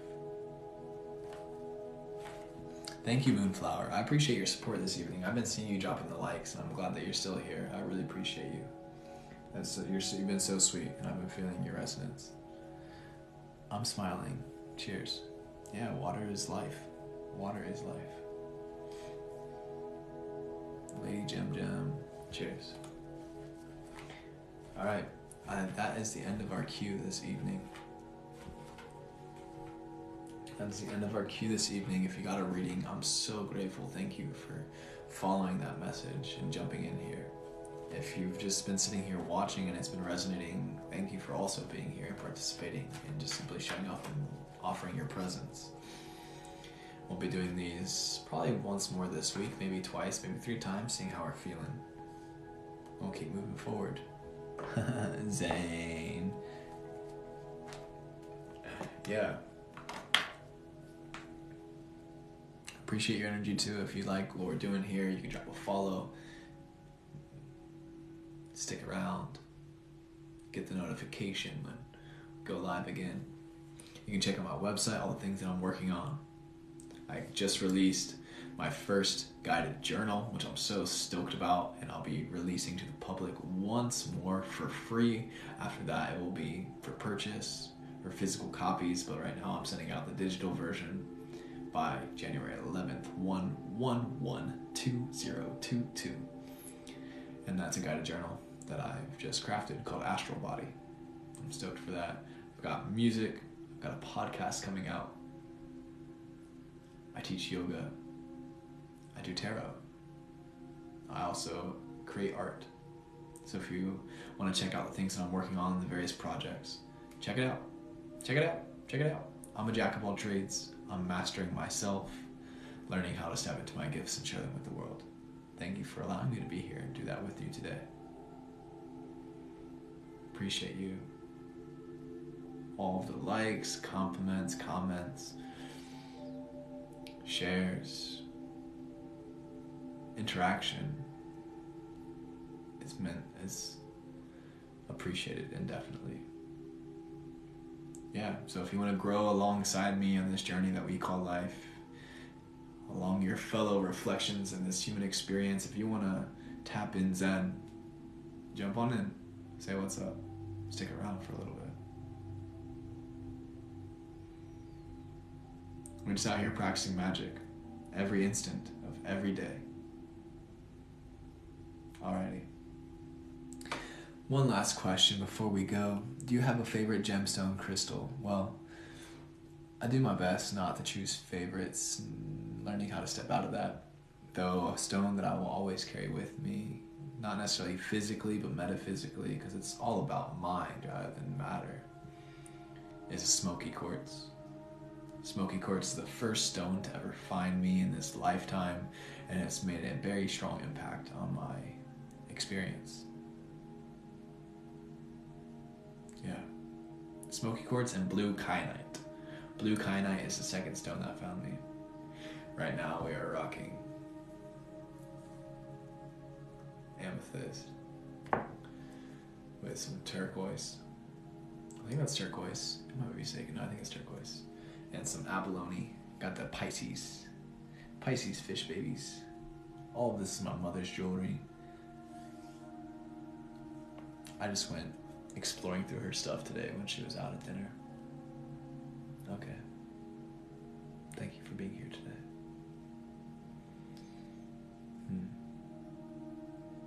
Thank you, Moonflower. I appreciate your support this evening. I've been seeing you dropping the likes, and I'm glad that you're still here. I really appreciate you. You've been so sweet, and I've been feeling your resonance. I'm smiling. Cheers. Yeah, water is life. Water is life. Lady Gem. Cheers. All right. That is the end of our queue this evening. That's the end of our queue this evening. If you got a reading, I'm so grateful. Thank you for following that message and jumping in here. If you've just been sitting here watching and it's been resonating, thank you for also being here and participating and just simply showing up and offering your presence. We'll be doing these probably once more this week, maybe twice, maybe 3 times, seeing how we're feeling. We'll keep moving forward. Zane. Yeah. Appreciate your energy too. If you like what we're doing here, you can drop a follow. Stick around. Get the notification when we go live again. You can check out my website, all the things that I'm working on. I just released my first guided journal, which I'm so stoked about, and I'll be releasing to the public once more for free. After that, it will be for purchase or physical copies, but right now I'm sending out the digital version by January 11th, 1/1/2022. And that's a guided journal that I've just crafted called Astral Body. I'm stoked for that. I've got music, I've got a podcast coming out. I teach yoga. I do tarot. I also create art. So if you want to check out the things that I'm working on, the various projects, check it out. Check it out. Check it out. I'm a jack of all trades. I'm mastering myself, learning how to step into my gifts and share them with the world. Thank you for allowing me to be here and do that with you today. Appreciate you. All of the likes, compliments, comments, shares, interaction is appreciated indefinitely. Yeah, so if you want to grow alongside me on this journey that we call life, along your fellow reflections in this human experience, if you want to tap in Zen, jump on in, say what's up, stick around for a little bit. We're just out here practicing magic every instant of every day. Alrighty. One last question before we go. Do you have a favorite gemstone crystal? Well, I do my best not to choose favorites, learning how to step out of that. Though a stone that I will always carry with me, not necessarily physically, but metaphysically, because it's all about mind rather than matter, is a smoky quartz. Smoky quartz is the first stone to ever find me in this lifetime, and it's made a very strong impact on my experience. Yeah. Smoky quartz and blue kyanite. Blue kyanite is the second stone that found me. Right now we are rocking amethyst with some turquoise. I think that's turquoise. I might be mistaken. No, I think it's turquoise. And some abalone. Got the Pisces fish babies. All of this is my mother's jewelry. I just went exploring through her stuff today when she was out at dinner. Okay. Thank you for being here today.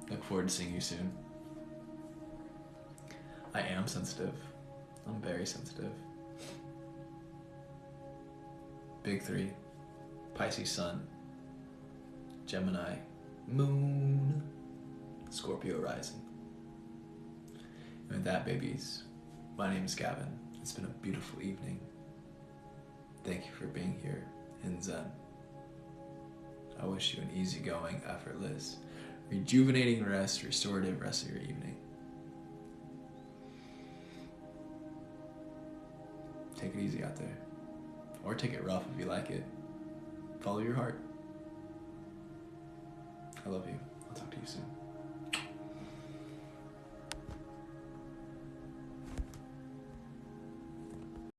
Look forward to seeing you soon. I am sensitive. I'm very sensitive. Big 3. Pisces Sun. Gemini Moon. Scorpio Rising. And with that, babies, my name is Gavin. It's been a beautiful evening. Thank you for being here in Zen. I wish you an easygoing, effortless, rejuvenating rest, restorative rest of your evening. Take it easy out there. Or take it rough if you like it. Follow your heart. I love you. I'll talk to you soon.